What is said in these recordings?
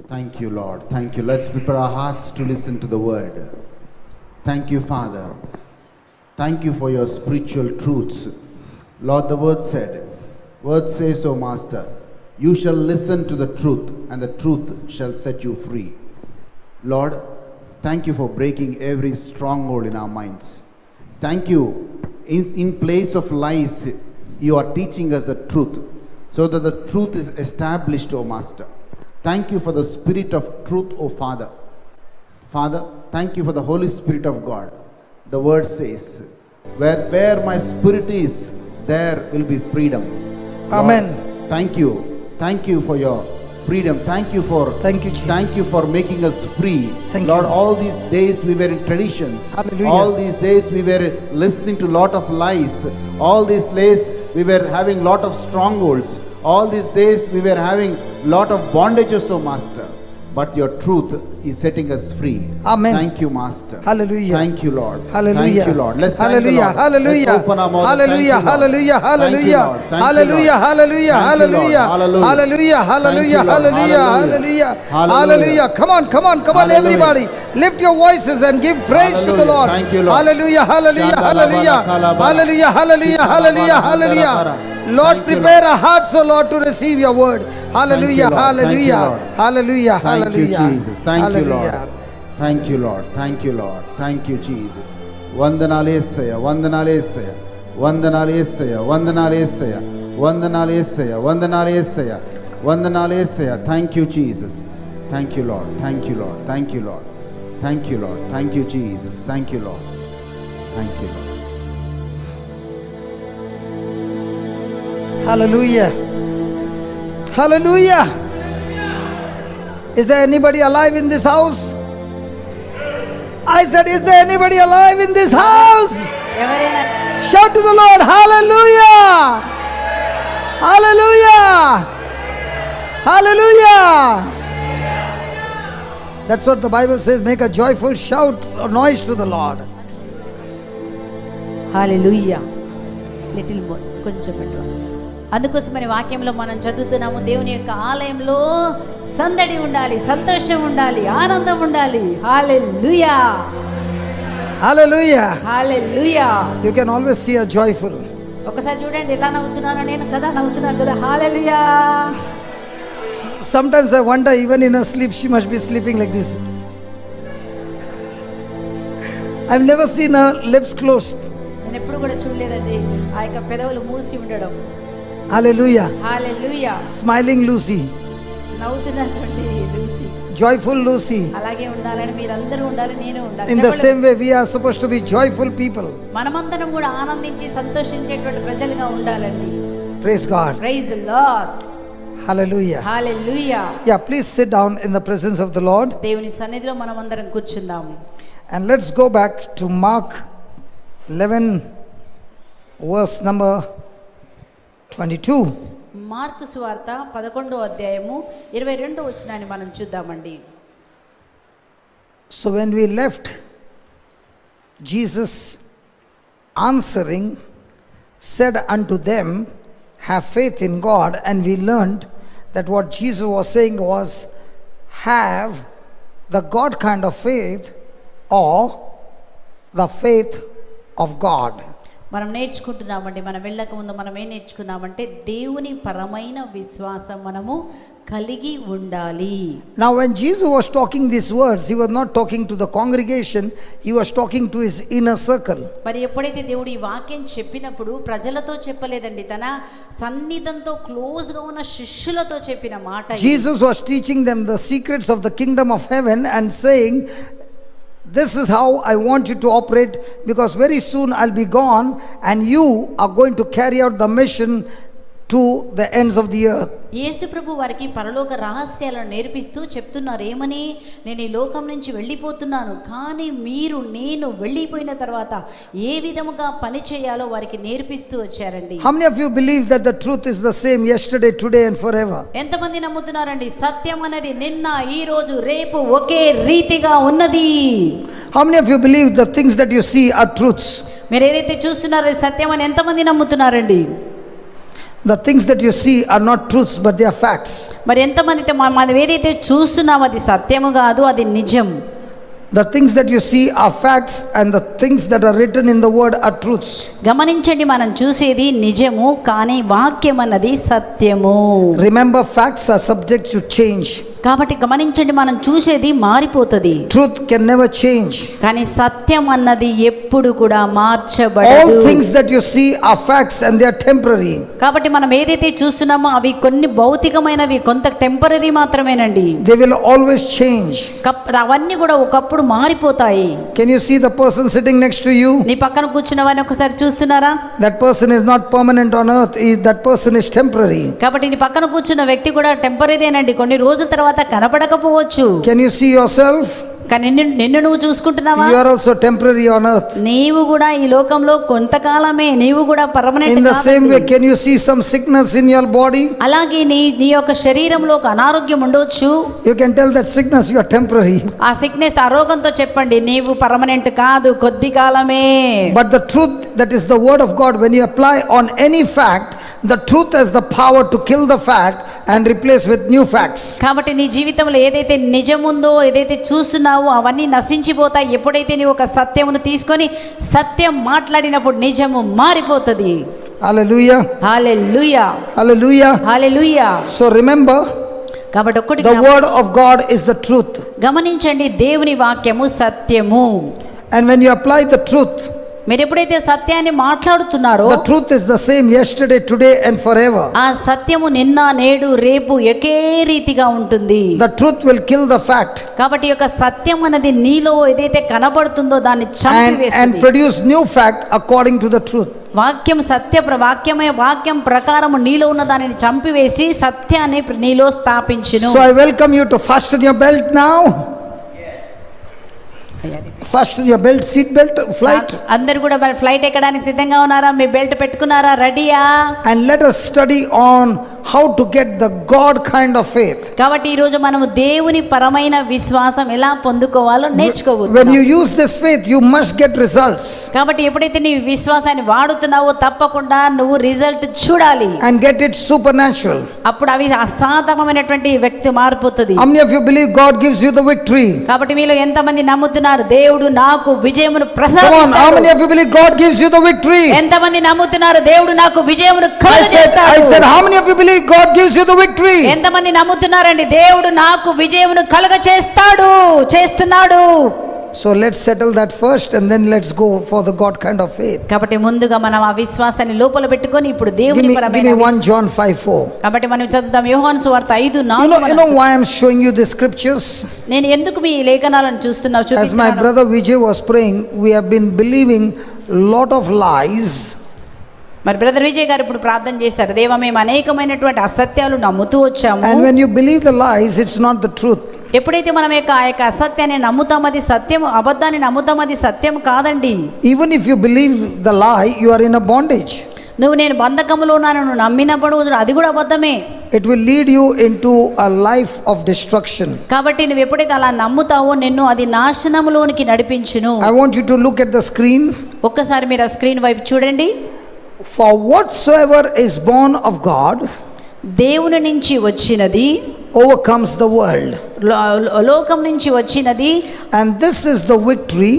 Thank you, Lord. Thank you. Let's prepare our hearts to listen to the word. Thank you, Father. Thank you for your spiritual truths. Lord, the word says, O Master, you shall listen to the truth, and the truth shall set you free. Lord, thank you for breaking every stronghold in our minds. Thank you. In place of lies, you are teaching us the truth, so that the truth is established, O Master. Thank you for the Spirit of truth, O Father. Father, thank you for the Holy Spirit of God. The word says, where my spirit is, there will be freedom. Amen. Lord, thank you. Thank you for your freedom. Thank you, Jesus. Thank you for making us free. Thank Lord, you. all these days we were in traditions. Hallelujah. All these days we were listening to lot of lies. All these days we were having lot of strongholds. All these days we were having lot of bondages, O Master. But your truth is setting us free. Amen. Thank you, Master. Hallelujah. Thank you, Lord. Hallelujah. Thank you, Lord. Let's thank the Hallelujah. Lord. Hallelujah. Let's open our mouth. Hallelujah. Thank you, Lord. Hallelujah. Thank you, Hallelujah. Lord. Thank you, Hallelujah. Lord. Hallelujah. Thank you, Lord. Hallelujah. Hallelujah. Hallelujah. Hallelujah. Thank you, Lord. Hallelujah. Hallelujah. Hallelujah. Hallelujah. Come on, Hallelujah. everybody. Lift your voices and give praise to the Hallelujah. Lord. Thank you, Lord. Hallelujah. Hallelujah. Hallelujah. Hallelujah. Hallelujah. Hallelujah. Hallelujah. Lord, Thank you, prepare our hearts, O Lord, to receive your word. Hallelujah. Lord. Thank you, Hallelujah. Lord. Hallelujah. Thank you, Hallelujah. Jesus. Thank you, Lord. Hallelujah. Thank you, Lord. Thank you, Lord. Thank you, Jesus. Vandanalesaya, Vandanalesaya, Vandanalesaya, Vandanalesaya, Vandanalesaya, Vandanalesaya, Vandanalesaya. Thank you, Jesus. Thank you, Lord. Thank you, Lord. Thank you, Lord. Thank you, Lord. Thank you, Jesus. Thank you, Lord. Thank you, Lord. Hallelujah. Hallelujah. Is there anybody alive in this house? I said, is there anybody alive in this house? Shout to the Lord, hallelujah. Hallelujah. Hallelujah. That's what the Bible says, make a joyful shout or noise to the Lord. Hallelujah. Little more కొంచెం పెట్టు. అందుకోసమని వాక్యంలో మనం చదువుతున్నాము, దేవుని యొక్క ఆలయంలో సందడి ఉండాలి, సంతోషం ఉండాలి, ఆనందం ఉండాలి. హల్లెలూయా. Hallelujah. Hallelujah. You can always see a joyful. ఒకసారి చూడండి ఎలా నవ్వుతున్నానో, నేను కదా నవ్వుతున్నాను కదా. హల్లెలూయా. Sometimes I wonder, even in her sleep, she must be sleeping like this. I've never seen her lips closed. నేను ఎప్పుడు కూడా చూడలేదండి ఆ యొక్క పెదవులు మూసి ఉండడం. Hallelujah. హల్లెలూయా. Smiling Lucy. నవ్వుతున్నటువంటి Lucy. Joyful Lucy. అలాగే ఉండాలని మీరందరూ ఉండాలి, నేను ఉండాలి. In the same way, we are supposed to be joyful people. మనమందరం కూడా ఆనందించి సంతోషించేటువంటి ప్రజలుగా ఉండాలండి. Praise God. Praise the Lord. Hallelujah. Hallelujah. Yeah, please sit down in the presence of the Lord. దేవుని సన్నిధిలో మనమందరం కూర్చుందాము. And let's go back to Mark 11, verse number 22. Mark సువార్త 11వ అధ్యాయము 22వ వచనాన్ని మనం చూద్దామండి. So when we left, Jesus answering said unto them, have faith in God. And we learned that what Jesus was saying was, have the God kind of faith or the faith of God. మనం నేర్చుకుంటున్నామండి. మనం వెళ్ళక ముందు మనం ఏం నేర్చుకున్నామంటే దేవుని పరమైన విశ్వాసం మనము కలిగి ఉండాలి. Now when Jesus was talking these words, he was not talking to the congregation, he was talking to his inner circle. మరి ఎప్పుడైతే దేవుడు ఈ వాక్యం చెప్పినప్పుడు ప్రజలతో చెప్పలేదండి, తన సన్నిధంతో క్లోజ్ గా ఉన్న శిష్యులతో చెప్పిన మాట. Jesus was teaching them the secrets of the kingdom of heaven and saying, this is how I want you to operate, because very soon I'll be gone and you are going to carry out the mission to the ends of the earth. యేసు ప్రభు వారికి పరలోక రహస్యాలను నేర్పిస్తూ చెప్తున్నారు ఏమని, నేను ఈ లోకం నుంచి వెళ్ళిపోతున్నాను, కానీ మీరు నేను వెళ్ళిపోయిన తర్వాత ఏ విధముగా పని చేయాలో వారికి నేర్పిస్తూ వచ్చారండి. How many of you believe that the truth is the same yesterday, today and forever? ఎంతమంది నమ్ముతున్నారండి సత్యం అనేది నిన్న, ఈ రోజు, రేపు ఒకే రీతిగా ఉన్నది? How many of you believe the things that you see are truths? మీరు ఏదైతే చూస్తున్నారో సత్యం అని ఎంతమంది నమ్ముతున్నారండి? The things that you see are not truths, but they are facts. మరి ఎంతమందితో మనం ఏదైతే చూస్తున్నామో అది సత్యము కాదు, అది నిజం. The things that you see are facts, and the things that are written in the word are truths. గమనించండి, మనం చూసేది నిజము, కానీ వాక్యం అన్నది సత్యము. Remember, facts are subject to change. కాబట్టి గమనించండి, మనం చూసేది మారిపోతుంది, Truth can never change. కానీ సత్యం అన్నది ఎప్పుడు కూడా All మార్చబడదు. things that you see are facts, and they are temporary. కాబట్టి మనం ఏదైతే చూస్తున్నామో అవి కొన్ని భౌతికమైనవి, కొంత టెంపరరీ మాత్రమేనండి. They will always change. అవన్నీ కూడా ఒకప్పుడు మారిపోతాయి. Can you see the person sitting next to you? నీ పక్కన కూర్చున్న వారిని ఒకసారి చూస్తున్నారా? That person is not permanent on earth. That person is temporary. కాబట్టి నీ పక్కన కూర్చున్న వ్యక్తి కూడా టెంపరరీనండి, కొన్ని రోజుల తర్వాత కనపడకపోవచ్చు. Can you see yourself? కానీ నిన్ను నువ్వు చూసుకుంటున్నావా? You are also temporary on earth. నీవు కూడా ఈ లోకంలో కొంతకాలమే, నీవు కూడా permanent. In the same way, can you see some sickness in your body? అలాగే నీ యొక్క శరీరంలో ఒక అనారోగ్యం ఉండొచ్చు. You can tell that sickness you are temporary. ఆ సిక్నెస్, ఆ రోగంతో చెప్పండి, నీవు పర్మనెంట్ కాదు, కొద్ది కాలమే. But the truth, that is the word of God, when you apply on any fact, the truth has the power to kill the fact and replace with new facts. కాబట్టి నీ జీవితంలో ఏదైతే నిజముందో, ఏదైతే చూస్తున్నావో అవన్నీ నశించిపోతాయి. ఎప్పుడైతే నీవు ఒక సత్యమును తీసుకొని సత్యం మాట్లాడినప్పుడు నిజము మారిపోతుంది. Hallelujah. హల్లెలూయా, Hallelujah. హల్లెలూయా. So remember, కాబట్టి ఒక్కటి the word of God is the truth. గమనించండి, దేవుని వాక్యము సత్యము. And when you apply the truth, మీరు ఎప్పుడైతే సత్యాన్ని మాట్లాడుతున్నారో, the truth is the same yesterday, today and forever. ఆ సత్యము నిన్న, నేడు, రేపు ఒకే రీతిగా ఉంటుంది. The truth will kill the fact కాబట్టి యొక్క సత్యం అనేది నీలో ఏదైతే కనబడుతుందో దాన్ని and చంపివేస్తుంది. produce new fact according to the truth. వాక్యం వాక్యం ప్రకారము నీలో ఉన్న దానిని చంపివేసి సత్యాన్ని నీలో స్థాపించును. So I welcome you to fasten your belt now. Fasten your belt, seat belt, flight. అందరు కూడా మరి ఫ్లైట్ ఎక్కడానికి సిద్ధంగా ఉన్నారా? మీ బెల్ట్ పెట్టుకున్నారా? రెడీయా? And let us study on how to get the God kind of faith. కాబట్టి ఈ రోజు మనము దేవుని పరమైన విశ్వాసం ఎలా పొందుకోవాలో When నేర్చుకోబోతున్నాం. you use this faith, you must get results. కాబట్టి ఎప్పుడైతే నీ విశ్వాసాన్ని వాడుతున్నావో తప్పకుండా నువ్వు రిజల్ట్ చూడాలి. And get it supernatural. అప్పుడు అవి అసాధారణమైనటువంటి వ్యక్తి మారిపోతుంది. How many of you believe God gives you the victory? కాబట్టి మీలో ఎంతమంది నమ్ముతున్నారు దేవుడు నాకు విజయమును Come on, how ప్రసాదిస్తాడు? many of you believe God gives you the victory? ఎంతమంది నమ్ముతున్నారు దేవుడు నాకు విజయమును I said, కలుగజేస్తాడు? how many of you believe God gives you the victory? ఎంతమంది నమ్ముతున్నారండి దేవుడు నాకు విజయమును చేస్తున్నాడు? So let's settle that first, and then let's go for the God kind of faith. కాబట్టి ముందుగా మనం ఆ విశ్వాసాన్ని లోపల పెట్టుకొని ఇప్పుడు Give దేవుని me పరమైన 1 John 5:4. కాబట్టి మనం చదువుదాం యోహాను సువార్త 5:4. You know why I'm showing you the scriptures? నేను ఎందుకు మీ లేఖనాలను చూస్తున్నావు As my చూపిస్తున్నాను? brother Vijay was praying, we have been believing lot of lies. మరి బ్రదర్ విజయ్ గారు ఇప్పుడు ప్రార్థన చేశారు, దేవా మేము అనేకమైనటువంటి అసత్యాలు నమ్ముతూ వచ్చాము. And when you believe the lies, it's not the truth. ఎప్పుడైతే మనం ఆ యొక్క అసత్యాన్ని నమ్ముతాం, అది సత్యం, అబద్ధాన్ని నమ్ముతాం, అది సత్యం కాదండి. Even if you believe the lie, you are in a bondage. నేను బంధకములో ఉన్నాను, నువ్వు నమ్మినప్పుడు అది కూడా అబద్ధమే. It will lead you into a life of destruction. కాబట్టి నువ్వు ఎప్పుడైతే అలా నమ్ముతావో నిన్ను అది నాశనములోనికి నడిపించును. I want you to look at the screen. ఒక్కసారి మీరు ఆ స్క్రీన్ వైపు చూడండి. For whatsoever is born of God దేవుని నుంచి వచ్చినది overcomes the world. లోకం నుంచి వచ్చినది, And this is the victory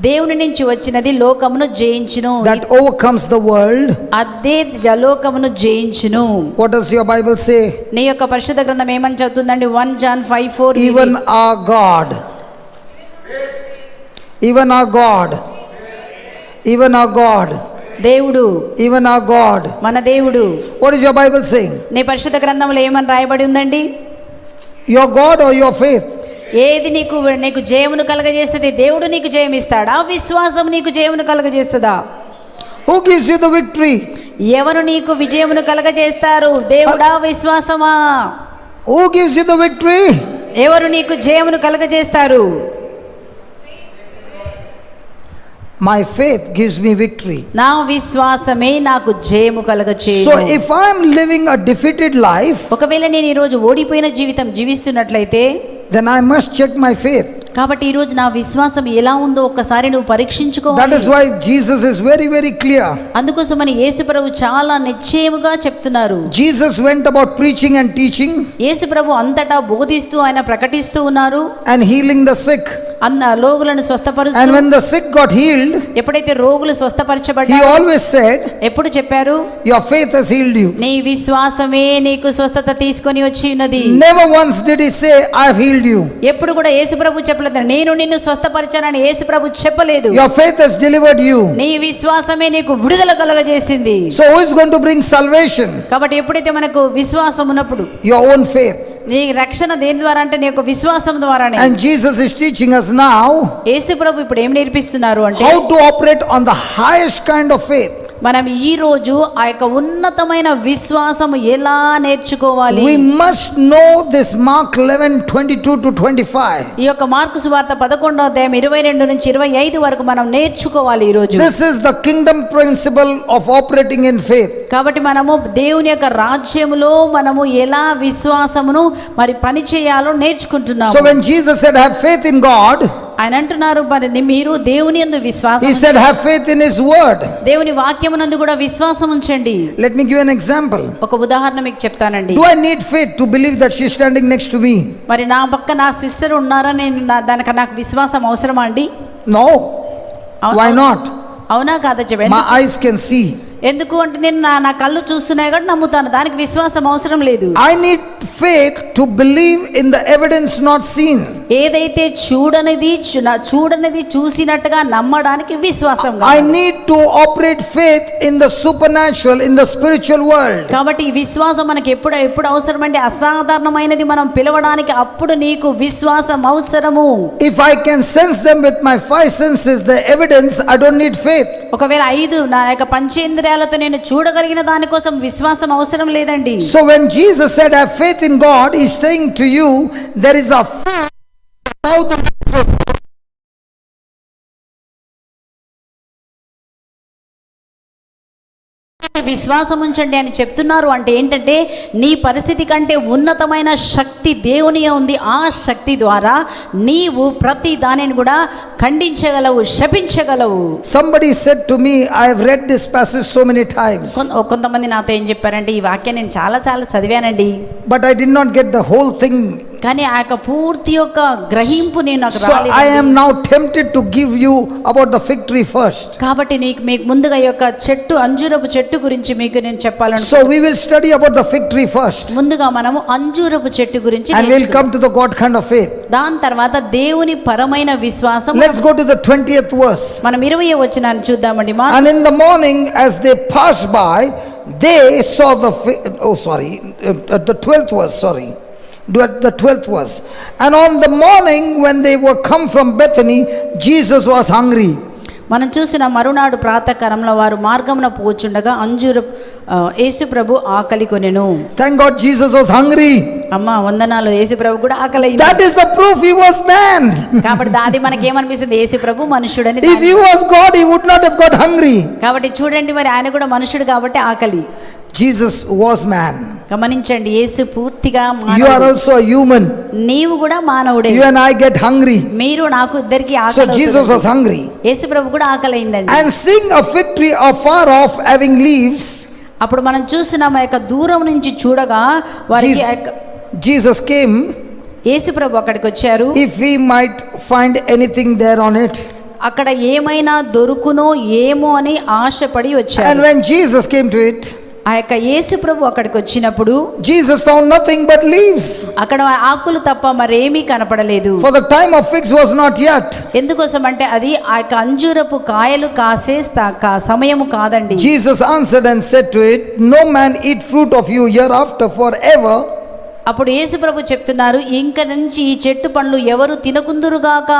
దేవుని నుంచి వచ్చినది లోకమును జయించును. that overcomes the world. అదే లోకమును జయించును. What does your Bible say? నీ యొక్క పరిశుద్ధ గ్రంథం ఏమని చదువుతుందండి? 1 John 5:4. Even our God. Even our God. Even our God. దేవుడు, Even our God. మన దేవుడు. What is your Bible saying? నీ పరిశుద్ధ గ్రంథంలో ఏమని రాయబడి ఉందండి? Your God or your faith? ఏది నీకు జయమును కలగజేస్తుంది? దేవుడు నీకు జయం ఇస్తాడా? విశ్వాసం నీకు జయమును కలగజేస్తుందా? Who gives you the victory? ఎవరు నీకు విజయమును కలగజేస్తారు? దేవుడా, విశ్వాసమా? Who gives you the victory? ఎవరు నీకు జయమును కలగజేస్తారు? My faith gives me victory. నా విశ్వాసమే నాకు జయము కలగచేయును. So if I am living a defeated life, ఒకవేళ నేను ఈ రోజు ఓడిపోయిన జీవితం జీవిస్తున్నట్లయితే then I must check my faith. కాబట్టి ఈ రోజు నా విశ్వాసం ఎలా ఉందో ఒక్కసారి నువ్వు That పరీక్షించుకోవాలి. is why Jesus is very, very clear. అందుకోసమని యేసు ప్రభు చాలా నిశ్చయముగా చెప్తున్నారు. Jesus went about preaching and teaching యేసు ప్రభు అంతటా బోధిస్తూ ఆయన ప్రకటిస్తూ ఉన్నారు. and healing the sick. రోగులను స్వస్థపరుస్తూ, And when the sick got healed, ఎప్పుడైతే రోగులు he స్వస్థపరచబడ్డారో always said, ఎప్పుడు చెప్పారు? your faith has healed you. నీ విశ్వాసమే నీకు స్వస్థత తీసుకొని వచ్చి ఉన్నది. Never once did he say, I have healed you. ఎప్పుడు కూడా యేసు ప్రభు చెప్పలేదు, నేను నిన్ను స్వస్థపరిచానని యేసు ప్రభు చెప్పలేదు. Your faith has delivered you. నీ విశ్వాసమే నీకు విడుదల కలుగజేసింది. So who is going to bring salvation? కాబట్టి ఎప్పుడైతే మనకు విశ్వాసం ఉన్నప్పుడు, Your own faith. నీ రక్షణ దేని ద్వారా అంటే నీ యొక్క విశ్వాసం ద్వారానే. And Jesus is teaching us now యేసు ప్రభు ఇప్పుడు ఏం నేర్పిస్తున్నారు అంటే how to operate on the highest kind of faith. మనం ఈ రోజు ఆ యొక్క ఉన్నతమైన విశ్వాసము ఎలా నేర్చుకోవాలి. We must know this Mark 11:22 to 25. ఈ యొక్క మార్కు సువార్త 11వ అధ్యాయం 22 నుంచి 25 వరకు మనం నేర్చుకోవాలి ఈ రోజు. This is the kingdom principle of operating in faith. కాబట్టి మనము దేవుని యొక్క రాజ్యములో మనము ఎలా విశ్వాసమును మరి పని చేయాలో నేర్చుకుంటున్నాము. So when Jesus said have faith in God, ఆయన అంటున్నారు మరి మీరు దేవుని యందు విశ్వాసం he said have faith in his word. దేవుని వాక్యమునందు కూడా విశ్వాసం ఉంచండి. Let me give you an example. ఒక ఉదాహరణ మీకు చెప్తానండి. Do I need faith to believe that she is standing next to me? మరి నా పక్క నా సిస్టర్ ఉన్నారా, నేను దానికి నాకు విశ్వాసం అవసరమా అండి? No. Why not? అవునా కాదా చెప్పండి. My eyes can see. ఎందుకు అంటే నేను నా కళ్ళు చూస్తున్నాయి కాబట్టి నమ్ముతాను, దానికి విశ్వాసం అవసరం లేదు. I need faith to believe in the evidence not seen. ఏదైతే చూడనిది చూసినట్టుగా నమ్మడానికి విశ్వాసం I కావాలి. need to operate faith in the supernatural, in the spiritual world. కాబట్టి ఈ విశ్వాసం మనకి ఎప్పుడు అవసరం అంటే అసాధారణమైనది మనం పిలవడానికి అప్పుడు నీకు విశ్వాసం అవసరము. If I can sense them with my five senses, the evidence, I don't need faith. ఒకవేళ నా యొక్క పంచేంద్రియాలతో నేను చూడగలిగిన దానికోసం విశ్వాసం అవసరం లేదండి. So when Jesus said have faith in God, he's saying to you there is a faith. విశ్వాసం ఉంచండి అని చెప్తున్నారు అంటే ఏంటంటే నీ పరిస్థితి కంటే ఉన్నతమైన శక్తి దేవుని ఉంది. ఆ శక్తి ద్వారా నీవు ప్రతి దానిని కూడా ఖండించగలవు, శపించగలవు. Somebody said to me, I have read this passage so many times, కొంతమంది నాతో ఏం చెప్పారంటే ఈ వాక్యం నేను చాలా చదివానండి, but I did not get the whole thing. కానీ ఆ యొక్క పూర్తి యొక్క గ్రహింపు నేను నాకు So రాలేదు. I am now tempted to give you about the fig tree first. కాబట్టి మీకు ముందుగా ఈ యొక్క అంజూరపు చెట్టు గురించి మీకు నేను చెప్పాలను. So we will study about the fig tree first, ముందుగా మనము అంజూరపు చెట్టు గురించి and we'll come to the God kind of faith. దాని తర్వాత దేవుని పరమైన విశ్వాసం. Let's go to the 20th verse. మనం 20వ వచనాన్ని చూద్దామండి. And in the morning as they passed by, they saw the the 12th verse, the 12th verse. And on the morning when they were come from Bethany, Jesus was hungry. మనం చూసిన మరునాడు ప్రాతకాలంలో వారు మార్గమున పోచుండగా యేసు ప్రభు ఆకలి కొనెను. Thank God Jesus was hungry. అమ్మా వందనాలు, యేసు ప్రభు కూడా ఆకలి అయింది. That is the proof he was man. కాబట్టి అది మనకి ఏమనిపిస్తుంది, యేసు ప్రభు మనుషుడని. If he was God, he would not have got hungry. కాబట్టి చూడండి, మరి ఆయన కూడా మనుషుడు కాబట్టి ఆకలి. Jesus was man. గమనించండి, యేసు పూర్తిగా You are also a human. నీవు కూడా మానవుడే. You and I get hungry. మీరు నాకు ఇద్దరికి So ఆకలి. Jesus was hungry. యేసు ప్రభు కూడా ఆకలి అయిందండి. And seeing a fig tree afar off having leaves, అప్పుడు మనం చూస్తున్నాం ఆ యొక్క దూరం నుంచి చూడగా వారికి Jesus came, యేసు ప్రభు అక్కడికి వచ్చారు. if he might find anything there on it. అక్కడ ఏమైనా దొరుకునో ఏమో అని ఆశపడి వచ్చారు. And when Jesus came to it, ఆ యొక్క యేసు ప్రభు అక్కడికి వచ్చినప్పుడు Jesus found nothing but leaves. అక్కడ ఆకులు తప్ప మరేమీ కనపడలేదు. For the time of figs was not yet. ఎందుకోసం అంటే అది ఆ యొక్క అంజూరపు కాయలు కాసే సమయము కాదండి. Jesus answered and said to it, no man eat fruit of you hereafter forever. అప్పుడు యేసు ప్రభు చెప్తున్నారు, ఇంక నుంచి ఈ చెట్టు పండ్లు ఎవరు తినకుందురుగాక.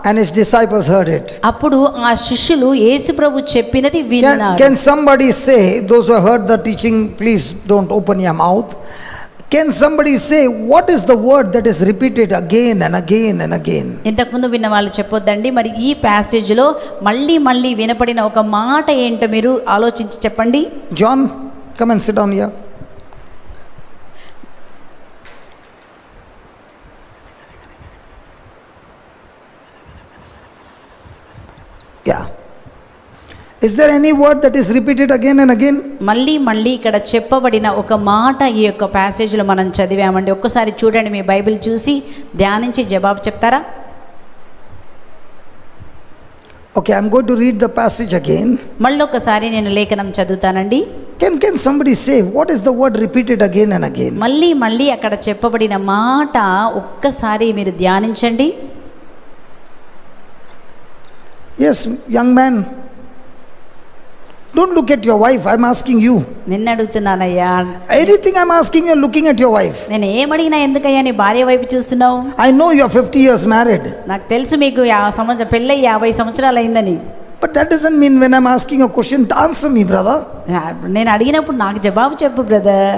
And his disciples heard it. అప్పుడు ఆ శిష్యులు యేసు ప్రభు చెప్పినది విన్నారు. Can somebody say, those who heard the teaching, please don't open your mouth. Can somebody say what is the word that is repeated again and again and again? ఇంతకుముందు విన్న వాళ్ళు చెప్పొద్దండి, మరి ఈ ప్యాసేజ్ లో మళ్ళీ వినపడిన ఒక మాట ఏంటో మీరు ఆలోచించి చెప్పండి. John, come and sit down here. Yeah. Is there any word that is repeated again and again? మళ్ళీ మళ్ళీ ఇక్కడ చెప్పబడిన ఒక మాట ఈ యొక్క ప్యాసేజ్లో మనం చదివామండి. ఒక్కసారి చూడండి, మీ బైబిల్ చూసి ధ్యానించి జవాబు చెప్తారా? Okay, I'm going to read the passage again. మళ్ళీ ఒకసారి నేను లేఖనం చదువుతానండి. Can somebody say what is the word repeated again and again? మళ్ళీ మళ్ళీ అక్కడ చెప్పబడిన మాట ఒక్కసారి మీరు ధ్యానించండి. Yes, young man. Don't look at your wife. I'm asking you. నిన్ను అడుగుతున్నానయ్యా. Anything I'm asking you, looking at your wife. నేను ఏమడిగినా ఎందుకయ్యా నీ భార్య వైపు చూస్తున్నావు? I know you're 50 years married. నాకు తెలుసు మీకు పెళ్ళై 50 సంవత్సరాలు అయిందని. But that doesn't mean when I'm asking a question, answer me, brother. నేను అడిగినప్పుడు నాకు జవాబు చెప్పు brother.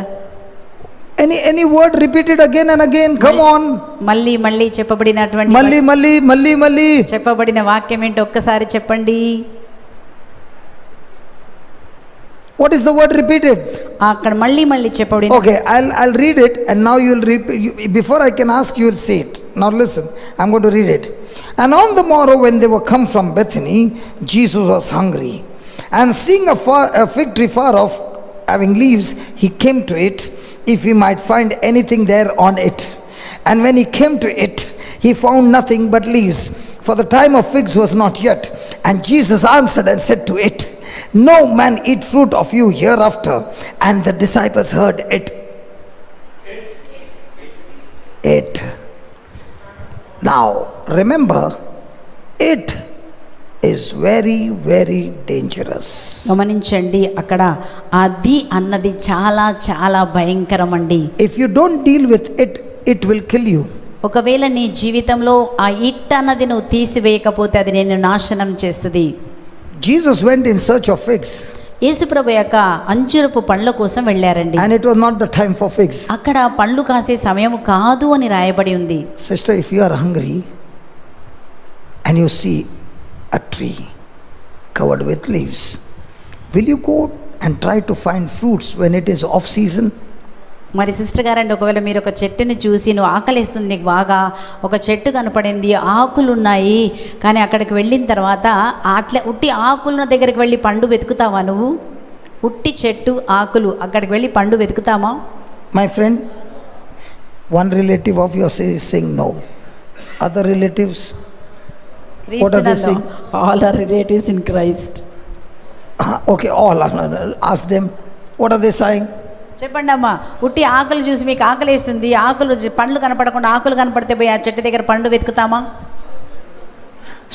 Any word repeated again and again? Come on. మళ్ళీ మళ్ళీ చెప్పబడినటువంటి మళ్ళీ చెప్పబడిన వాక్యం ఏంటో ఒక్కసారి చెప్పండి. What is the word repeated? అక్కడ మళ్ళీ మళ్ళీ చెప్పబడిన. Okay, I'll read it and now you'll repeat. Before I can ask, you'll say it. Now listen, I'm going to read it. And on the morrow when they were come from Bethany, Jesus was hungry. And seeing a fig tree far off, having leaves, he came to it, if he might find anything there on it. And when he came to it, he found nothing but leaves, for the time of figs was not yet. And Jesus answered and said to it, no man eat fruit of you hereafter. And the disciples heard it. Now remember, it is very, very dangerous. గమనించండి, అక్కడ అది అన్నది చాలా చాలా భయంకరమండి. If you don't deal with it, it will kill you. ఒకవేళ నీ జీవితంలో ఆ ఇట్ అన్నది నువ్వు తీసివేయకపోతే అది నిన్ను నాశనం చేస్తుంది. Jesus went in search of figs. యేసుప్రభు యొక్క అంజూరపు పండ్ల కోసం వెళ్ళారండి. And it was not the time for figs. అక్కడ పండ్లు కాసే సమయం కాదు అని రాయబడి ఉంది. Sister, if you are hungry and you see a tree covered with leaves, will you go and try to find fruits when it is off season? మరి sister గారండి, ఒకవేళ మీరు ఒక చెట్టుని చూసి నువ్వు ఆకలిస్తుంది, నీకు బాగా ఒక చెట్టు కనపడింది, ఆకులు ఉన్నాయి, కానీ అక్కడికి వెళ్ళిన తర్వాత అట్లా ఉట్టి ఆకుల దగ్గరికి వెళ్ళి పండు వెతుకుతావా? నువ్వు ఉట్టి చెట్టు ఆకులు అక్కడికి వెళ్ళి పండు వెతుకుతామా? My friend, one relative of yours is saying no. Other relatives, what are they saying? All are relatives in Christ. Okay, all. Ask them, what are they saying? చెప్పండి అమ్మా, ఉట్టి ఆకులు చూసి మీకు ఆకలేస్తుంది, ఆకులు పండ్లు కనపడకుండా ఆకులు కనపడితే పోయి ఆ చెట్టు దగ్గర పండు వెతుకుతామా?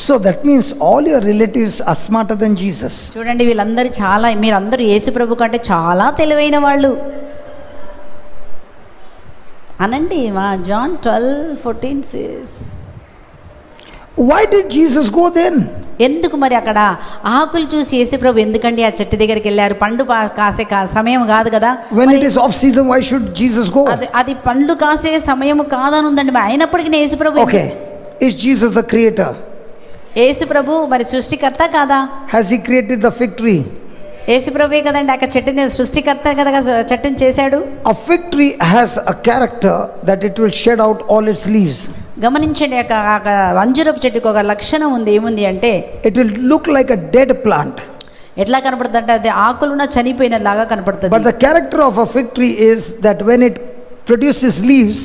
So that means all your relatives are smarter than Jesus. చూడండి, వీళ్ళందరూ చాలా, మీరందరూ యేసు ప్రభు కంటే చాలా తెలివైన వాళ్ళు అనండి. మా John 12:14 says. Why did Jesus go then? ఎందుకు మరి అక్కడ ఆకులు చూసి యేసుప్రభు ఎందుకండి ఆ చెట్టు దగ్గరికి వెళ్ళారు? పండు కాసే సమయం కాదు కదా. When it is off season, why should Jesus go? అది పండ్లు కాసే సమయం కాదని ఉందండి. అయినప్పటికీ యేసుప్రభు. Okay, is Jesus the creator? యేసుప్రభు మరి సృష్టికర్త కాదా? Has he created the fig tree? యేసుప్రభువే కదండి ఆ చెట్టుని సృష్టికర్త కదా, చెట్టుని చేశాడు. A fig tree has a character that it will shed out all its leaves. గమనించండి, అంజూరపు చెట్టుకు ఒక లక్షణం ఉంది. ఏముంది అంటే it will look like a dead plant. ఎట్లా కనపడుతుంది అంటే అది ఆకులున్న చనిపోయిన లాగా కనపడుతుంది. But the character of a fig tree is that when it produces leaves,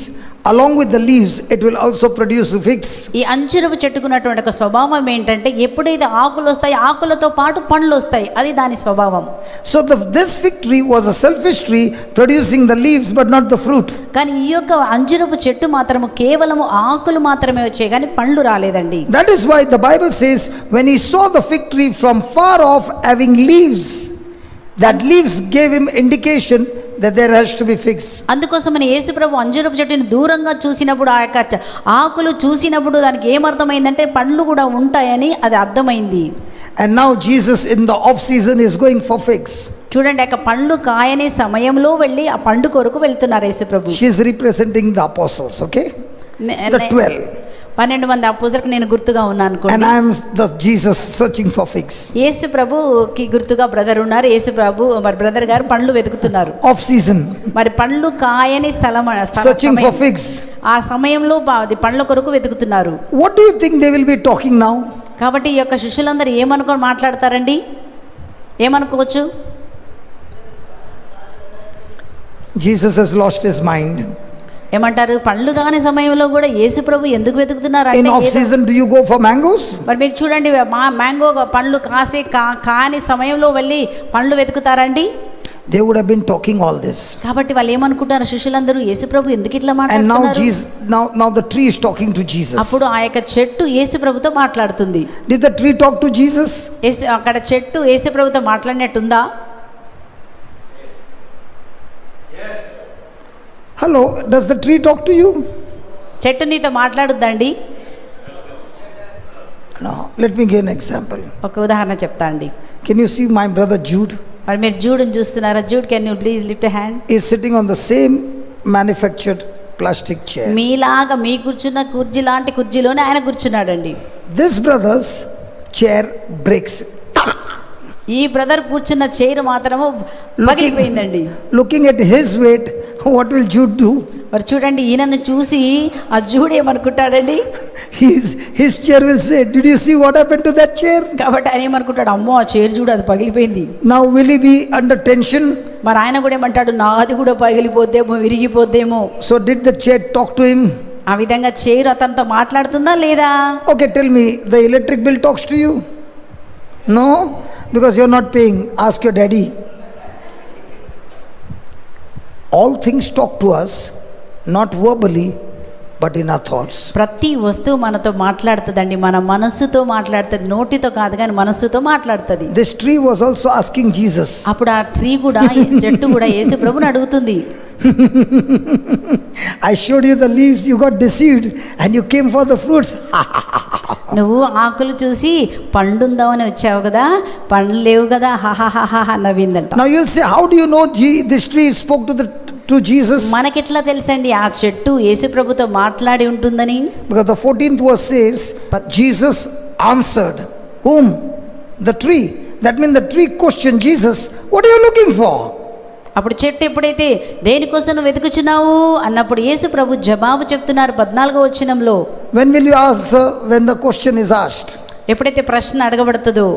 along with the leaves it will also produce figs. ఈ అంజూరపు చెట్టుకున్నటువంటి ఒక స్వభావం ఏంటంటే ఎప్పుడైతే ఆకులు వస్తాయి ఆకులతో పాటు పండ్లు వస్తాయి, అది దాని స్వభావం. So this fig tree was a selfish tree producing the leaves but not the fruit. కానీ ఈ యొక్క అంజూరపు చెట్టు మాత్రము కేవలము ఆకులు మాత్రమే వచ్చాయి కానీ పండ్లు రాలేదండి. That is why the Bible says when he saw the fig tree from far off having leaves, that leaves gave him indication that there has to be figs. అందుకోసమని యేసుప్రభు అంజూరపు చెట్టుని దూరంగా చూసినప్పుడు ఆ యొక్క ఆకులు చూసినప్పుడు దానికి ఏమర్థమైందంటే పండ్లు కూడా ఉంటాయని అది అర్థమైంది. And now Jesus in the off season is going for figs. చూడండి, ఆ పండ్లు కాయనే సమయంలో వెళ్ళి ఆ పండు కొరకు వెళ్తున్నారు యేసుప్రభు. She is representing the apostles, okay? The 12. 12 మంది అపోస్తలులకు నేను గుర్తుగా ఉన్నాను అనుకోండి. And I am the Jesus searching for figs. యేసు ప్రభుకి గుర్తుగా బ్రదర్ ఉన్నారు. యేసు ప్రభు మరి బ్రదర్ గారు పండ్లు వెతుకుతున్నారు. Off season. మరి పండ్లు కాయని స్థలం searching for figs. ఆ సమయంలో అది పండ్ల కొరకు వెతుకుతున్నారు. What do you think they will be talking now? కాబట్టి ఈ యొక్క శిష్యులందరూ ఏమనుకొని మాట్లాడతారండి? ఏమనుకోవచ్చు? Jesus has lost his mind. ఏమంటారు? పండ్లు కాని సమయంలో కూడా యేసు ప్రభు ఎందుకు వెతుకుతున్నారు In అంటే off season, do you go for mangoes? మరి మీరు చూడండి, మ్యాంగో పండ్లు కాసే కాని సమయంలో వెళ్ళి పండ్లు వెతుకుతారండి? They would have been talking all this. కాబట్టి వాళ్ళు ఏమనుకుంటారు శిష్యులందరూ, యేసు ప్రభు ఎందుకు ఇట్లా And now మాట్లాడుతున్నారు? Jesus, now the tree is talking to Jesus. అప్పుడు ఆ యొక్క చెట్టు యేసు ప్రభుతో మాట్లాడుతుంది. Did the tree talk to Jesus? అక్కడ చెట్టు యేసు ప్రభుతో మాట్లాడినట్టుందా? Hello, does the tree talk to you? చెట్టు నీతో మాట్లాడుద్దండి? No. Let me give an example. ఒక ఉదాహరణ చెప్తా అండి. Can you see my brother Jude? మరి మీరు జూడ్ని చూస్తున్నారా? Jude, can you please lift hand? He is sitting on the same manufactured plastic chair. మీలాగా మీ కూర్చున్న కుర్చీ లాంటి కుర్చీలోనే ఆయన కూర్చున్నాడండి. This brother's chair breaks. ఈ బ్రదర్ కూర్చున్న చైర్ మాత్రము పగిలిపోయిందండి. Looking at his weight, what will Jude do? మరి చూడండి, ఈయనను చూసి ఆ Jude ఏమనుకుంటాడండి? His chair will say, did you see what happened to that chair? కాబట్టి ఆయన ఏమనుకుంటాడు? అమ్మో, ఆ చైర్ చూడు, అది పగిలిపోయింది. Now will he be under tension? మరి ఆయన కూడా ఏమంటాడు? నాది కూడా పగిలిపోద్దేమో, విరిగిపోద్దేమో. So did the chair talk to him? ఆ విధంగా చైర్ అతనితో మాట్లాడుతుందా లేదా? Okay, tell me, the electric bill talks to you? No, because you're not paying. Ask your daddy. All things talk to us, not verbally, but in our thoughts. ప్రతి వస్తువు మనతో మాట్లాడుతుందండి. మన మనస్సుతో మాట్లాడుతుంది, నోటితో కాదు కానీ మనస్సుతో మాట్లాడుతుంది. This tree was also asking Jesus. అప్పుడు ఆ ట్రీ కూడా, చెట్టు కూడా యేసు ప్రభుని అడుగుతుంది. I showed you the leaves, you got deceived and you came for the fruits. నువ్వు ఆకులు చూసి పండుందామని వచ్చావు కదా, పండ్లు లేవు కదా, హాహాహాహా నవ్విందంట. Now you'll say, how do you know this tree spoke to Jesus? మనకెట్లా తెలుసండి ఆ చెట్టు యేసు ప్రభుతో మాట్లాడి ఉంటుందని? Because the 14th verse says, Jesus answered. Whom? The tree. That means the tree questioned Jesus, what are you looking for? అప్పుడు చెట్టు ఎప్పుడైతే దేనికోసం నువ్వు వెతుకుచున్నావు అన్నప్పుడు యేసు ప్రభు జవాబు చెప్తున్నారు 14వ వచనంలో. When will you answer? When the question is asked. ఎప్పుడైతే ప్రశ్న అడగబడుతుందో.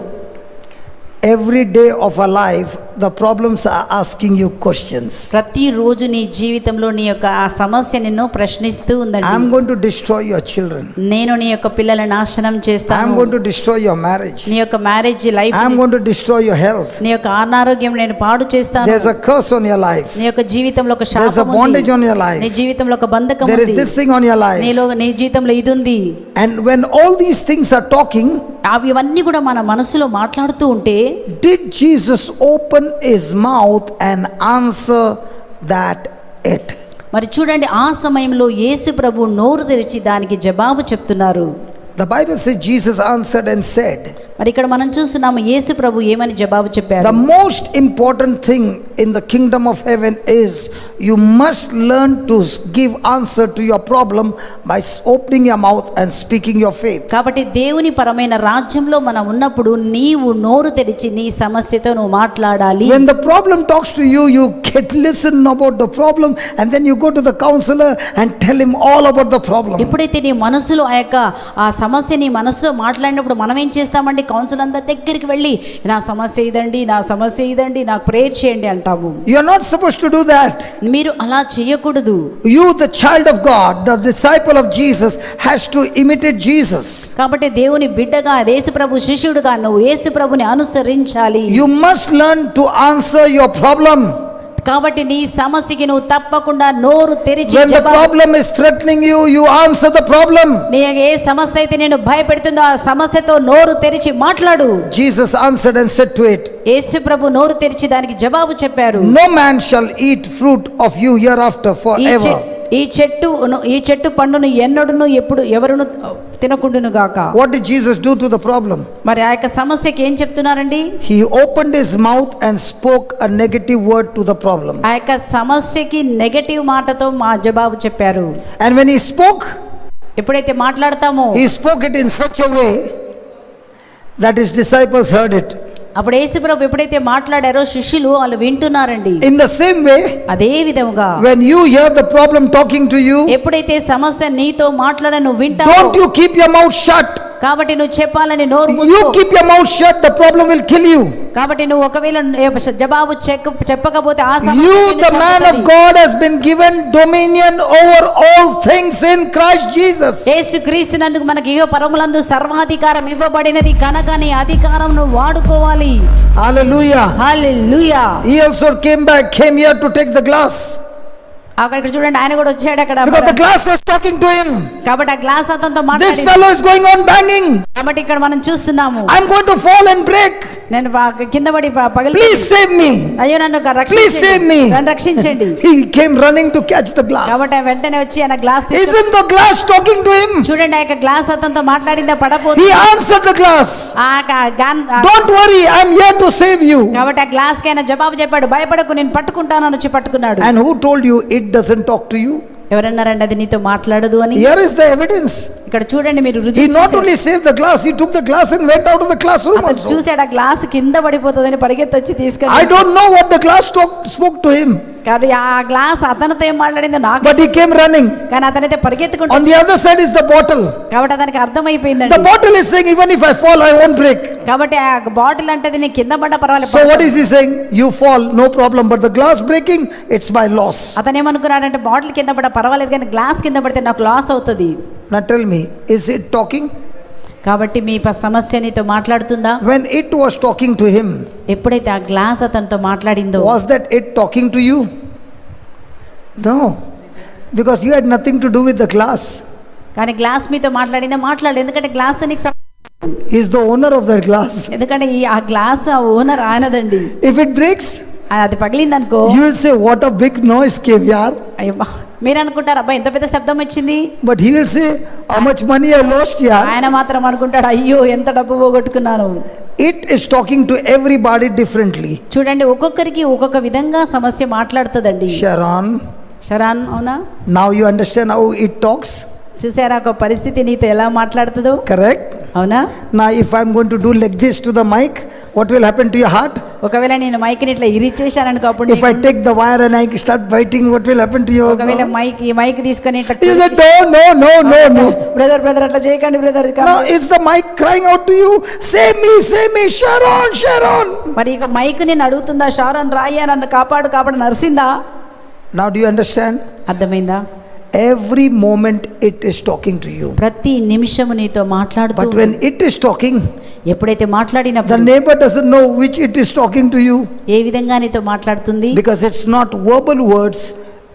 Every day of our life, the problems are asking you questions. ప్రతిరోజు నీ జీవితంలో నీ యొక్క ఆ సమస్య నిన్ను ప్రశ్నిస్తూ ఉందండి. I'm going to destroy your children. నేను నీ యొక్క పిల్లలను నాశనం చేస్తాను. I'm going to destroy your marriage. నీ యొక్క marriage life, I'm going to destroy your health. నీ యొక్క అనారోగ్యం నేను పాడు చేస్తాను. There's a curse on your life. నీ యొక్క జీవితంలో ఒక There's a శాపం bondage ఉంది. on your life. నీ జీవితంలో ఒక బంధకం There ఉంది. is this thing on your life. నీ జీవితంలో ఇది ఉంది. And when all these things are talking, ఇవన్నీ కూడా మన మనసులో మాట్లాడుతూ ఉంటే, did Jesus open his mouth and answer that it? మరి చూడండి, ఆ సమయంలో యేసు ప్రభు నోరు తెరిచి దానికి జవాబు చెప్తున్నారు. The Bible says Jesus answered and said. మరి ఇక్కడ మనం చూస్తున్నాము యేసు ప్రభు ఏమని జవాబు చెప్పారు? The most important thing in the kingdom of heaven is you must learn to give answer to your problem by opening your mouth and speaking your faith. కాబట్టి దేవుని పరమైన రాజ్యంలో మనం ఉన్నప్పుడు నీవు నోరు తెరిచి నీ సమస్యతో నువ్వు మాట్లాడాలి. When the problem talks to you, you listen about the problem and then you go to the counselor and tell him all about the problem. ఎప్పుడైతే నీ మనసులో ఆ సమస్య నీ మనసుతో మాట్లాడినప్పుడు మనం ఏం చేస్తామండి? కౌన్సిల్ అందరి దగ్గరికి వెళ్ళి నా సమస్య ఇదండి, నా సమస్య ఇదండి, నాకు ప్రేయర్ చేయండి అంటాము. You are not supposed to do that. మీరు అలా చేయకూడదు. You, the child of God, the disciple of Jesus, has to imitate Jesus. కాబట్టి దేవుని బిడ్డగా, యేసు ప్రభు శిష్యుడిగా నువ్వు యేసు ప్రభుని అనుసరించాలి. You must learn to answer your problem. కాబట్టి నీ సమస్యకి నువ్వు తప్పకుండా నోరు తెరిచి, When the problem is threatening you, you answer the problem. నీ ఏ సమస్య అయితే నేను భయపెడుతుందో ఆ సమస్యతో నోరు తెరిచి మాట్లాడు. Jesus answered and said to it, యేసు ప్రభు నోరు తెరిచి దానికి జవాబు చెప్పారు. No man shall eat fruit of you hereafter forever. ఈ చెట్టు పండును ఎన్నడును ఎప్పుడు ఎవరును తినకుండును గాక. What did Jesus do to the problem? మరి ఆ యొక్క సమస్యకి ఏం చెప్తున్నారండి? He opened his mouth and spoke a negative word to the problem. ఆ యొక్క సమస్యకి నెగటివ్ మాటతో మా జవాబు చెప్పారు. And when he spoke, ఎప్పుడైతే మాట్లాడతామో he spoke it in such a way that his disciples heard it. అప్పుడు యేసు ప్రభు ఎప్పుడైతే మాట్లాడారో శిష్యులు వాళ్ళు వింటున్నారండి. In the same way, అదే విధముగా when you hear the problem talking to you, ఎప్పుడైతే సమస్య నీతో మాట్లాడ నువ్వు వింటావో, don't you keep your mouth shut. కాబట్టి నువ్వు చెప్పాలని నోరు You మూసుకో. keep your mouth shut, the problem will kill you. కాబట్టి నువ్వు ఒకవేళ జవాబు చెప్పకపోతే ఆ You, సమస్య the man of God, has been given dominion over all things in Christ Jesus. యేసుక్రీస్తునందుకు మనకి ఇహ పరములందు సర్వాధికారం ఇవ్వబడినది కనుక నీ అధికారం నువ్వు వాడుకోవాలి. Hallelujah. Hallelujah. He also came here to take the glass. అక్కడ చూడండి, ఆయన కూడా వచ్చాడు అక్కడ. Because the glass was talking to him. కాబట్టి ఆ గ్లాస్ అతనితో This మాట్లాడి, fellow is going on banging. కాబట్టి ఇక్కడ మనం చూస్తున్నాము, I'm going to fall and break. నేను కింద పడి పగిలి, Please save me. అయ్యో నన్ను Please save me. నన్ను రక్షించండి. He came running to catch the glass. కాబట్టి ఆయన వెంటనే వచ్చి ఆయన glass Isn't the glass talking to him? చూడండి, ఆ యొక్క గ్లాస్ అతనితో మాట్లాడిందా పడపోతుంది. He answered the glass. Don't worry, I'm here to save you. కాబట్టి ఆ గ్లాస్ కి ఆయన జవాబు చెప్పాడు, భయపడకు నేను పట్టుకుంటాను అని వచ్చి పట్టుకున్నాడు. And who told you it doesn't talk to you? ఎవరన్నారండి అది నీతో మాట్లాడదు అని? Here is the evidence. ఇక్కడ చూడండి, మీరు He రుజువు not చూశారు. only saved the glass, he took the glass and went out of the classroom అతను also. చూశాడు ఆ గ్లాస్ కింద పడిపోతుందని పరిగెత్తి వచ్చి I తీసుకెళ్ళి, don't know what the glass spoke to him, కానీ ఆ గ్లాస్ అతనితో ఏం మాట్లాడిందో నాకు, but he came running. కానీ అతనైతే పరిగెత్తుకుంటూ On the other side is the bottle. కాబట్టి అతనికి The అర్థమైపోయిందండి. bottle is saying, even if I fall, I won't break. కాబట్టి ఆ బాటిల్ అంటే నేను కింద పడ్డ పర్వాలేదు. So what is he saying? You fall, no problem, but the glass breaking, it's my loss. అతను ఏమనుకున్నాడంటే బాటిల్ కింద పడ్డ పర్వాలేదు, కానీ గ్లాస్ కింద పడితే నాకు లాస్ అవుతుంది. Now tell me, is it talking? కాబట్టి మీ సమస్య నీతో మాట్లాడుతుందా? When it was talking to him, ఎప్పుడైతే ఆ గ్లాస్ అతనితో మాట్లాడిందో, was that it talking to you? No, because you had nothing to do with the glass. కానీ గ్లాస్ మీతో మాట్లాడిందా? మాట్లాడు, ఎందుకంటే గ్లాస్ తో నీకు He is the owner of that glass. ఎందుకంటే ఆ గ్లాస్ ఆ ఓనర్ ఆయనదండి. If it breaks, అది పగిలింది అనుకో, you will say, what a big noise came here. అయ్యో మీరు అనుకుంటారు, అబ్బా ఎంత పెద్ద శబ్దం వచ్చింది. But he will say, how much money I lost here. ఆయన మాత్రం అనుకుంటాడు, అయ్యో ఎంత డబ్బు పోగొట్టుకున్నాను. It is talking to everybody differently. చూడండి, ఒక్కొక్కరికి ఒక్కొక్క విధంగా సమస్య మాట్లాడుతుందండి. షరాన్ అవునా? Now you understand how it talks? చూసారా ఒక పరిస్థితి నీతో ఎలా మాట్లాడుతుందో? Correct? అవునా? Now if I'm going to do like this to the mic, what will happen to your heart? ఒకవేళ నేను మైక్ని ఇట్లా ఇరిచేశాను అనుకో, అప్పుడు If I take the wire and I start biting, what will happen to your ఒకవేళ heart? ఈ mic తీసుకొని ఇట్లా, He said, no. Brother అట్లా చేయకండి brother. Now is the mic crying out to you, save me, Sharon. మరి ఇక mic నేను అడుగుతుందా, Sharon రాయ్యా నన్ను కాపాడు నరిసిందా? Now do you understand? అర్థమైందా? Every moment it is talking to you. ప్రతి నిమిషము నీతో మాట్లాడుతూ, But when it is talking, ఎప్పుడైతే the మాట్లాడినప్పుడు neighbor doesn't know which it is talking to you, ఏ విధంగా నీతో మాట్లాడుతుంది? because it's not verbal words,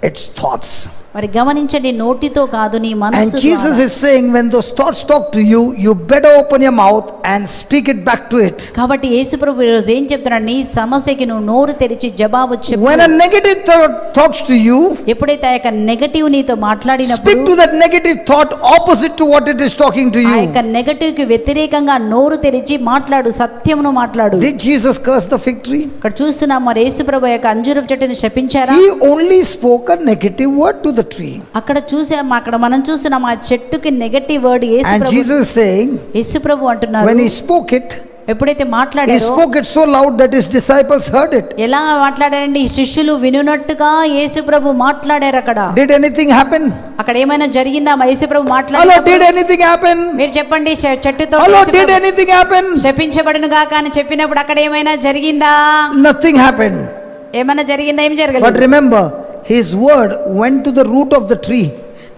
it's thoughts. మరి గమనించండి, నోటితో కాదు నీ And మనస్సు Jesus ద్వారా. is saying, when those thoughts talk to you, you better open your mouth and speak it back to it. కాబట్టి యేసుప్రభు ఈరోజు ఏం చెప్తున్నాడు, నీ సమస్యకి నువ్వు నోరు తెరిచి జవాబు చెప్పు. When a negative thought talks to you, ఎప్పుడైతే ఆ యొక్క నెగటివ్ నీతో speak మాట్లాడినప్పుడు, to that negative thought opposite to what it is talking to ఆ యొక్క you. నెగటివ్ కి వ్యతిరేకంగా నోరు తెరిచి మాట్లాడు, సత్యమును మాట్లాడు. Did Jesus curse the fig tree? ఇక్కడ చూస్తున్నాం, మరి యేసుప్రభు ఆ యొక్క అంజూరపు చెట్టుని శపించారా? He only spoke a negative word to the tree. అక్కడ చూసాం, అక్కడ మనం చూస్తున్నాం ఆ చెట్టుకి నెగటివ్ వర్డ్ And యేసుప్రభు. Jesus is saying, యేసుప్రభు అంటున్నారు, when he spoke it, ఎప్పుడైతే he మాట్లాడారో, spoke it so loud that his disciples heard it. ఎలా మాట్లాడారండి, ఈ శిష్యులు వినున్నట్టుగా యేసుప్రభు మాట్లాడారు. అక్కడ Did anything happen? అక్కడ ఏమైనా జరిగిందా? యేసుప్రభు Hello, మాట్లాడారు. did anything happen? మీరు చెప్పండి, చెట్టుతో Hello, did యేసుప్రభు anything happen? శపించబడును గాక అని చెప్పినప్పుడు అక్కడ ఏమైనా జరిగిందా? Nothing happened. ఏమైనా జరిగిందా? ఏం But జరగలేదు. remember, his word went to the root of the tree.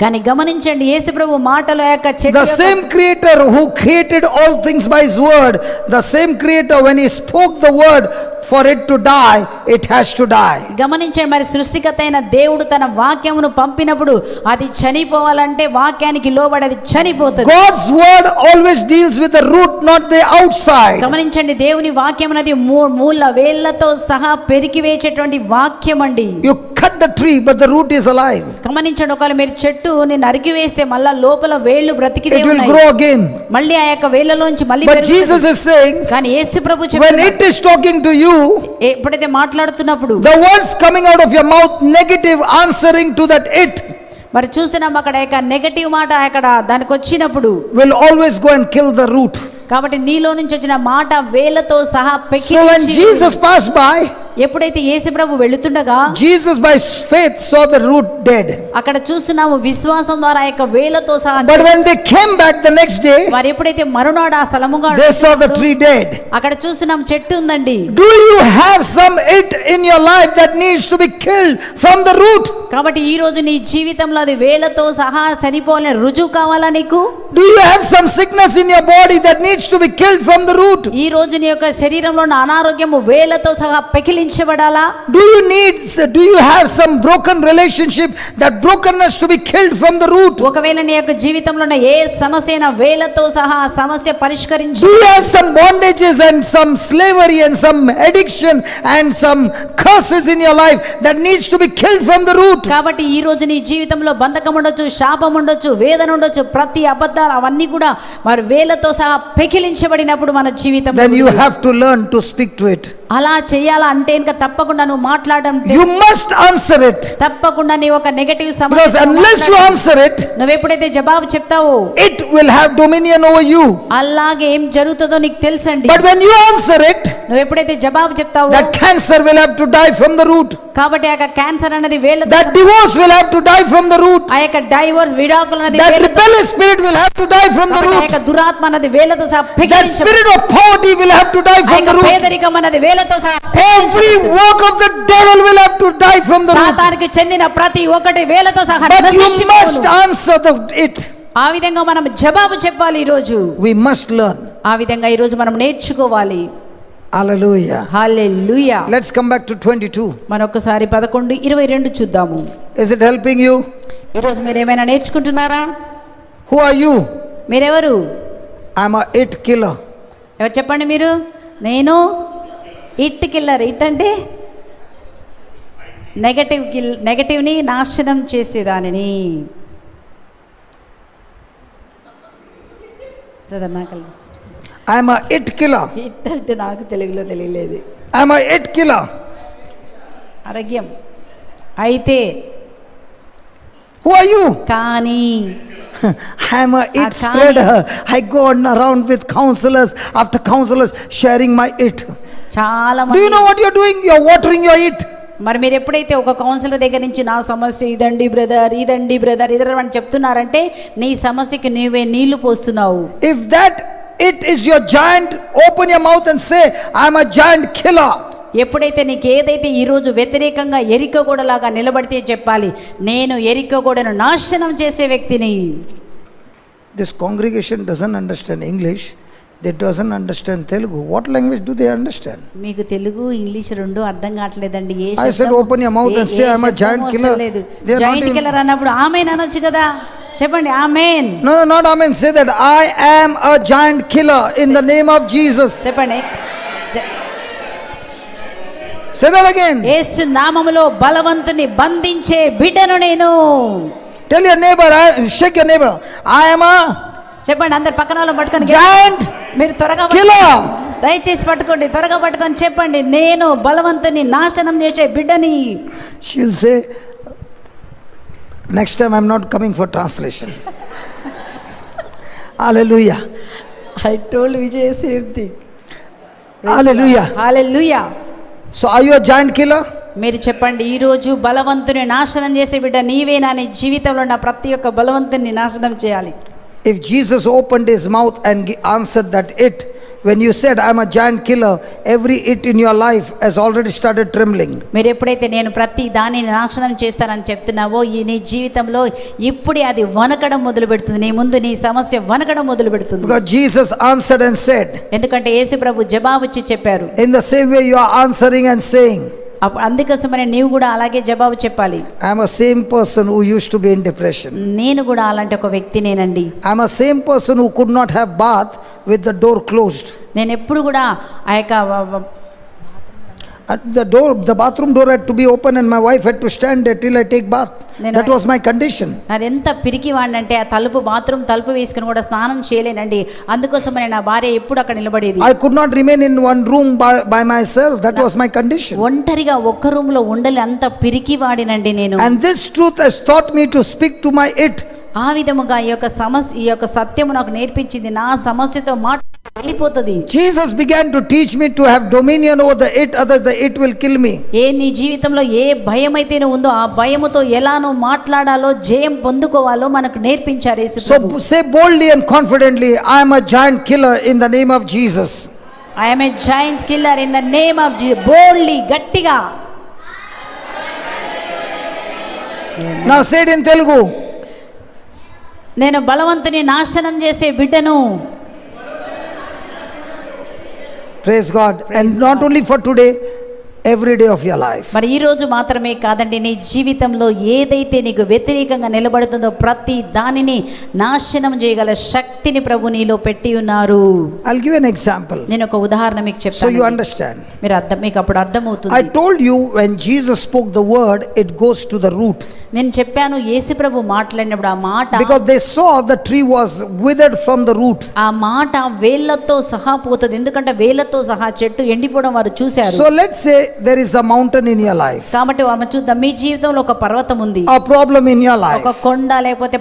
కానీ గమనించండి, యేసుప్రభు మాటల యొక్క చెట్టు The యొక్క- same creator who created all things by his word, the same creator, when he spoke the word for it to die, it has to die. గమనించండి, మరి సృష్టికర్త అయిన దేవుడు తన వాక్యమును పంపినప్పుడు అది చనిపోవాలంటే వాక్యానికి లోబడి అది చనిపోతుంది. God's word always deals with the root, not the outside. గమనించండి, దేవుని వాక్యం అనేది మూల వేళ్లతో సహా పెరికివేసేటువంటి వాక్యం అండి. You cut the tree, but the root is alive. గమనించండి, ఒకవేళ మీరు చెట్టుని నరికివేస్తే మళ్ళా లోపల వేళ్ళు బ్రతికితే It will ఉన్నాయి. grow again. మళ్ళీ ఆ యొక్క వేళ్ళలోంచి మళ్ళీ But పెరుగుతుంది. Jesus is saying, కానీ యేసు ప్రభు when చెప్తున్నాడు, it is talking to you, ఎప్పుడైతే మాట్లాడుతున్నప్పుడు the words coming out of your mouth negative, answering to that it, మరి చూస్తున్నాం అక్కడ యొక్క నెగటివ్ మాట అక్కడ దానికి వచ్చినప్పుడు will always go and kill the root. కాబట్టి నీలో నుంచి వచ్చిన మాట వేలతో సహా So when Jesus passed by, ఎప్పుడైతే యేసుప్రభు వెళుతుండగా Jesus by faith saw the root dead. అక్కడ చూస్తున్నాము విశ్వాసం ద్వారా ఆ యొక్క వేలతో సహా But when they came back the next day, వారు ఎప్పుడైతే మరునాడు ఆ స్థలముగా they saw the tree dead. అక్కడ చూస్తున్నాం చెట్టు ఉందండి. Do you have some it in your life that needs to be killed from the root? కాబట్టి ఈ రోజు నీ జీవితంలో అది వేలతో సహా చనిపోవాలని రుజువు కావాలా నీకు? Do you have some sickness in your body that needs to be killed from the root? ఈ రోజు నీ యొక్క శరీరంలో ఉన్న అనారోగ్యము వేలతో సహా పెకిలించబడాలా? Do you have some broken relationship, that brokenness to be killed from the root? ఒకవేళ నీ యొక్క జీవితంలో ఉన్న ఏ సమస్య అయినా వేలతో సహా ఆ సమస్య పరిష్కరించు. Do you have some bondages and some slavery and some addiction and some curses in your life that needs to be killed from the root? కాబట్టి ఈ రోజు నీ జీవితంలో బంధకం ఉండొచ్చు, శాపం ఉండొచ్చు, వేదన ఉండొచ్చు, ప్రతి అబద్ధాలు అవన్నీ కూడా మరి వేలతో సహా పెకిలించబడినప్పుడు మన జీవితం Then you have to learn to speak to it. అలా చేయాలా అంటే ఇంకా తప్పకుండా నువ్వు మాట్లాడడం You must answer it. తప్పకుండా నీ ఒక negative Because unless you answer it, నువ్వు ఎప్పుడైతే జవాబు చెప్తావో it will have dominion over you. అలాగే ఏం జరుగుతుందో నీకు తెలుసండి. But when you answer it, నువ్వు ఎప్పుడైతే జవాబు చెప్తావో that cancer will have to die from the root. కాబట్టి ఆ యొక్క క్యాన్సర్ అనేది వేలతో, That divorce will have to die from the root. ఆ యొక్క డైవోర్స్ విడాకులు అనేది That వేలతో, rebellious spirit will have to die from the కాబట్టి ఆ root. యొక్క దురాత్మ అనేది వేలతో సహా That పెకిలించబడాలి. spirit of poverty will have to die ఆ from యొక్క the root. పేదరికం అనేది వేలతో సహా Every పెకిలించబడాలి. work of the devil will have to die from the root. సాతానికి చెందిన ప్రతి ఒక్కటి వేలతో సహా But you నశించిపోవును. must answer it. ఆ విధంగా మనం జవాబు చెప్పాలి ఈ రోజు. We must learn. ఆ విధంగా ఈ రోజు మనం నేర్చుకోవాలి. Hallelujah. Hallelujah. Let's come back to 22. మరొకసారి 11:22 చూద్దాము. Is it helping you? ఈ రోజు మీరు ఏమైనా నేర్చుకుంటున్నారా? Who are you? మీరెవరు? I'm a it killer. ఎవరు చెప్పండి మీరు? నేను ఇట్ కిల్లర్. ఇట్ అంటే నెగటివ్ని నాశనం చేసేదానిని. బ్రదర్ నాకు కలిసి I'm a it killer. It అంటే నాకు తెలుగులో తెలియలేదు. I'm a it killer. ఆరోగ్యం అయితే Who are you? కానీ I'm a it Akani. spreader. I go on around with counselors after counselors sharing my it. చాలా Do you know మంది what you're doing? You're watering your it. మరి మీరు ఎప్పుడైతే ఒక councillor దగ్గర నుంచి నా సమస్య ఇదండి బ్రదర్ ఇదర్ అని చెప్తున్నారంటే నీ సమస్యకి నీవే నీళ్లు పోస్తున్నావు. If that it is your giant, open your mouth and say, I'm a giant killer. ఎప్పుడైతే నీకు ఏదైతే ఈరోజు వ్యతిరేకంగా ఎరికగూడలాగా నిలబడితే చెప్పాలి, నేను ఎరికగూడను నాశనం చేసే వ్యక్తిని. This congregation doesn't understand English. They doesn't understand Telugu. What language do they understand? మీకు తెలుగు ఇంగ్లీష్ రెండు అర్థం కావట్లేదండి. ఏ I said, open your mouth and say, I'm a giant killer. They are not joint even- killer అన్నప్పుడు amen అనొచ్చు కదా. చెప్పండి amen. No, not amen. Say that I am a giant killer in the name of Jesus. చెప్పండి. Say that again. యేసు నామములో బలవంతుని బంధించే బిడ్డను నేను. Tell your neighbor, shake your neighbor. I am a చెప్పండి అందరు పక్కన వాళ్ళని పట్టుకొని giant మీరు త్వరగా killer. దయచేసి పట్టుకోండి, త్వరగా పట్టుకొని చెప్పండి, నేను బలవంతుని నాశనం చేసే బిడ్డని. She'll say, next time I'm not coming for translation. Hallelujah. I told Vijay same thing. Hallelujah. Hallelujah. So are you a giant killer? మీరు చెప్పండి, ఈ రోజు బలవంతుని నాశనం చేసే బిడ్డ నీవేనా? నీ జీవితంలో ఉన్న ప్రతి ఒక్క బలవంతుని నాశనం చేయాలి. If Jesus opened his mouth and answered that it, when you said I'm a giant killer, every it in your life has already started trembling. మీరు ఎప్పుడైతే నేను ప్రతి దానిని నాశనం చేస్తానని చెప్తున్నావో ఈ నీ జీవితంలో ఇప్పుడే అది వనకడం మొదలు పెడుతుంది. నీ ముందు నీ సమస్య వనకడం మొదలు పెడుతుంది. Because Jesus answered and said, ఎందుకంటే యేసు ప్రభు జవాబుచ్చి చెప్పారు. in the same way you are answering and saying, అందుకోసమని నీవు కూడా అలాగే జవాబు చెప్పాలి. I'm a same person who used to be in depression. నేను కూడా అలాంటి ఒక వ్యక్తినేనండి. I'm a same person who could not have bath with the door closed. నేను ఎప్పుడు కూడా ఆ యొక్క The bathroom door had to be open and my wife had to stand there till I take bath. That was my condition. నాది ఎంత పిరికి వాడినంటే ఆ bathroom తలుపు వేసుకుని కూడా స్నానం చేయలేనండి. అందుకోసమని నా భార్య ఎప్పుడు అక్కడ నిలబడేది. I could not remain in one room by myself. That was my condition. ఒంటరిగా ఒక్క రూమ్ లో ఉండలే, అంత పిరికి వాడినండి నేను. And this truth has taught me to speak to my it. ఆ విధముగా ఈ యొక్క సత్యము నాకు నేర్పించింది. నా సమస్యతో వెళ్ళిపోతుంది. Jesus began to teach me to have dominion over the it, others the it will kill me. నీ జీవితంలో ఏ భయం అయితే ఉందో ఆ భయముతో ఎలా నువ్వు మాట్లాడాలో జయం పొందుకోవాలో మనకు నేర్పించారు యేసు ప్రభు. So say boldly and confidently, I am a giant killer in the name of Jesus. I am a giant killer in the name of Jesus. Boldly, గట్టిగా. Now say it in Telugu. నేను బలవంతుని నాశనం చేసే బిడ్డను. Praise God. And not only for today, every day of your life. మరి ఈ రోజు మాత్రమే కాదండి, నీ జీవితంలో ఏదైతే నీకు వ్యతిరేకంగా నిలబడుతుందో ప్రతి దానిని నాశనం చేయగల శక్తిని ప్రభు నీలో పెట్టి ఉన్నారు. I'll give an example నేను ఒక ఉదాహరణ మీకు so you చెప్తాను. understand. మీకు అప్పుడు అర్థమవుతుంది. I told you when Jesus spoke the word, it goes to the root. నేను చెప్పాను యేసు ప్రభు మాట్లాడినప్పుడు ఆ మాట, Because they saw the tree was withered from the root. ఆ మాట వేళ్ళతో సహా పోతుంది, ఎందుకంటే వేళ్ళతో సహా చెట్టు ఎండిపోవడం వారు చూశారు. So let's say there is a mountain in your life, కాబట్టి ఆమె చూద్దాం, మీ జీవితంలో ఒక పర్వతం ఉంది, a problem in your life, ఒక కొండ లేకపోతే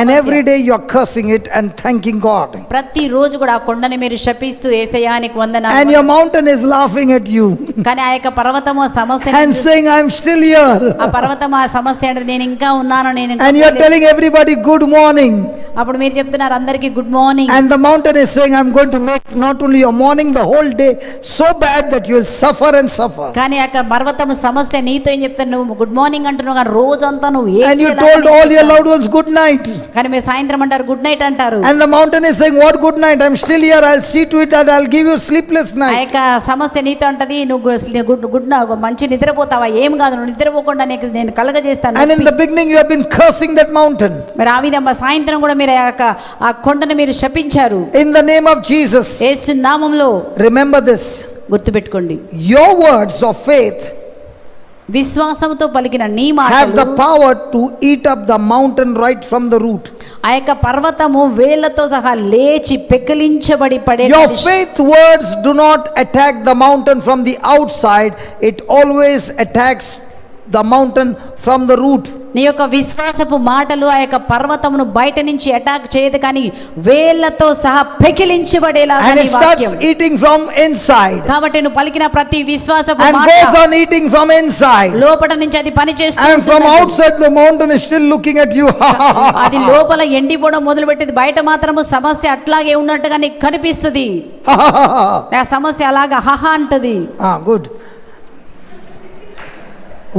and every day you are cursing it and thanking God, ప్రతి రోజు కూడా ఆ కొండని మీరు శపిస్తూ యేసయ్యా నీకు వందనాలు, and your mountain is laughing at you కానీ ఆ యొక్క పర్వతము ఆ సమస్య and saying I am still here, ఆ పర్వతం ఆ సమస్య అంటే నేను ఇంకా ఉన్నాను, నేను ఇంకా and you are పోలేదు. telling everybody good morning, అప్పుడు మీరు చెప్తున్నారు అందరికీ good morning, and the mountain is saying I am going to make not only your morning the whole day so bad that you will suffer and suffer. కానీ ఆ యొక్క పర్వతం సమస్య నీతో ఏం చెప్తాను, నువ్వు గుడ్ మార్నింగ్ అంటున్నావు కానీ రోజంతా నువ్వు And you told all your loved ones good night, కానీ మీరు సాయంత్రం అంటారు గుడ్ నైట్ అంటారు, and the mountain is saying what good night, I am still here, I will see to it that I will give you sleepless ఆ night. యొక్క సమస్య నీతో అంటది, నువ్వు గుడ్ మంచి నిద్రపోతావా, ఏం కాదు నువ్వు నిద్రపోకుండా నేను కలగజేస్తాను. And in the beginning you have been cursing that mountain. మరి ఆ విధంగా సాయంత్రం కూడా మీరు ఆ కొండను మీరు శపించారు. In the name of Jesus, యేసు నామములో remember this, గుర్తుపెట్టుకోండి, your words of faith విశ్వాసంతో పలికిన నీ have the మాటలు power to eat up the mountain right from the root. ఆ యొక్క పర్వతము వేళ్ళతో సహా లేచి పెకిలించబడి పడే. Your faith words do not attack the mountain from the outside, it always attacks the mountain from the root. నీ యొక్క విశ్వాసపు మాటలు ఆ యొక్క పర్వతమును బయట నుంచి అటాక్ చేయదు, కానీ వేళ్ళతో సహా పెకిలించబడేలాగా And నీ it starts వాక్యం. eating from inside కాబట్టి నువ్వు పలికిన ప్రతి విశ్వాసపు and మాట goes on eating from inside, లోపట నుంచి అది పని and from చేస్తుంది. outside the mountain is still looking at you. అది లోపల ఎండిపోవడం మొదలు పెట్టింది, బయట మాత్రము సమస్య అట్లాగే ఉన్నట్టుగా నీకు కనిపిస్తుంది. ఆ సమస్య అలాగా హహా అంటది. Good.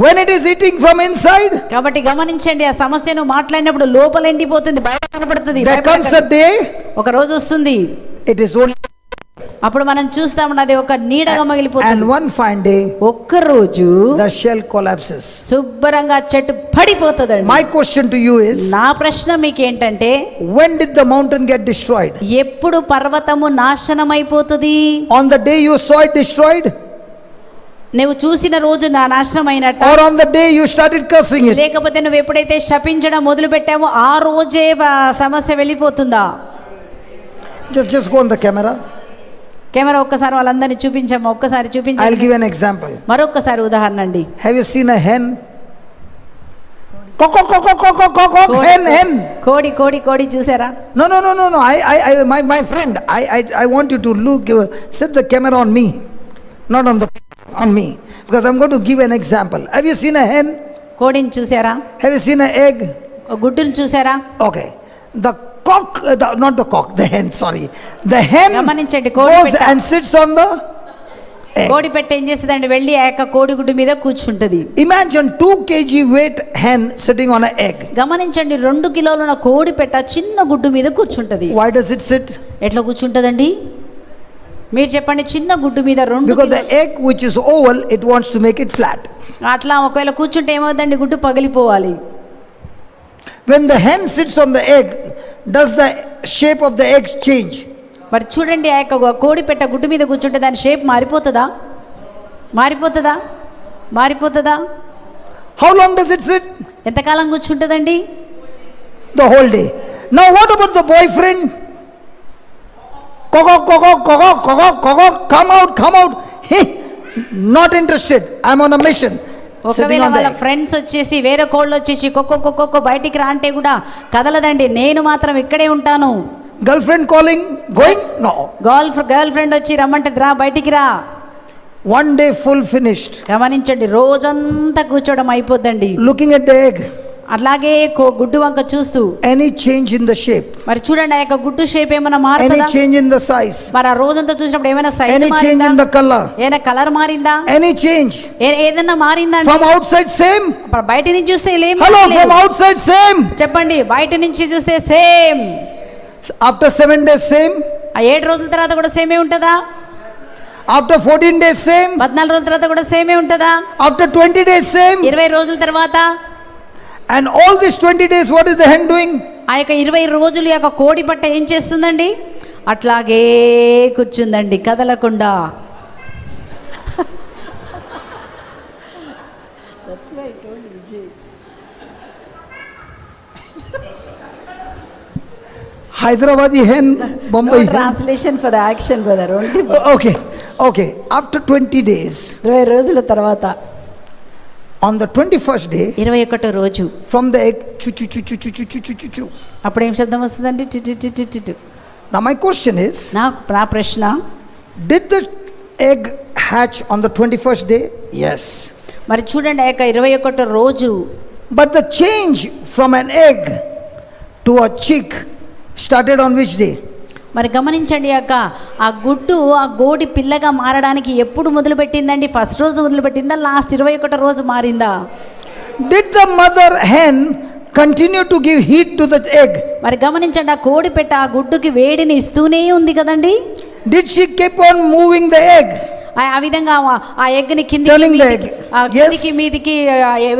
When it is eating from inside, కాబట్టి గమనించండి, ఆ సమస్యను మాట్లాడినప్పుడు లోపల ఎండిపోతుంది, బయట కనపడుతుంది. there comes a day, ఒక రోజు వస్తుంది, it is only, అప్పుడు మనం చూస్తాము అది ఒక నీడగా and మగిలిపోతుంది. one fine day ఒక్క రోజు the shell collapses. శుభ్రంగా చెట్టు పడిపోతుందండి. My question to you is, నా ప్రశ్న మీకు ఏంటంటే, when did the mountain get destroyed? ఎప్పుడు పర్వతము నాశనం అయిపోతుంది? On the day you saw it destroyed, నువ్వు చూసిన రోజు నా నాశనం అయినట్టు, or on the day you started cursing it? లేకపోతే నువ్వు ఎప్పుడైతే శపించడం మొదలు పెట్టావో ఆ రోజే సమస్య వెళ్ళిపోతుందా? Just go on the camera. Camera ఒక్కసారి వాళ్ళందరినీ చూపించాము, ఒక్కసారి I'll చూపించండి. give an example. మరొక్కసారి ఉదాహరణ అండి. Have you seen a hen? Cock, cock, cock, cock, cock, cock, cock, hen. కోడి కోడి కోడి చూసారా? No. My friend, I want you to look, set the camera on me, not on me, because I'm going to give an example. Have you seen a hen? కోడిని చూసారా? Have you seen an egg? గుడ్డుని చూసారా? Okay. The cock, not the cock, the hen, sorry. The hen గమనించండి, కోడి goes పెట్ట and sits on the egg. కోడి పెట్ట ఏం చేస్తుందండి, వెళ్ళి ఆ యొక్క కోడి గుడ్డు మీద కూర్చుంటది. Imagine 2 kg weight hen sitting on an egg. గమనించండి, 2 కిలోల కోడి పెట్ట చిన్న గుడ్డు మీద కూర్చుంటది. Why does it sit? ఎట్లా కూర్చుంటదండి? మీరు చెప్పండి. చిన్న గుడ్డు మీద 2 Because the egg which is oval, it wants to make it flat. అట్లా ఒకవేళ కూర్చుంటే ఏమవుతుందండి, గుడ్డు పగిలిపోవాలి. When the hen sits on the egg, does the shape of the egg change? మరి చూడండి, ఆ యొక్క కోడి పెట్ట గుడ్డు మీద కూర్చుంటే దాని షేప్ మారిపోతుందా? మారిపోతుందా? మారిపోతుందా? How long does it sit? ఎంతకాలం కూర్చుంటుందండి? The whole day. Now what about the boyfriend? Come out. Hey, not interested. I'm on a mission. Sitting ఒకవేళ on the వాళ్ళ egg. ఫ్రెండ్స్ వచ్చేసి వేరే కోళ్ళు వచ్చేసి కొక్కో బయటికి రా అంటే కూడా కదలదండి, నేను మాత్రం ఇక్కడే ఉంటాను. Girlfriend calling, going? No. Girl friend వచ్చి రమ్మంటే రా బయటికి రా. One day full finished. గమనించండి, రోజంతా కూర్చోవడం అయిపోద్దండి. Looking at the egg. అలాగే గుడ్డు వంక చూస్తూ Any change in the shape? మరి చూడండి, ఆ యొక్క గుడ్డు షేప్ ఏమైనా Any మారుతుందా? change in the size? మరి ఆ రోజంతా చూసినప్పుడు ఏమైనా సైజ్ Any change మారిందా? in the color? ఏమైనా కలర్ మారిందా? Any change? ఏదైనా మారిందా? From outside same? బయట నుంచి చూస్తే ఏం Hello, మారలేదు. from outside same? చెప్పండి, బయట నుంచి చూస్తే సేమ్. After 7 days same? ఆ 7 రోజుల తర్వాత కూడా సేమే ఉంటుందా? After 14 days same? 14 రోజుల తర్వాత కూడా సేమే ఉంటుందా? After 20 days same? 20 రోజుల తర్వాత. And all these 20 days what is the hen doing? ఆ యొక్క 20 రోజులు యొక్క కోడి పట్ట ఏం చేస్తుందండి? అట్లాగే కూర్చుందండి, కదలకుండా. Hyderabadi hen, Bombay hen. Translation for action brother. Okay. After 20 days, 20 రోజుల తర్వాత on the 21st day, 21వ రోజు from the egg, choo choo choo choo choo choo choo choo choo choo. అప్పుడు ఏం శబ్దం వస్తుందండి? T T T T T T. Now my question is, నా ప్రశ్న, did the egg hatch on the 21st day? Yes. మరి చూడండి, ఆ యొక్క 21వ రోజు. But the change from an egg to a chick started on which day? మరి గమనించండి, ఆ గుడ్డు ఆ గోడి పిల్లగా మారడానికి ఎప్పుడు మొదలు పెట్టిందండి? ఫస్ట్ రోజు మొదలు పెట్టిందా? లాస్ట్ 21వ రోజు మారిందా? Did the mother hen continue to give heat to the egg? మరి గమనించండి, ఆ కోడి పెట్ట ఆ గుడ్డుకి వేడిని ఇస్తూనే ఉంది కదండి. Did she keep on moving the egg? ఆ విధంగా ఆ ఎగ్ని Telling the egg. కిందికి మీదికి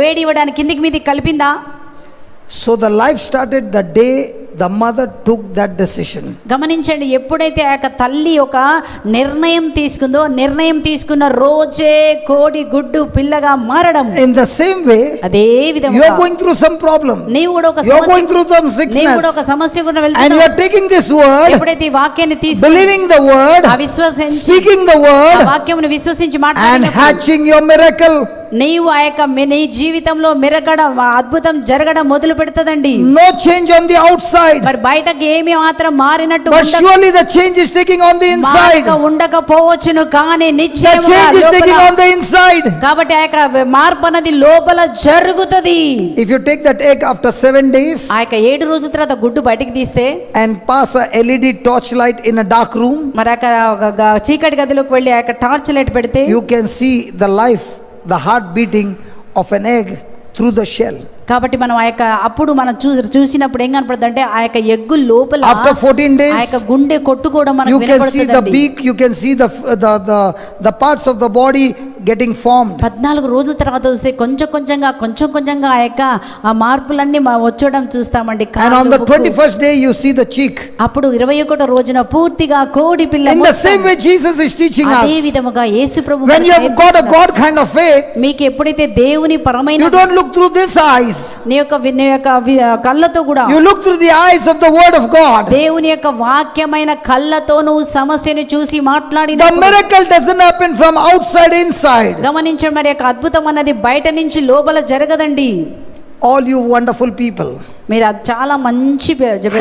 వేడి ఇవ్వడానికి కిందికి మీదికి కలిపిందా? So the life started the day the mother took that decision. గమనించండి, ఎప్పుడైతే ఆ యొక్క తల్లి ఒక నిర్ణయం తీసుకుందో, నిర్ణయం తీసుకున్న రోజే కోడి గుడ్డు పిల్లగా మారడం. In the same way, అదే you విధంగా are going through some problem. నీవు కూడా ఒక You are going through some నీవు కూడా sickness. ఒక సమస్య కూడా And you వెళ్తున్నావు. are taking this word, ఎప్పుడైతే ఈ వాక్యాన్ని తీసుకుని believing the word, ఆ విశ్వసించి speaking the ఆ word, వాక్యమును విశ్వసించి and మాట్లాడినప్పుడు hatching your miracle. నీవు ఆ యొక్క నీ జీవితంలో మెరగడం, అద్భుతం జరగడం మొదలు పెడుతుందండి. No change on the outside, మరి బయటకి ఏమి మాత్రం మారినట్టు but surely the change is taking on the inside. ఉండకపోవచ్చును, కానీ The నిశ్చయముగా change is taking లోపల. on the inside. కాబట్టి ఆ యొక్క మార్పు అనేది లోపల జరుగుతుంది. If you take that egg after 7 days ఆ యొక్క 7 రోజుల తర్వాత గుడ్డు బయటికి తీస్తే and pass a LED torchlight in a dark room, మరి అక్కడ చీకటి గదిలోకి వెళ్ళి ఆ యొక్క టార్చ్ లైట్ పెడితే you can see the life, the heart beating of an egg through the shell. కాబట్టి మనం ఆ యొక్క అప్పుడు మనం చూసినప్పుడు ఏం కనపడుతుంది అంటే ఆ యొక్క ఎగ్గు లోపల After 14 days, ఆ యొక్క గుండె కొట్టు కూడా మనకు you can see the వినపడుతుందండి. beak, you can see the parts of the body getting formed. 14 రోజుల తర్వాత చూస్తే కొంచెం కొంచెంగా ఆ యొక్క ఆ మార్పులన్నీ వచ్చడం చూస్తామండి. And కాళ్ళు, on the ముక్కు. 21st day you see the cheek. అప్పుడు 21వ రోజున పూర్తిగా కోడి పిల్ల In the మొత్తం. same way Jesus is teaching అదే us. విధముగా యేసు ప్రభు When you have got a God kind of faith, మీకు ఎప్పుడైతే దేవుని పరమైన you don't look through this eyes. నీ యొక్క కళ్ళతో కూడా You look through the eyes of the word of God. దేవుని యొక్క వాక్యమైన కళ్ళతో నువ్వు సమస్యను చూసి మాట్లాడి The miracle doesn't happen from outside inside. గమనించండి, మరి యొక్క అద్భుతం అన్నది బయట నుంచి లోపల జరగదండి. All you wonderful people, మీరు అది చాలా మంచి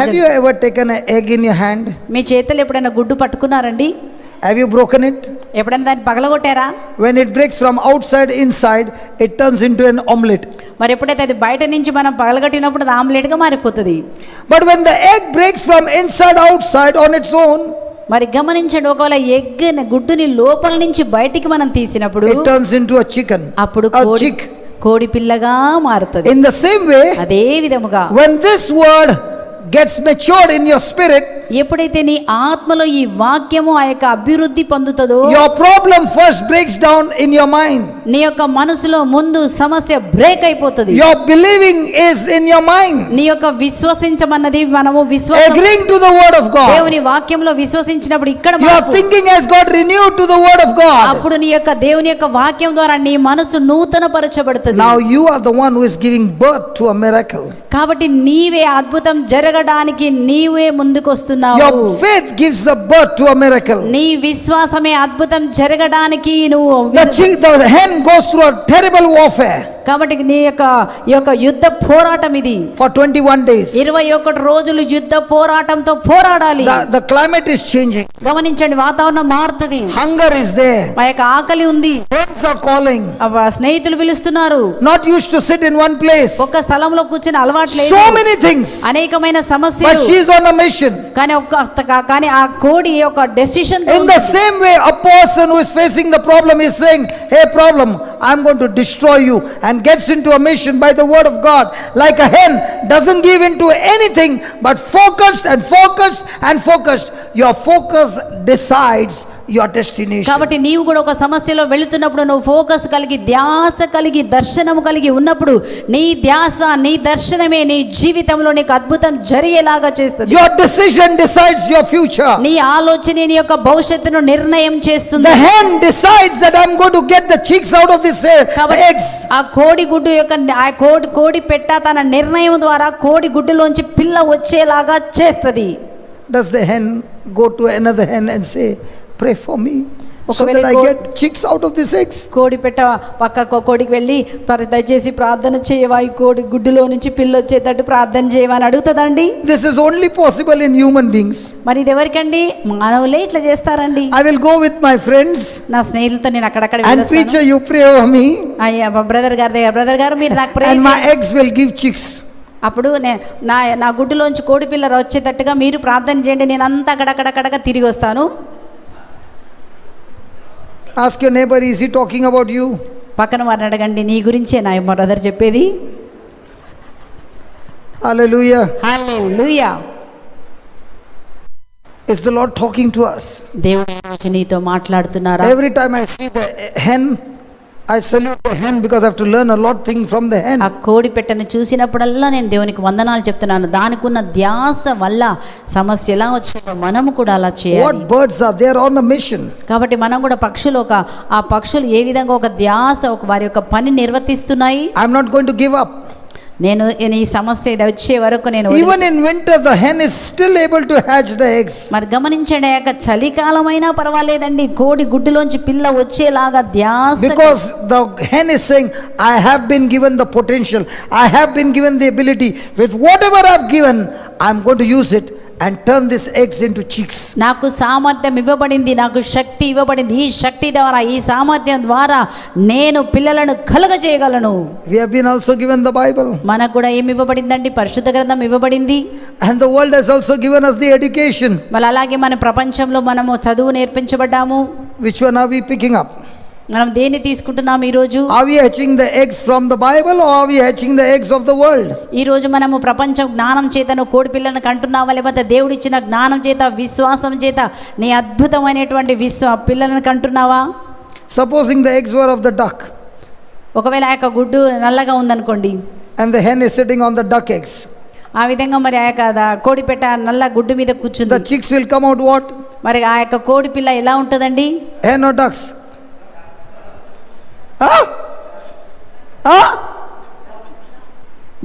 have you ever taken an egg in your hand? మీ చేతులు ఎప్పుడైనా గుడ్డు పట్టుకున్నారండి? Have you broken it? ఎప్పుడైనా దాన్ని పగలగొట్టారా? When it breaks from outside inside, it turns into an omelette. మరి ఎప్పుడైతే అది బయట నుంచి మనం పగలగొట్టినప్పుడు అది ఆమ్లెట్గా మారిపోతుంది. But when the egg breaks from inside outside on its own, మరి గమనించండి, ఒకవేళ ఎగ్ గుడ్డుని లోపల నుంచి బయటికి మనం తీసినప్పుడు it turns into a chicken, అప్పుడు a chick. కోడి పిల్లగా మారుతుంది. In the same way, అదే విధముగా when this word gets matured in your spirit, ఎప్పుడైతే నీ ఆత్మలో ఈ వాక్యము ఆ యొక్క అభివృద్ధి పొందుతుందో, your problem first breaks down in your mind. నీ యొక్క మనసులో ముందు సమస్య బ్రేక్ అయిపోతుంది. Your believing is in your mind. నీ యొక్క విశ్వసించమన్నది మనము Agreeing to the word of God. దేవుని వాక్యంలో విశ్వసించినప్పుడు ఇక్కడ Your మార్పు. thinking has got renewed to the word of God. అప్పుడు నీ యొక్క దేవుని యొక్క వాక్యం ద్వారా నీ మనసు నూతన పరచబడుతుంది. Now you are the one who is giving birth to a miracle. కాబట్టి నీవే అద్భుతం జరగడానికి నీవే ముందుకొస్తున్నావు. Your faith gives a birth to a miracle. నీ విశ్వాసమే అద్భుతం జరగడానికి నువ్వు The hen goes through a terrible warfare. కాబట్టి ఈ యొక్క యుద్ధ పోరాటం ఇది for 21 days. 21 రోజులు యుద్ధ పోరాటంతో పోరాడాలి. The climate is changing. గమనించండి, వాతావరణం మారుతుంది, Hunger is there. మా యొక్క ఆకలి ఉంది, Friends are calling. స్నేహితులు పిలుస్తున్నారు, Not used to sit in one place. ఒక్క స్థలంలో కూర్చుని అలవాటు లేదు, So many things. అనేకమైన But సమస్యలు. she is on a mission. కానీ ఆ కోడి ఒక decision. In the same way, a person who is facing the problem is saying, hey problem, I'm going to destroy you, and gets into a mission by the word of God. Like a hen doesn't give into anything but focused and focused and focused. Your focus decides your destination. కాబట్టి నీవు కూడా ఒక సమస్యలో వెళుతున్నప్పుడు నువ్వు focus కలిగి, ధ్యాస కలిగి, దర్శనము కలిగి ఉన్నప్పుడు నీ ధ్యాస, నీ దర్శనమే నీ జీవితంలో నీకు అద్భుతం జరిగేలాగా చేస్తుంది. Your decision decides your future. నీ ఆలోచన నీ యొక్క భవిష్యత్తును నిర్ణయం చేస్తుంది. The hen decides that I'm going to get the chicks out of this eggs. ఆ కోడి గుడ్డు యొక్క కోడి పెట్ట తన నిర్ణయం ద్వారా కోడి గుడ్డులోంచి పిల్ల వచ్చేలాగా చేస్తుంది. Does the hen go to another hen and say, pray for me so that I get chicks out of these eggs? కోడి పెట్ట పక్క కోడికి వెళ్ళి దయచేసి ప్రార్థన చేయవా, ఈ కోడి గుడ్డులో నుంచి పిల్ల వచ్చేటట్టు ప్రార్థన చేయవా అని అడుగుతుందండి. This is only possible in human beings. మరి ఇది ఎవరికండి? మానవులే ఇట్లా చేస్తారండి. I will go with my friends నా స్నేహితులతో నేను అక్కడక్కడ and preacher, you pray over me, అయ్యా బ్రదర్ గారు మీరు నాకు ప్రే and my eggs will give chicks. అప్పుడు నా గుడ్డులోంచి కోడి పిల్ల వచ్చేటట్టుగా మీరు ప్రార్థన చేయండి, నేను అంతా అక్కడక్కడక్కడగా తిరిగి వస్తాను. Ask your neighbor, is he talking about you? పక్కన వారిని అడగండి, నీ గురించే నా బ్రదర్ చెప్పేది. Hallelujah. Hallelujah. Is the Lord talking to us? దేవుడు ఈ రోజు నీతో మాట్లాడుతున్నారా? Every time I see the hen, I salute the hen because I have to learn a lot thing from the hen. ఆ కోడి పెట్టను చూసినప్పుడల్లా నేను దేవునికి వందనాలు చెప్తున్నాను. దానికి ఉన్న ధ్యాస వల్ల సమస్య ఎలా వచ్చిందో మనము కూడా అలా చేయాలి. What birds are there on a mission? కాబట్టి మనం కూడా ఆ పక్షులు ఏ విధంగా ఒక ధ్యాస, వారి యొక్క పని నిర్వర్తిస్తున్నాయి. I'm not going to give up. నేను ఈ సమస్య ఇది వచ్చే వరకు నేను Even in winter, the hen is still able to hatch the eggs. మరి గమనించండి, యొక్క చలికాలమైనా పర్వాలేదండి, కోడి గుడ్డులోంచి పిల్ల వచ్చేలాగా ధ్యాస. Because the hen is saying, I have been given the potential, I have been given the ability, with whatever I've given, I'm going to use it and turn these eggs into chicks. నాకు సామర్థ్యం ఇవ్వబడింది, నాకు శక్తి ఇవ్వబడింది, ఈ శక్తి ద్వారా, ఈ సామర్థ్యం ద్వారా నేను పిల్లలను కలుగజేయగలను. We have been also given the Bible. మనకు కూడా ఏమి ఇవ్వబడిందండి? పరిశుద్ధ గ్రంథం ఇవ్వబడింది. And the world has also given us the education. మళ్ళీ అలాగే మన ప్రపంచంలో మనము చదువు నేర్పించబడ్డాము. Which one are we picking up? మనం దేన్ని తీసుకుంటున్నాం ఈరోజు? Are we hatching the eggs from the Bible or are we hatching the eggs of the world? ఈరోజు మనము ప్రపంచ జ్ఞానం చేతను కోడి పిల్లను కంటున్నావా, లేకపోతే దేవుడిచ్చిన జ్ఞానం చేత, విశ్వాసం చేత నీ అద్భుతమైనటువంటి పిల్లలను కంటున్నావా? Supposing the eggs were of the duck. ఒకవేళ ఆ యొక్క గుడ్డు నల్లగా ఉందనుకోండి, and the hen is sitting on the duck eggs. ఆ విధంగా మరి ఆ యొక్క కోడి పెట్ట నల్ల గుడ్డు మీద కూర్చుంది. The chicks will come out what? మరి ఆ యొక్క కోడి పిల్ల ఎలా ఉంటుందండి? Hen or ducks?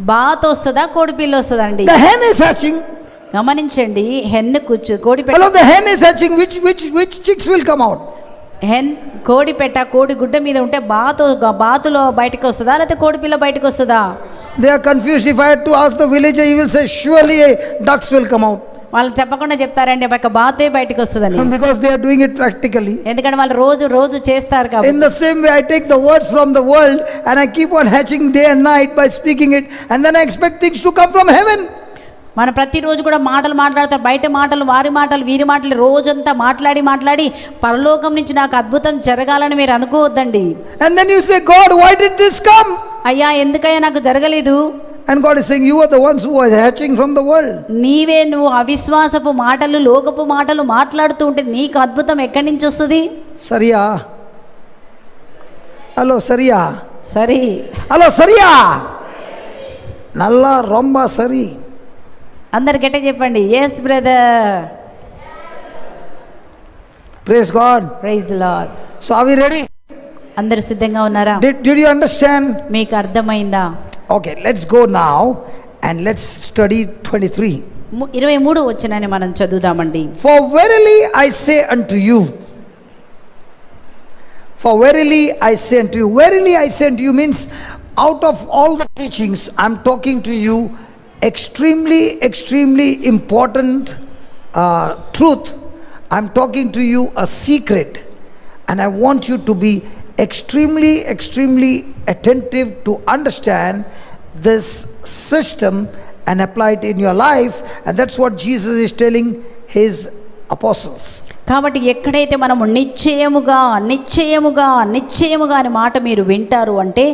బాత్ వస్తుందా, కోడి పిల్ల వస్తుందండి? The hen is hatching. గమనించండి, హెన్ కోడి పెట్ట. Hello, the hen is hatching. Which chicks will come out? Hen కోడి పెట్ట కోడి గుడ్డ మీద ఉంటే బాతులో బయటకు వస్తుందా, లేకపోతే కోడి పిల్ల బయటకు వస్తుందా? They are confused. If I had to ask the villager, he will say surely ducks will come out. వాళ్ళు చెప్పకుండా చెప్తారండి ఒక బాతే బయటకు వస్తుందని. Because they are doing it practically. ఎందుకంటే వాళ్ళు రోజు చేస్తారు కాబట్టి. In the same way, I take the words from the world and I keep on hatching day and night by speaking it, and then I expect things to come from heaven. మనం ప్రతిరోజు కూడా మాటలు మాట్లాడతాం, బయట మాటలు, వారి మాటలు, వీరి మాటలు, రోజంతా మాట్లాడి పరలోకం నుంచి నాకు అద్భుతం జరగాలని మీరు అనుకోవద్దండి. And then you say, God, why did this come? అయ్యా ఎందుకయ్యా నాకు జరగలేదు? And God is saying, you are the ones who are hatching from the world. నువ్వు అవిశ్వాసపు మాటలు, లోకపు మాటలు మాట్లాడుతూ ఉంటే నీకు అద్భుతం ఎక్కడి నుంచి వస్తుంది? సరియా? హలో సరియా? సరి. హలో సరియా? నల్లా రొంబ సరి. అందరు గట్టిగా చెప్పండి, yes brother. Praise God. Praise the Lord. So are we ready? అందరు సిద్ధంగా ఉన్నారా? Did you understand? మీకు అర్థమైందా? Okay, let's go now and let's study 23. 23 వచనాన్ని మనం చదువుదామండి. For verily I say unto you. For verily I say unto you. Verily I say unto you means out of all the teachings, I'm talking to you extremely important truth. I'm talking to you a secret, and I want you to be extremely attentive to understand this system and apply it in your life. And that's what Jesus is telling his apostles. కాబట్టి ఎక్కడైతే మనము నిశ్చయముగా అని మాట మీరు వింటారు అంటే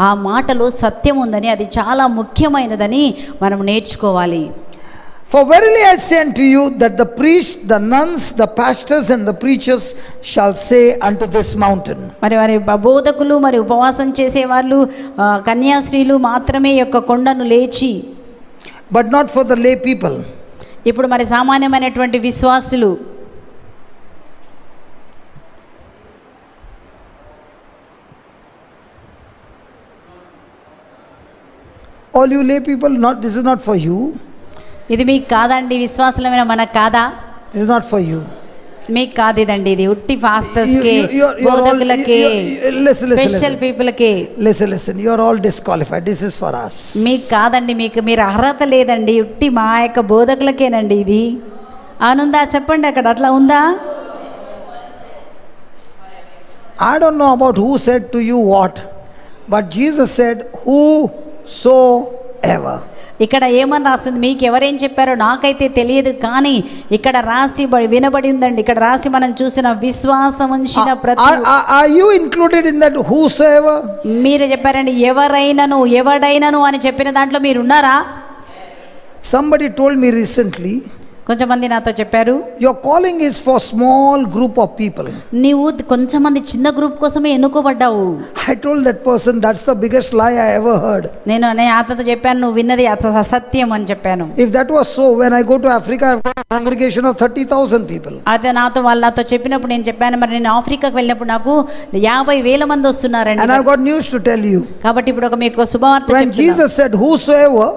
ఆ మాటలో సత్యం ఉందని, అది చాలా ముఖ్యమైనదని మనం నేర్చుకోవాలి. For verily I say unto you that the priests, the nuns, the pastors and the preachers shall say unto this mountain. మరి బోధకులు మరి ఉపవాసం చేసేవాళ్ళు కన్యాస్త్రీలు మాత్రమే యొక్క కొండను లేచి, but not for the lay people. ఇప్పుడు మరి సామాన్యమైనటువంటి విశ్వాసులు, all you lay people, not, this is not for you. ఇది మీకు కాదండి, విశ్వాసులమైన మనకు కాదా? This is not for you. మీకు కాదు ఇదండి, ఇది ఉట్టి pastors K, you're బోధకులకే, listen, special people K. Listen, you are all disqualified. This is for us. మీకు కాదండి, మీరు అర్హత లేదండి, ఉట్టి మా యొక్క బోధకులకేనండి ఇది. అనుందా చెప్పండి, అక్కడ అట్లా ఉందా? I don't know about who said to you what, but Jesus said whosoever. ఇక్కడ ఏమని రాస్తుంది, మీకు ఎవరేం చెప్పారో నాకైతే తెలియదు, కానీ ఇక్కడ రాసి వినబడి ఉందండి. ఇక్కడ రాసి మనం చూసిన విశ్వాసం ఉంచిన ప్రతి. Are you included in that whosoever? మీరు చెప్పారండి ఎవడైనను అని చెప్పిన దాంట్లో మీరు ఉన్నారా? Somebody told me recently, కొంచెమంది నాతో చెప్పారు, your calling is for small group of people. నీవు కొంచెమంది చిన్న గ్రూప్ కోసమే ఎన్నుకోబడ్డావు. I told that person, that's the biggest lie I ever heard. నేను అతనితో చెప్పాను, నువ్వు విన్నది అసత్యం అని చెప్పాను. If that was so, when I go to Africa, I've got a congregation of 30,000 people. అయితే నాతో చెప్పినప్పుడు నేను చెప్పాను, మరి నేను ఆఫ్రికాకు వెళ్ళినప్పుడు నాకు 50,000 మంది వస్తున్నారండి. And I've got news to tell you. కాబట్టి ఇప్పుడు మీకు శుభవార్త When చెప్తున్నా. Jesus said whosoever,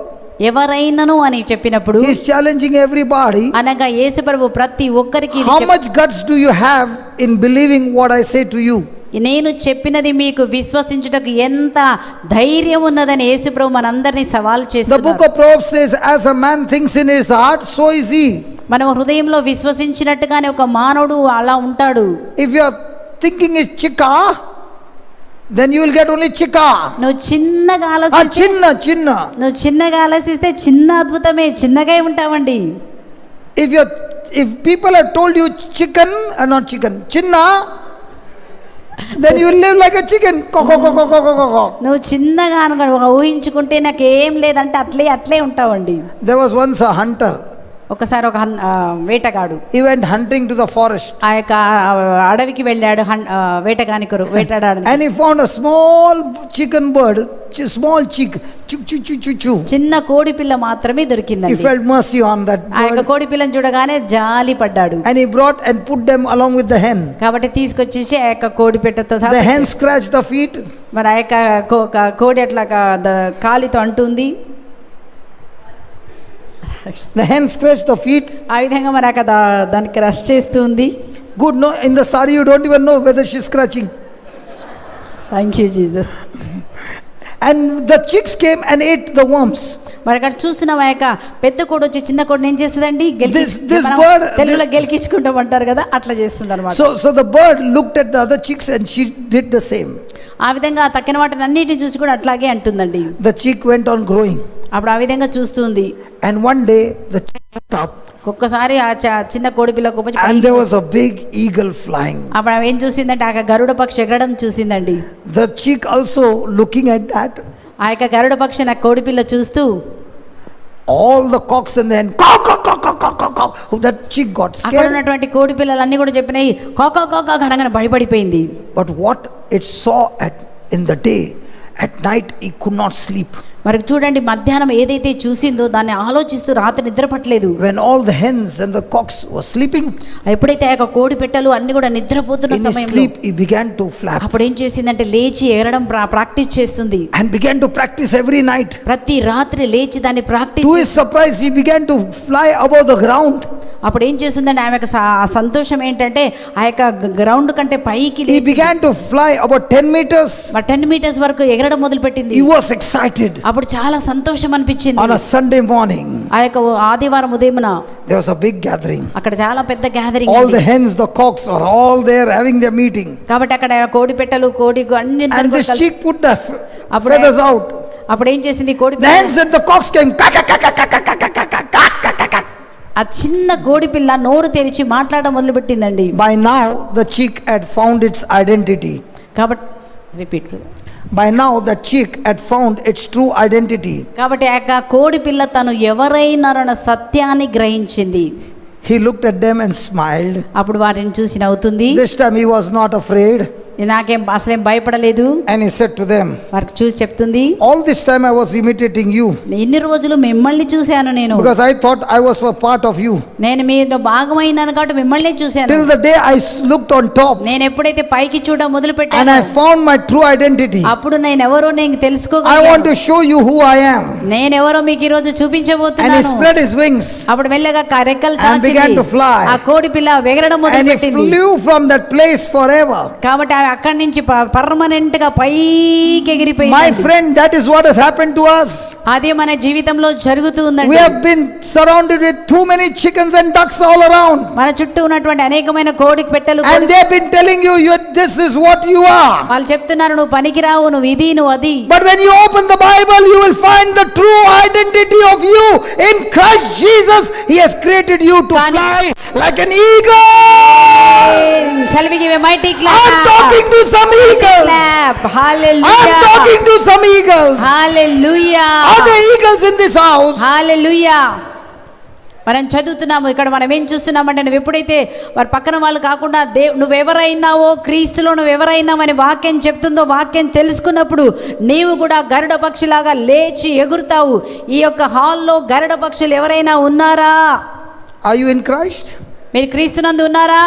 ఎవరైనను అని చెప్పినప్పుడు he is challenging everybody. అనగా యేసు ప్రభు ప్రతి ఒక్కరికి How much guts do you have in believing what I say to you? నేను చెప్పినది మీకు విశ్వసించుటకు ఎంత ధైర్యం ఉన్నదని యేసు ప్రభు మనందరినీ సవాల్ The చేస్తున్నారు. book of Proverbs says, as a man thinks in his heart, so is he. మనం హృదయంలో విశ్వసించినట్టుగానే ఒక మానవుడు అలా ఉంటాడు. If your thinking is chika, then you will get only chika. నువ్వు చిన్నగా ఆలోచిస్తే నువ్వు చిన్నగా ఆలోచిస్తే చిన్న అద్భుతమే, చిన్నగా ఉంటావండి. If people have told you chicken, not chicken, chinna, then you will live like a chicken. నువ్వు చిన్నగా ఊహించుకుంటే నాకేం లేదంటే అట్లే ఉంటావండి. There was once a hunter. ఒకసారి ఒక వేటగాడు, he went hunting to the forest, ఆ యొక్క అడవికి వెళ్ళాడు వేటాడాడు. and he found a small chicken bird, small chick, చిన్న కోడి పిల్ల మాత్రమే దొరికింది. he felt mercy on that bird. ఆ యొక్క కోడి పిల్లని చూడగానే జాలి పడ్డాడు. and he brought and put them along with the hen. కాబట్టి తీసుకొచ్చేసి ఆ యొక్క కోడి పెట్టతో the hen scratched the feet. మరి ఆ యొక్క కోడి అట్లా కాలితో అంటుంది. the hen scratched the feet. ఆ విధంగా మరి అక్కడ దానికి రష్ చేస్తుంది. good, no, in the sari you don't even know whether she's scratching. Thank you Jesus. and the chicks came and ate the worms. మరి అక్కడ చూస్తున్నాం, ఆ యొక్క పెద్ద కోడి వచ్చి చిన్న కోడిని ఏం చేస్తుందండి, తెలుగులో గెలికించుకుంటామంటారు కదా, అట్లా చేస్తుంది అనమాట. so the bird looked at the other chicks and she did the same. ఆ విధంగా తక్కిన వాటిని అన్నిటిని చూసి కూడా అట్లాగే అంటుందండి. the chick went on growing. అప్పుడు ఆ విధంగా చూస్తుంది. and one day the chick looked up, ఒక్కసారి ఆ చిన్న కోడి పిల్ల and there was a big eagle flying. అప్పుడు ఆమె ఏం చూసిందంటే ఆ గరుడ పక్షి ఎగరడం చూసిందండి. the chick also looking at that, ఆ యొక్క గరుడ పక్షి నా కోడి పిల్ల చూస్తూ, all the cocks and then that chick got scared. అక్కడ ఉన్నటువంటి కోడి పిల్లలన్నీ కూడా చెప్పినాయి కోకా కోకా అనగానే భయపడిపోయింది. but what it saw in the day, at night it could not sleep. మరి చూడండి, మధ్యాహ్నం ఏదైతే చూసిందో దాన్ని ఆలోచిస్తూ రాత్రి నిద్ర పట్టలేదు. when all the hens and the cocks were sleeping, ఎప్పుడైతే ఆ కోడి పెట్టలు అన్ని కూడా నిద్రపోతున్న in సమయంలో sleep he began to flap. అప్పుడు ఏం చేసిందంటే లేచి ఎగరడం ప్రాక్టీస్ చేస్తుంది. and began to practice every night. ప్రతి రాత్రి లేచి దాన్ని practice. to his surprise he began to fly above the ground. అప్పుడు ఏం చేస్తుందంటే ఆమె యొక్క ఆ సంతోషం ఏంటంటే ఆ యొక్క గ్రౌండ్ కంటే పైకి He began to fly about 10 meters. 10 meters వరకు ఎగరడం మొదలు పెట్టింది. He was excited. అప్పుడు చాలా సంతోషం అనిపించింది. On a Sunday morning, ఆ యొక్క ఆదివారం ఉదయమున there was a big gathering. అక్కడ చాలా పెద్ద gathering. All the hens, the cocks are all there having their meeting. కాబట్టి అక్కడ కోడి పెట్టలు కోడి అన్ని And this chick put the feathers out. అప్పుడు ఏం చేసింది కోడి The hens and the cocks came. ఆ చిన్న కోడి పిల్ల నోరు తెరిచి మాట్లాడడం మొదలు పెట్టిందండి. By now the chick had found its identity. కాబట్టి repeat. By now the chick had found its true identity. కాబట్టి ఆ కోడి పిల్ల తను ఎవరైనారన్న సత్యాన్ని గ్రహించింది. He looked at them and smiled. అప్పుడు వారిని చూసి నవ్వుతుంది. This time he was not afraid. నాకేం అసలేం భయపడలేదు. And he said to them, వారికి చూసి చెప్తుంది, all this time I was imitating you. ఇన్ని రోజులు మిమ్మల్ని చూశాను నేను. Because I thought I was a part of you. నేను మీలో భాగమైనాను కాబట్టి మిమ్మల్ని చూశాను. Till the day I looked on top. నేను ఎప్పుడైతే పైకి చూడడం మొదలు And పెట్టాను I found my true identity. అప్పుడు నేను ఎవరో నేను తెలుసుకోగలిగాను. I want to show you who I am. నేను ఎవరో మీకు ఈ రోజు And he చూపించబోతున్నాను. spread his wings. అప్పుడు మెల్లగా రెక్కలు And began to fly. ఆ కోడి పిల్ల ఎగరడం మొదలు And he పెట్టింది. flew from that place forever. కాబట్టి ఆమె అక్కడి నుంచి పర్మనెంట్ గా పైకి ఎగిరిపోయింది. My friend, that is what has happened to us. అదే మన జీవితంలో జరుగుతూ ఉందండి. We have been surrounded with too many chickens and ducks all around. మన చుట్టూ ఉన్నటువంటి అనేకమైన కోడి పెట్టెలు And they have been telling you, this is what you are. వాళ్ళు చెప్తున్నారు నువ్వు పనికిరావు, నువ్వు ఇది నువ్వు అది. But when you open the Bible, you will find the true identity of you in Christ Jesus. He has created you to fly like an eagle. Shall we give a mighty clap? I'm talking to some eagles. Clap. Hallelujah. I'm talking to some eagles. Hallelujah. Are there eagles in this house? Hallelujah. మనం చదువుతున్నాము ఇక్కడ మనం ఏం చూస్తున్నామంటే నువ్వు ఎప్పుడైతే వారి పక్కన వాళ్ళు కాకుండా నువ్వెవరైనావో క్రీస్తులో నువ్వెవరైనావని వాక్యం చెప్తుందో వాక్యం తెలుసుకున్నప్పుడు నీవు కూడా గరుడ పక్షిలాగా లేచి ఎగురుతావు. ఈ యొక్క హాల్లో గరుడ పక్షులు ఎవరైనా ఉన్నారా? Are you in Christ? మీరు క్రీస్తునందు ఉన్నారా?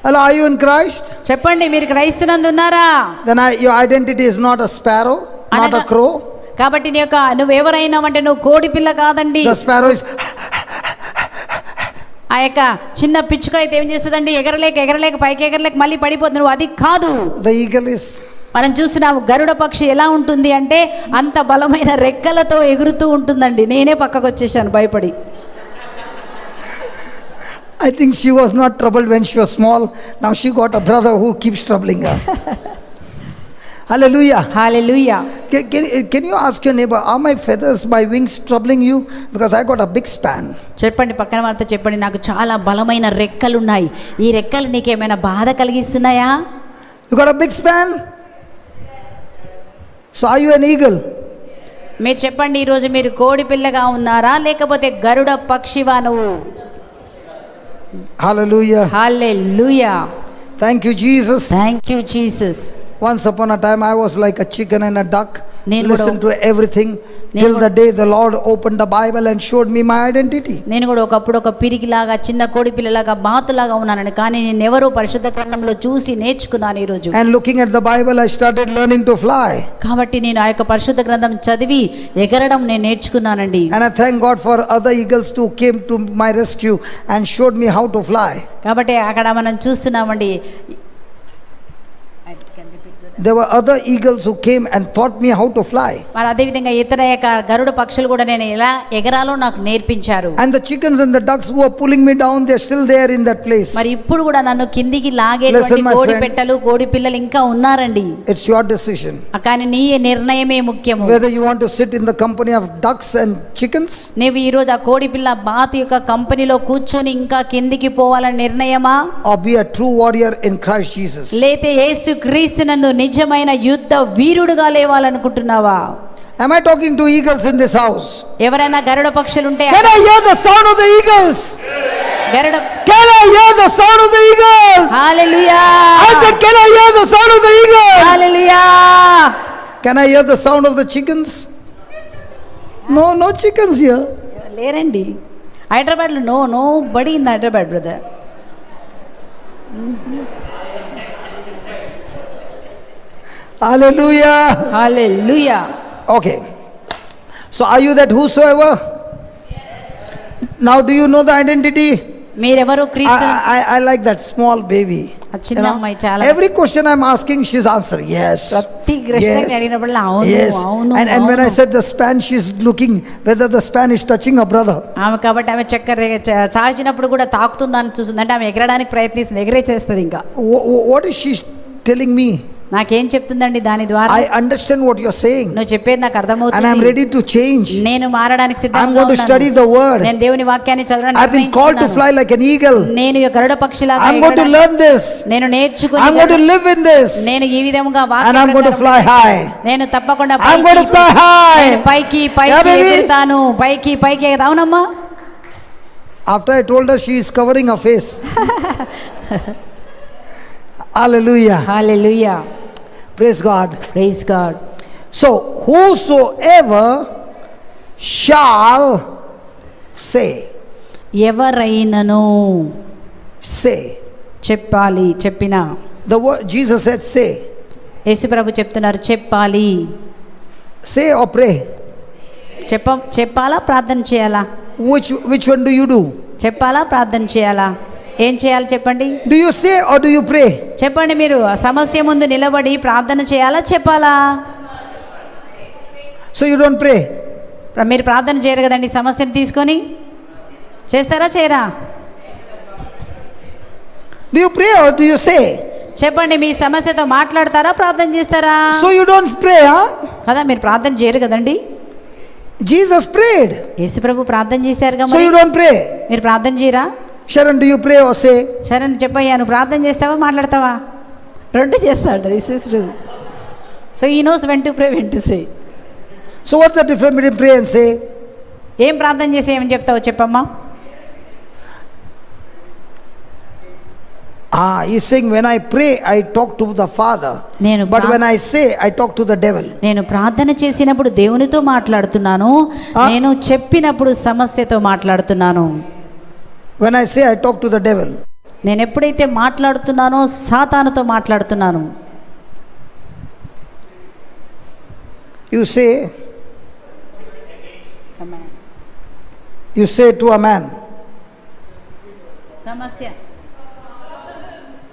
Hello, are you in Christ? చెప్పండి, మీరు క్రీస్తునందు ఉన్నారా? Then your identity is not a sparrow, not a crow. కాబట్టి నీ యొక్క నువ్వెవరైనావంటే నువ్వు కోడి పిల్ల కాదండి. The sparrow is ఆ యొక్క చిన్న పిచ్చుక అయితే ఏం చేస్తుందండి, ఎగరలేక పైకి ఎగరలేక మళ్ళీ పడిపోతుంది. నువ్వు అది కాదు. The eagle is. మనం చూస్తున్నాము గరుడ పక్షి ఎలా ఉంటుంది అంటే అంత బలమైన రెక్కలతో ఎగురుతూ ఉంటుందండి. నేనే పక్కకు వచ్చేసాను భయపడి. I think she was not troubled when she was small. Now she got a brother who keeps troubling her. Hallelujah. Hallelujah. Can you ask your neighbor, are my feathers, my wings troubling you? Because I got a big span. చెప్పండి, పక్కన వారితో చెప్పండి, నాకు చాలా బలమైన రెక్కలు ఉన్నాయి. ఈ రెక్కలు నీకేమైనా బాధ కలిగిస్తున్నాయా? You got a big span? So are you an eagle? మీరు చెప్పండి, ఈరోజు మీరు కోడి పిల్లగా ఉన్నారా లేకపోతే గరుడ పక్షివా నువ్వు? Hallelujah. Hallelujah. Thank you, Jesus. Thank you, Jesus. Once upon a time I was like a chicken and a duck. నేను Listen to everything till the day the Lord opened the Bible and showed me my identity. నేను కూడా ఒకప్పుడు ఒక పిరికిలాగా చిన్న కోడి పిల్లలాగా బాతులాగా ఉన్నానని, కానీ నేను ఎవరో పరిశుద్ధ గ్రంథంలో చూసి నేర్చుకున్నాను ఈ రోజు. And looking at the Bible I started learning to fly. కాబట్టి నేను ఆ యొక్క పరిశుద్ధ గ్రంథం చదివి ఎగరడం నేను నేర్చుకున్నానండి. And I thank God for other eagles who came to my rescue and showed me how to fly. కాబట్టి అక్కడ మనం చూస్తున్నామండి, There were other eagles who came and taught me how to fly. మరి అదే విధంగా ఇతర యొక్క గరుడ పక్షులు కూడా నేను ఎలా ఎగరాలో నాకు నేర్పించారు. And the chickens and the ducks who are pulling me down, they're still there in that place. మరి ఇప్పుడు కూడా నన్ను కిందికి లాగేటువంటి కోడి పెట్టలు కోడి పిల్లలు ఇంకా ఉన్నారండి. It's your decision. కానీ నీ నిర్ణయమే ముఖ్యము. Whether you want to sit in the company of ducks and chickens, నీవు ఈ రోజు ఆ కోడి పిల్ల బాతు యొక్క కంపెనీలో కూర్చొని ఇంకా కిందికి పోవాలని నిర్ణయమా, or be a true warrior in Christ Jesus. లేతే యేసు క్రీస్తునందు నిజమైన యుద్ధ వీరుడుగా లేవాలనుకుంటున్నావా? Am I talking to eagles in this house? ఎవరైనా గరుడ పక్షులు ఉంటే Can I hear the sound of the eagles? Garuda Can I hear the sound of the eagles? Hallelujah. I said, can I hear the sound of the eagles? Hallelujah. Can I hear the sound of the chickens? No chickens here. లేరండి హైదరాబాద్లో. No బడి in Hyderabad brother. Hallelujah. Hallelujah. Okay. So are you that whosoever? Now, do you know the identity? మీరెవరు క్రీస్తు I like that small baby. ఆ చిన్న అమ్మాయి చాలా Every question I'm asking, she's answering yes. ప్రతి ప్రశ్నకి అడిగినప్పుడు అవును Yes. అవును And when I అవును. said the span, she's looking whether the span is touching her brother. ఆమె కాబట్టి ఆమె చక్కెర చాచినప్పుడు కూడా తాకుతుందని చూస్తుంది, అంటే ఆమె ఎగరడానికి ప్రయత్నిస్తుంది, ఎగరే చేస్తుంది. ఇంకా What is she telling me? నాకేం చెప్తుందండి దాని ద్వారా? I understand what you're saying, నువ్వు చెప్పేది నాకు and I'm అర్థమవుతుంది, ready to change. నేను మారడానికి I'm సిద్ధంగా going to ఉన్నాను. study the word. నేను దేవుని వాక్యాన్ని చదవడానికి I've been called to fly like an eagle. నేను ఈ గరుడ పక్షిలాగా I'm going to ఎగరడానికి learn this. నేను నేర్చుకుని I'm going to live in this. నేను ఈ విధముగా And I'm going to fly high. నేను తప్పకుండా I'm going to fly high. నేను పైకి Yeah, పైకి baby. ఎగురుతాను, పైకి పైకి అవునమ్మా. After I told her, she is covering her face. Hallelujah. Hallelujah, Praise God. Praise God. So, whosoever shall say, ఎవరైనను say. చెప్పాలి, చెప్పినా. The word Jesus said, say. యేసుప్రభు చెప్తున్నారు చెప్పాలి. Say or pray. చెప్పాలా ప్రార్థన చేయాలా? Which one do you do? చెప్పాలా ప్రార్థన చేయాలా? ఏం చేయాలి చెప్పండి? Do you say or do you pray? చెప్పండి, మీరు ఆ సమస్య ముందు నిలబడి ప్రార్థన చేయాలా చెప్పాలా? So you don't pray. మీరు ప్రార్థన చేయరు కదండి, సమస్యను తీసుకొని చేస్తారా చేయరా? Do you pray or do you say? చెప్పండి, మీ సమస్యతో మాట్లాడతారా ప్రార్థన చేస్తారా? So you don't pray, huh? కదా, మీరు ప్రార్థన చేయరు కదండి. Jesus prayed. యేసుప్రభు ప్రార్థన చేశారుగా, So మరి you don't pray. మీరు ప్రార్థన చేయరా? Sharon, do you pray or say? Sharan చెప్పయ్యా, నువ్వు ప్రార్థన చేస్తావా మాట్లాడతావా? రెండు చేస్తాడు. This is true. So he knows when to pray, when to say. So what's the difference between pray and say? ఏం ప్రార్థన చేసి ఏమని చెప్తావో చెప్పమ్మా. He's saying when I pray, I talk to the Father. But when I say, I talk to the devil. నేను ప్రార్థన చేసినప్పుడు దేవునితో మాట్లాడుతున్నాను, నేను చెప్పినప్పుడు సమస్యతో మాట్లాడుతున్నాను. When I say, I talk to the devil. నేను ఎప్పుడైతే మాట్లాడుతున్నానో సాతానుతో మాట్లాడుతున్నాను. You say to a man. సమస్య.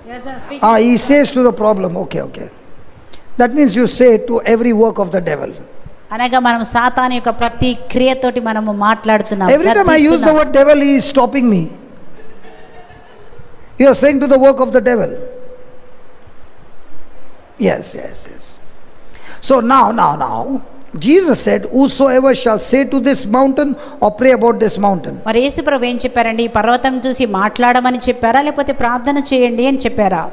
Yes, sir, speak. He says to the problem. Okay. That means you say to every work of the devil. అనగా మనం సాతాను యొక్క ప్రతి క్రియతోటి మనము మాట్లాడుతున్నాం. Every time I use the word devil, he is stopping me. You are saying to the work of the devil. Yes. So now, Jesus said, whosoever shall say to this mountain or pray about this mountain. మరి యేసుప్రభు ఏం చెప్పారండి? ఈ పర్వతం చూసి మాట్లాడమని చెప్పారా, లేకపోతే ప్రార్థన చేయండి అని చెప్పారా?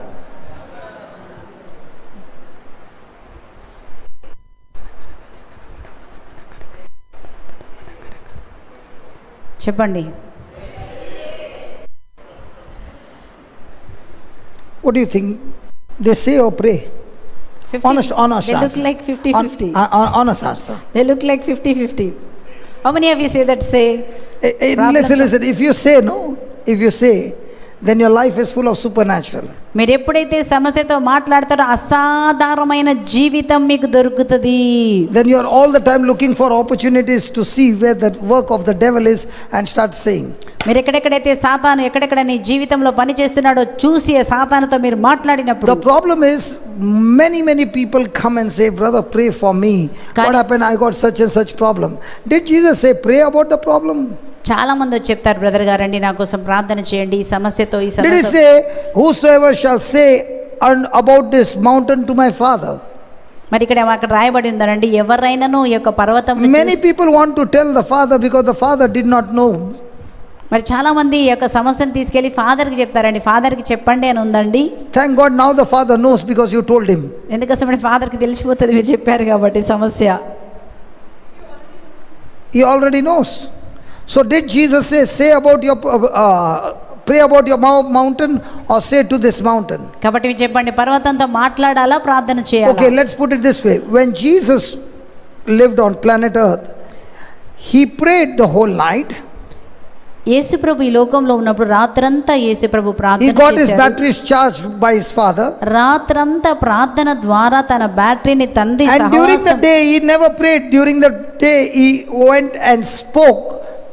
చెప్పండి. What do you think? They say or pray? 50, Honest they look answer. like 50-50. Honest answer. They look like 50-50. How many of you say that? Say Listen. If you say, then your life is full of supernatural. మీరు ఎప్పుడైతే సమస్యతో మాట్లాడతారో అసాధారణమైన జీవితం మీకు దొరుకుతుంది. Then you are all the time looking for opportunities to see where the work of the devil is and start saying. మీరు ఎక్కడెక్కడైతే సాతాను ఎక్కడెక్కడ నీ జీవితంలో పని చేస్తున్నాడో చూసి సాతానుతో మీరు మాట్లాడినప్పుడు, The problem is many people come and say, brother, pray for me. What happened? I got such and such problem. Did Jesus say pray about the problem? చాలా మంది వచ్చి చెప్తారు, బ్రదర్ గారండి నా కోసం ప్రార్థన చేయండి ఈ సమస్యతో. ఈ Did he సమస్య say whosoever shall say about this mountain to my Father? మరి ఇక్కడ అక్కడ రాయబడి ఉందనండి, ఎవరైనాను ఈ యొక్క పర్వతం. Many people want to tell the Father because the Father did not know. మరి చాలా మంది ఈ యొక్క సమస్యను తీసుకెళ్లి ఫాదర్కి చెప్తారండి, ఫాదర్కి చెప్పండి అని ఉందండి. Thank God now the Father knows because you told him. ఎందుకోసమంటే ఫాదర్కి తెలిసిపోతుంది మీరు చెప్పారు కాబట్టి సమస్య. He already knows. So did Jesus say about your pray about your mountain or say to this mountain? కాబట్టి మీరు చెప్పండి, పర్వతంతో మాట్లాడాలా ప్రార్థన చేయాలా? Okay, let's put it this way. When Jesus lived on planet Earth, he prayed the whole night. యేసుప్రభు ఈ లోకంలో ఉన్నప్పుడు రాత్రంతా యేసుప్రభు ప్రార్థన He got his చేశారు. batteries charged by his Father. రాత్రంతా ప్రార్థన ద్వారా తన బ్యాటరీని తండ్రి And during the సహవాసం. day he never prayed. During the day he went and spoke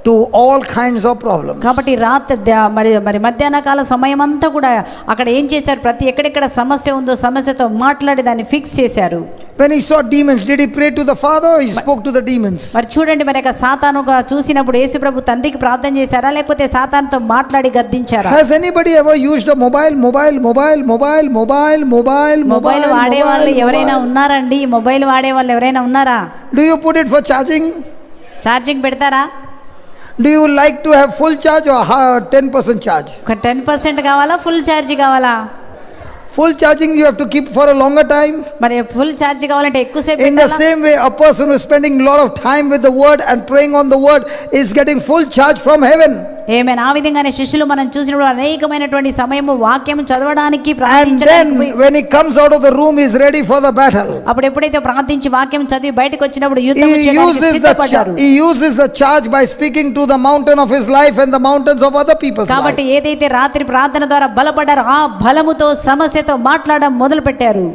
to all kinds of problems. కాబట్టి మరి మధ్యాహ్న కాల సమయం అంతా కూడా అక్కడ ఏం చేశారు, ప్రతి ఎక్కడెక్కడ సమస్య ఉందో సమస్యతో మాట్లాడి దాన్ని ఫిక్స్ చేశారు. When he saw demons, did he pray to the Father or he spoke to the demons? మరి చూడండి, మరి సాతానుగా చూసినప్పుడు యేసుప్రభు తండ్రికి ప్రార్థన చేశారా లేకపోతే సాతానుతో మాట్లాడి గద్దించారా? Has anybody ever used a mobile వాడే వాళ్ళు ఎవరైనా ఉన్నారండి? మొబైల్ వాడే వాళ్ళు ఎవరైనా ఉన్నారా? Do you put it for charging? Charging పెడతారా? Do you like to have full charge or 10% charge? ఒక 10% కావాలా, ఫుల్ ఛార్జ్ కావాలా? Full charging you have to keep for a longer time. మరి ఫుల్ ఛార్జ్ కావాలంటే ఎక్కువసేపు In the same way, a person who is spending a lot of time with the word and praying on the word is getting full charge from heaven. ఏమైనా ఆ విధంగానే శిష్యులు మనం చూసినప్పుడు అనేకమైనటువంటి సమయము వాక్యం చదవడానికి And ప్రార్థించడానికి then when he comes out of the room, he is ready for the battle. అప్పుడు ఎప్పుడైతే ప్రార్థించి వాక్యం చదివి బయటకు వచ్చినప్పుడు యుద్ధం He చేయడానికి సిద్ధపడ్డారు. uses the charge by speaking to the mountain of his life and the mountains of other people's life. కాబట్టి ఏదైతే రాత్రి ప్రార్థన ద్వారా బలపడ్డారో ఆ బలముతో సమస్యతో మాట్లాడడం మొదలు పెట్టారు.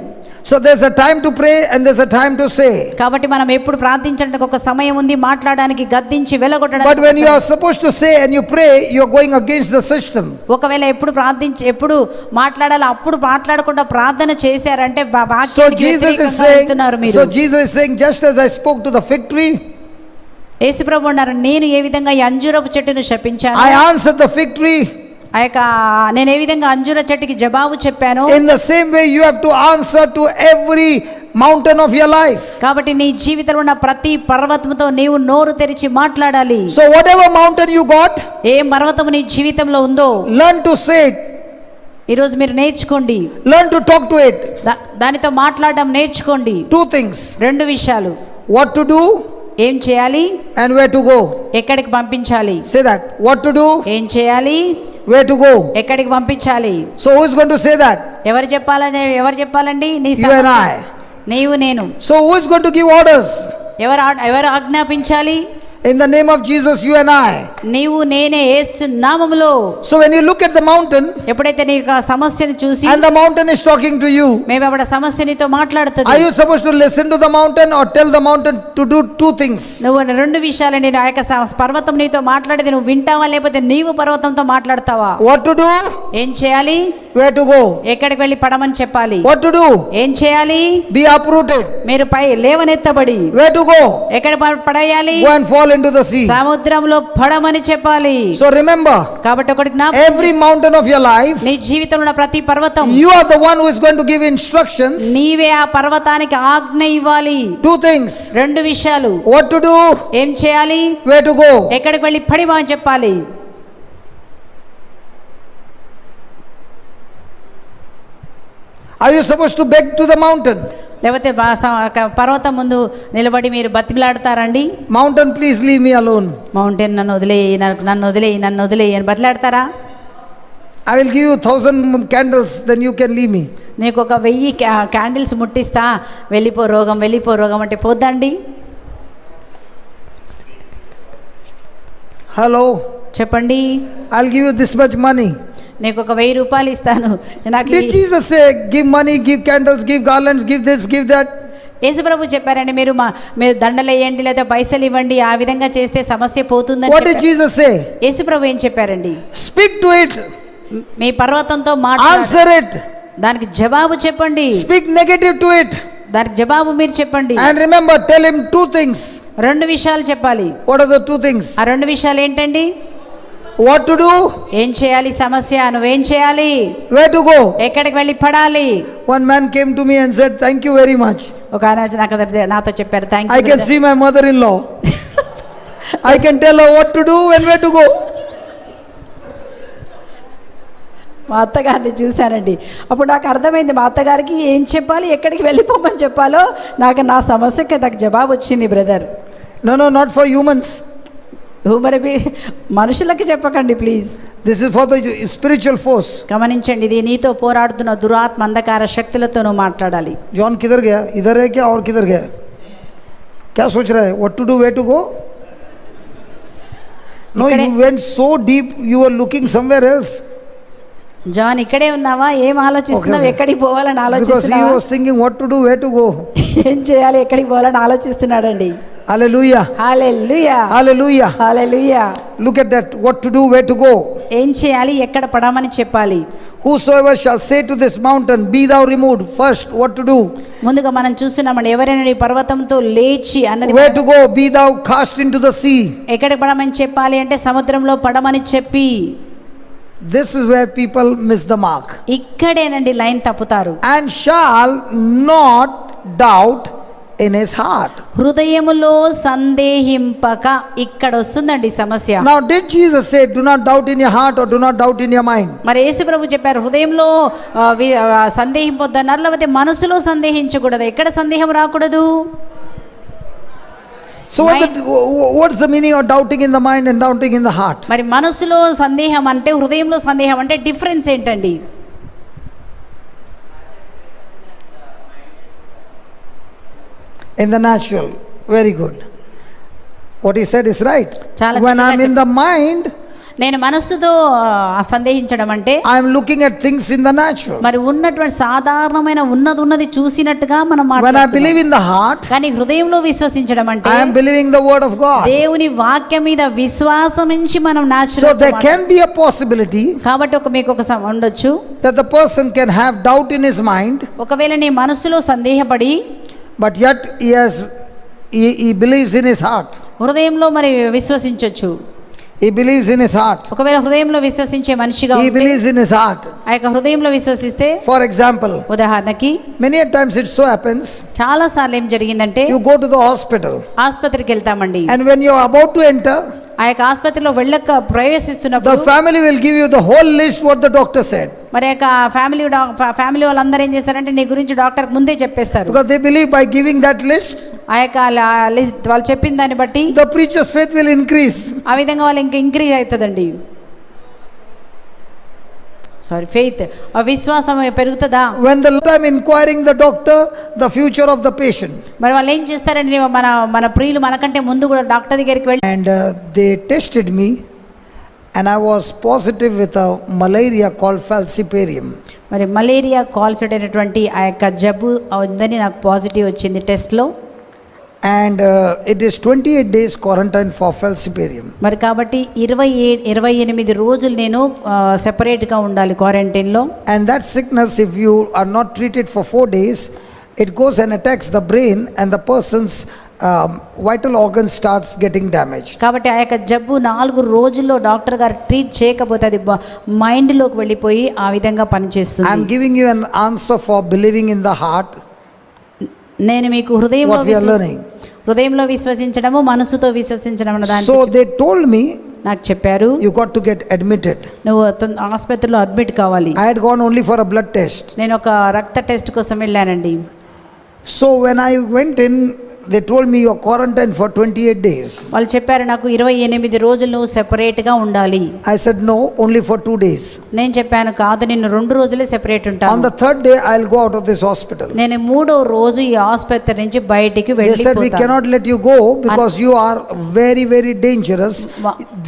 So there's a time to pray and there's a time to say. కాబట్టి మనం ఎప్పుడు ప్రార్థించడానికి ఒక సమయం ఉంది, మాట్లాడడానికి గద్దించి వెలగొట్టడానికి. But when you are supposed to say and you pray, you are going against the system. ఒకవేళ ఎప్పుడు మాట్లాడాలో అప్పుడు మాట్లాడకుండా ప్రార్థన చేశారంటే So వాక్యానికి వ్యతిరేకంగా వెళ్తున్నారు మీరు. So Jesus is saying, just as I spoke to the fig tree, యేసుప్రభు అన్నారు, నేను ఏ విధంగా ఈ అంజూరపు చెట్టును శపించాను, I answered the fig tree. నేను ఏ విధంగా అంజూర చెట్టుకి జవాబు చెప్పాను, In the same way you have to answer to every mountain of your life. కాబట్టి నీ జీవితంలో ఉన్న ప్రతి పర్వతముతో నీవు నోరు తెరిచి మాట్లాడాలి. So whatever mountain you got, ఏ పర్వతము నీ జీవితంలో ఉందో learn to say it. ఈరోజు మీరు నేర్చుకోండి, Learn to talk to it. దానితో మాట్లాడడం నేర్చుకోండి. 2 things. 2 విషయాలు, What to do ఏం చేయాలి, and where to go. ఎక్కడికి పంపించాలి. Say that. What to do, ఏం చేయాలి, where to go. ఎక్కడికి పంపించాలి. So who is going to say that? ఎవరు చెప్పాలండి? నీ You and I. నీవు నేను. So who is going to give orders? ఎవరు ఆజ్ఞాపించాలి? In the name of Jesus, you and I. నీవు నేనే యేసు నామములో. So when you look at the mountain ఎప్పుడైతే నీ సమస్యను చూసి and the mountain is talking to you, మేము అప్పుడు సమస్య నీతో మాట్లాడుతుంది. are you supposed to listen to the mountain or tell the mountain to do 2 things? నువ్వు 2 విషయాలండి. ఆ యొక్క పర్వతం నీతో మాట్లాడేది నువ్వు వింటావా లేకపోతే నీవు పర్వతంతో మాట్లాడతావా? What to do? ఏం చేయాలి? Where to go? ఎక్కడికి వెళ్ళి పడమని చెప్పాలి. What to do? ఏం చేయాలి? Be uprooted. మీరు పై లేవనెత్తబడి. Where to go? ఎక్కడ పడేయాలి? Go and fall into the sea. సముద్రంలో పడమని చెప్పాలి. So remember, కాబట్టి ఒకటి every mountain of your life, నీ జీవితంలో ఉన్న ప్రతి పర్వతం, you are the one who is going to give instructions. నీవే ఆ పర్వతానికి ఆజ్ఞ ఇవ్వాలి. 2 things. 2 విషయాలు, What to do? ఏం చేయాలి? Where to go? ఎక్కడికి వెళ్ళి పడిమా అని చెప్పాలి. Are you supposed to beg to the mountain? లేకపోతే పర్వతం ముందు నిలబడి మీరు బతిలాడతారండి? Mountain, please leave me alone. Mountain నన్ను వదిలేయి అని బతిలాడతారా? I will give you 1000 candles, then you can leave me. నీకు ఒక 1000 క్యాండిల్స్ ముట్టిస్తా, వెళ్ళిపో రోగం అంటే పోద్దండి? Hello, చెప్పండి. I'll give you this much money. నీకు ఒక 1000 రూపాయలు ఇస్తాను. Did Jesus say give money, give candles, give garlands, give this, give that? యేసుప్రభు చెప్పారండి, మీరు దండలు వేయండి లేదా పైసలు ఇవ్వండి, ఆ విధంగా చేస్తే సమస్య పోతుందని. What did Jesus say? యేసుప్రభు ఏం చెప్పారండి? Speak to it. Me పర్వతంతో Answer it. దానికి జవాబు చెప్పండి. Speak negative to it. దానికి జవాబు మీరు చెప్పండి. And remember, tell him 2 things. 2 విషయాలు చెప్పాలి. What are the 2 things? ఆ 2 విషయాలు ఏంటండి? What to do? ఏం చేయాలి? సమస్య నువ్వేం చేయాలి? Where to go? ఎక్కడికి వెళ్ళి పడాలి? One man came to me and said, thank you very much. ఒక ఆయన నాతో చెప్పారు, thank I can see my mother-in-law. I can tell her what to do and where to go. మా అత్తగారిని చూశానండి. అప్పుడు నాకు అర్థమైంది మా అత్తగారికి ఏం చెప్పాలి, ఎక్కడికి వెళ్ళిపోమని చెప్పాలో నా సమస్యకి నాకు జవాబు వచ్చింది brother. No, not for humans. మరి మనుషులకి చెప్పకండి please. This is for the spiritual force. గమనించండి, ఇది నీతో పోరాడుతున్న దురాత్మ అంధకార శక్తులతో నువ్వు మాట్లాడాలి. John किधर गया? इधर है क्या और किधर गया? क्या सोच रहा है? What to do, where to go? No, you went so deep, you were looking somewhere else. John ఇక్కడే ఉన్నావా? ఏం ఆలోచిస్తున్నావు? ఎక్కడికి పోవాలని ఆలోచిస్తున్నావా? Because he was thinking what to do, where to go. ఏం చేయాలి, ఎక్కడికి పోవాలని ఆలోచిస్తున్నాడండి. Hallelujah. Hallelujah Hallelujah. Hallelujah. Look at that. What to do, where to go. ఏం చేయాలి, ఎక్కడ పడమని చెప్పాలి. Whosoever shall say to this mountain, be thou removed. First, what to do? ముందుగా మనం చూస్తున్నామండి, ఎవరైనా ఈ పర్వతంతో లేచి అన్నది Where to go? Be thou cast into the sea. ఎక్కడ పడమని చెప్పాలి అంటే సముద్రంలో పడమని చెప్పి. This is where people miss the mark. ఇక్కడేనండి లైన్ తప్పుతారు. And shall not doubt in his heart. హృదయములో సందేహింపక, ఇక్కడ వస్తుందండి సమస్య. Now, did Jesus say, do not doubt in your heart or do not doubt in your mind? మరి యేసు ప్రభు చెప్పారు హృదయంలో సందేహింపొద్దన్నారు, లేకపోతే మనసులో సందేహించకూడదు. ఎక్కడ సందేహం రాకూడదు. So, what's the meaning of doubting in the mind and doubting in the heart? మరి మనసులో సందేహం అంటే, హృదయంలో సందేహం అంటే డిఫరెన్స్ ఏంటండి? In the natural, very good. What he said is right. Chala When chakkaga I'm in the mind, నేను మనస్సుతో సందేహించడం అంటే I'm looking at things in the natural. మరి ఉన్నటువంటి సాధారణమైన ఉన్నది చూసినట్టుగా మనం When I మాట్లాడుతున్నాం. believe in the heart, కానీ హృదయంలో విశ్వసించడం అంటే I am believing the word of God. దేవుని వాక్యం మీద విశ్వాసం ఉంచి మనం So natural there can be a possibility కాబట్టి మీకు ఒక ఉండొచ్చు, that the person can have doubt in his mind, ఒకవేళ నీ మనస్సులో సందేహపడి but yet he believes in his heart. హృదయంలో మరి విశ్వసించొచ్చు. He believes in his heart. ఒకవేళ హృదయంలో విశ్వసించే మనిషిగా He ఉంటే, believes in his heart. ఆ యొక్క హృదయంలో విశ్వసిస్తే, For example, ఉదాహరణకి many a times it so happens, చాలా సార్లు ఏం జరిగిందంటే you go to the hospital ఆసుపత్రికి వెళ్తామండి. and when you are about to enter, ఆ యొక్క ఆసుపత్రిలో వెళ్ళక the ప్రవేశిస్తున్నప్పుడు family will give you the whole list what the doctor said, మరి యొక్క ఫ్యామిలీ వాళ్ళందరూ ఏం చేస్తారంటే నీ గురించి డాక్టర్ ముందే చెప్పేస్తారు. because they believe by giving that list, ఆ యొక్క లిస్ట్ వాళ్ళు చెప్పిన దాన్ని బట్టి the preacher's faith will increase. ఆ విధంగా వాళ్ళు ఇంకా ఇంక్రీజ్ అవుతుందండి. ఫెయిత్, ఆ విశ్వాసం పెరుగుతుందా. When the time inquiring the doctor the future of the patient, మరి వాళ్ళు ఏం చేస్తారండి, మన ప్రియులు మనకంటే ముందు కూడా డాక్టర్ దగ్గరికి వెళ్ళి and they tested me and I was positive with a malaria called falciparum. మరి మలేరియా క్వాలిఫైడ్ అయినటువంటి ఆ యొక్క జబ్బు ఉందని నాకు పాజిటివ్ వచ్చింది టెస్ట్లో. And it is 28 days quarantine for falciparum. మరి కాబట్టి 28 రోజులు నేను సెపరేట్గా ఉండాలి క్వారంటైన్లో. And that sickness, if you are not treated for 4 days, it goes and attacks the brain and the person's vital organ starts getting damaged. కాబట్టి ఆ యొక్క జబ్బు 4 రోజుల్లో డాక్టర్ గారు ట్రీట్ చేయకపోతే అది మైండ్లోకి వెళ్ళిపోయి ఆ విధంగా I am పనిచేస్తుంది. giving you an answer for believing in the heart. నేను మీకు What we are learning. హృదయంలో విశ్వసించడము, మనసుతో విశ్వసించడం అన్న దాన్ని So they told me, నాకు చెప్పారు, you got to get admitted. నువ్వు ఆసుపత్రిలో అడ్మిట్ కావాలి. I had gone only for a blood test. నేను ఒక రక్త టెస్ట్ కోసం వెళ్ళానండి. So when I went in, they told me you are quarantined for 28 days. వాళ్ళు చెప్పారు నాకు 28 రోజులు నువ్వు సెపరేట్గా ఉండాలి. I said no, only for 2 days. నేను చెప్పాను కాదు, నేను 2 రోజులే సెపరేట్ On ఉంటాను. the third day I'll go out of this hospital. నేను 3వ రోజు ఈ ఆసుపత్రి నుంచి బయటికి They said we వెళ్ళిపోతాను. cannot let you go because you are very very dangerous.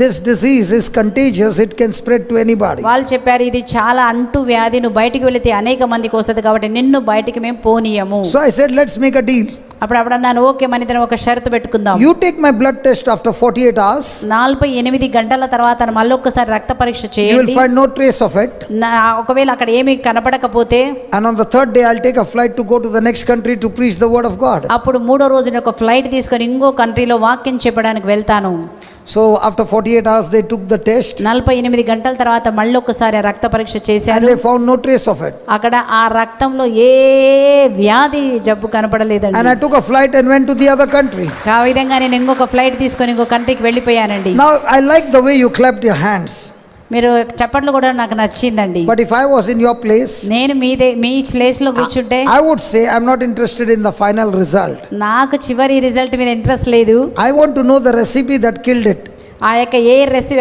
This disease is contagious, it can spread to anybody. వాళ్ళు చెప్పారు ఇది చాలా అంటు వ్యాధి, నువ్వు బయటికి వెళితే అనేక మందికి వస్తుంది కాబట్టి నిన్ను బయటికి మేము పోనీయము. So I said let's make a deal. అప్పుడు అన్నాను ఓకే మన ఇద్దరం ఒక షరతు పెట్టుకుందాం. You take my blood test after 48 hours. 48 గంటల తర్వాత మళ్ళీ ఒక్కసారి రక్త పరీక్ష You will చేయండి. find no trace of it. ఒకవేళ అక్కడ ఏమీ కనపడకపోతే And on the third day I'll take a flight to go to the next country to preach the word of God. అప్పుడు 3వ రోజున ఒక ఫ్లైట్ తీసుకొని ఇంకో కంట్రీలో వాక్యం చెప్పడానికి వెళ్తాను. So after 48 hours they took the test 48 గంటల తర్వాత మళ్ళీ ఒకసారి రక్త పరీక్ష and చేశారు. they found no trace of it. అక్కడ ఆ రక్తంలో ఏ వ్యాధి జబ్బు కనపడలేదండి. And I took a flight and went to the other country. ఆ విధంగా నేను ఇంకొక ఫ్లైట్ తీసుకొని ఇంకో కంట్రీకి వెళ్ళిపోయానండి. Now I like the way you clapped your hands. మీరు చప్పట్లు కూడా నాకు నచ్చిందండి. But if I was in your place, నేను మీ ప్లేస్లో కూర్చుంటే I would say I'm not interested in the final result. నాకు చివరి రిజల్ట్ మీద ఇంట్రెస్ట్ లేదు. I want to know the recipe that killed it. ఆ యొక్క ఏ రెసిపీ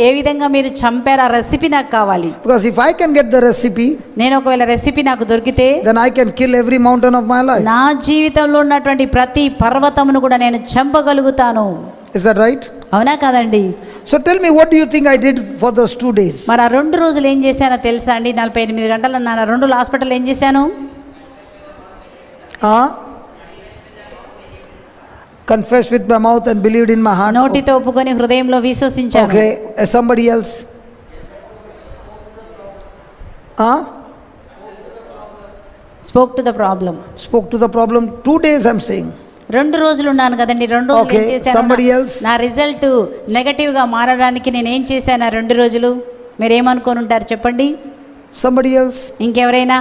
ఏ విధంగా మీరు చంపారు ఆ రెసిపీ నాకు కావాలి. Because if I can get the recipe, నేను ఒకవేళ రెసిపీ నాకు దొరికితే then I can kill every mountain of my life. నా జీవితంలో ఉన్నటువంటి ప్రతి పర్వతమును కూడా నేను చంపగలుగుతాను. Is that right? అవునా కాదండి? So tell me, what do you think I did for those 2 days? మరి ఆ 2 రోజులు ఏం చేశానో తెలుసా అండి? 48 గంటలు నా 2 రోజులు హాస్పిటల్ ఏం చేశాను? confessed with my mouth and believed in my heart. నోటితో ఒప్పుకొని హృదయంలో విశ్వసించాను. Okay, somebody else? Huh? Spoke to the problem. Spoke to the problem. 2 days I'm saying. 2 రోజులు ఉన్నాను కదండి. 2 రోజులు Okay, ఏం చేశాను? somebody else? నా రిజల్ట్ నెగటివ్ గా మారడానికి నేను ఏం చేశాను ఆ 2 రోజులు? మీరు ఏమనుకొని ఉంటారు చెప్పండి? Somebody else? ఇంకెవరైనా?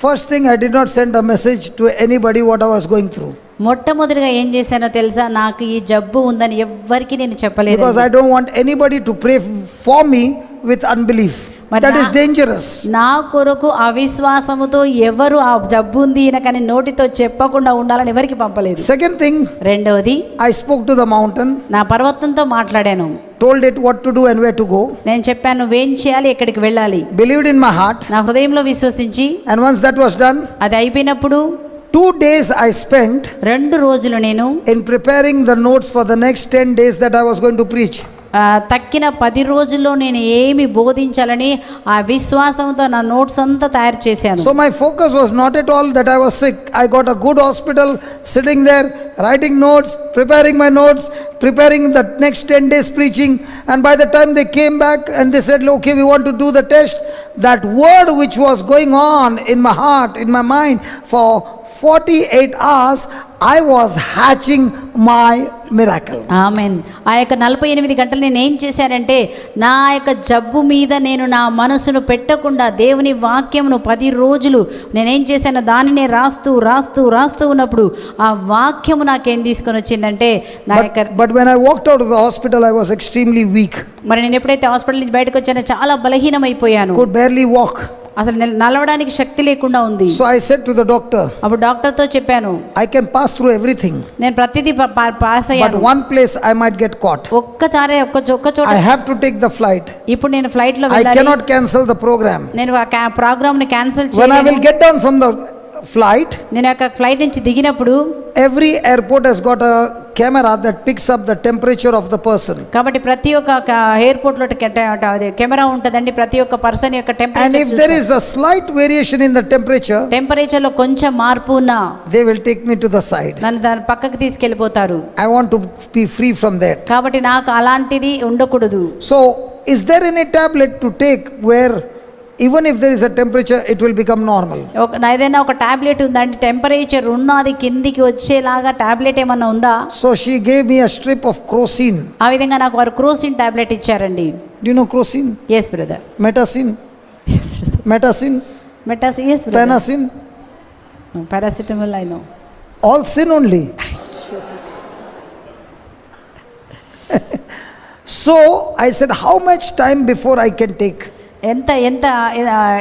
First thing, I did not send a message to anybody what I was going through. మొట్టమొదటిగా ఏం చేశానో తెలుసా? నాకు ఈ జబ్బు ఉందని ఎవ్వరికి నేను చెప్పలేదు. Because I don't want anybody to pray for me with unbelief. But That is na- dangerous. నా కొరకు అవిశ్వాసముతో ఎవరు ఆ జబ్బు ఉంది ఈయనకని నోటితో చెప్పకుండా ఉండాలని ఎవరికి పంపలేదు. Second thing, రెండవది, I spoke to the mountain, నా పర్వతంతో మాట్లాడాను. told it what to do and where to go, నేను చెప్పాను నువ్వేం చేయాలి, ఎక్కడికి వెళ్ళాలి. believed in my heart, నా హృదయంలో విశ్వసించి and once that was done, అది అయిపోయినప్పుడు 2 days I spent 2 రోజులు నేను in preparing the notes for the next 10 days that I was going to preach. తక్కిన 10 రోజుల్లో నేను ఏమి బోధించాలని ఆ విశ్వాసంతో నా నోట్స్ అంతా తయారు చేశాను. So my focus was not at all that I was sick. I got a good hospital, sitting there, writing notes, preparing my notes, preparing the next 10 days preaching. And by the time they came back and they said, okay, we want to do the test, that word which was going on in my heart, in my mind for 48 hours, I was hatching my miracle. Amen. ఆ యొక్క 48 గంటలు నేను ఏం చేశానంటే నా యొక్క జబ్బు మీద నేను నా మనసును పెట్టకుండా దేవుని వాక్యమును 10 రోజులు నేనేం చేశాను దానినే రాస్తూ ఉన్నప్పుడు ఆ వాక్యము నాకేం తీసుకొని వచ్చిందంటే నా యొక్క But when I walked out of the hospital, I was extremely weak. మరి నేను ఎప్పుడైతే హాస్పిటల్ నుంచి బయటకు వచ్చానో చాలా బలహీనమైపోయాను. Could barely walk. అసలు నలవడానికి శక్తి లేకుండా ఉంది. So I said to the doctor, అప్పుడు డాక్టర్తో చెప్పాను I can pass through everything, నేను ప్రతిదీ పాస్ but అయ్యాను. one place I might get caught. ఒక్క చోట I have to take the flight. ఇప్పుడు నేను ఫ్లైట్ లో I వెళ్ళాలి. cannot cancel the program. నేను ఆ ప్రోగ్రామ్ ని క్యాన్సిల్ When I చేయలేను. will get down from the flight, నేను యొక్క ఫ్లైట్ నుంచి దిగినప్పుడు every airport has got a camera that picks up the temperature of the person. కాబట్టి ప్రతి ఒక్క ఎయిర్పోర్ట్ లో కెమెరా ఉంటదండి. ప్రతి ఒక్క పర్సన్ యొక్క And if there is a slight variation in the temperature లో కొంచెం మార్పు ఉన్నా they will take me to the side. నన్ను దాని పక్కకి తీసుకెళ్ళిపోతారు. I want to be free from that. కాబట్టి నాకు అలాంటిది ఉండకూడదు. So, is there any tablet to take where even if there is a temperature, it will become normal? ఏదైనా ఒక టాబ్లెట్ ఉందండి, టెంపరేచర్ ఉన్నది కిందికి వచ్చేలాగా టాబ్లెట్ ఏమన్నా ఉందా? So she gave me a strip of crocin. ఆ విధంగా నాకు వారు క్రోసిన్ టాబ్లెట్ ఇచ్చారండి. Do you know crocin? Yes brother. Metacin? Metacin? Yes brother. Panacin? Paracetamol I know. All sin only. So I said, how much time before I can take? ఎంత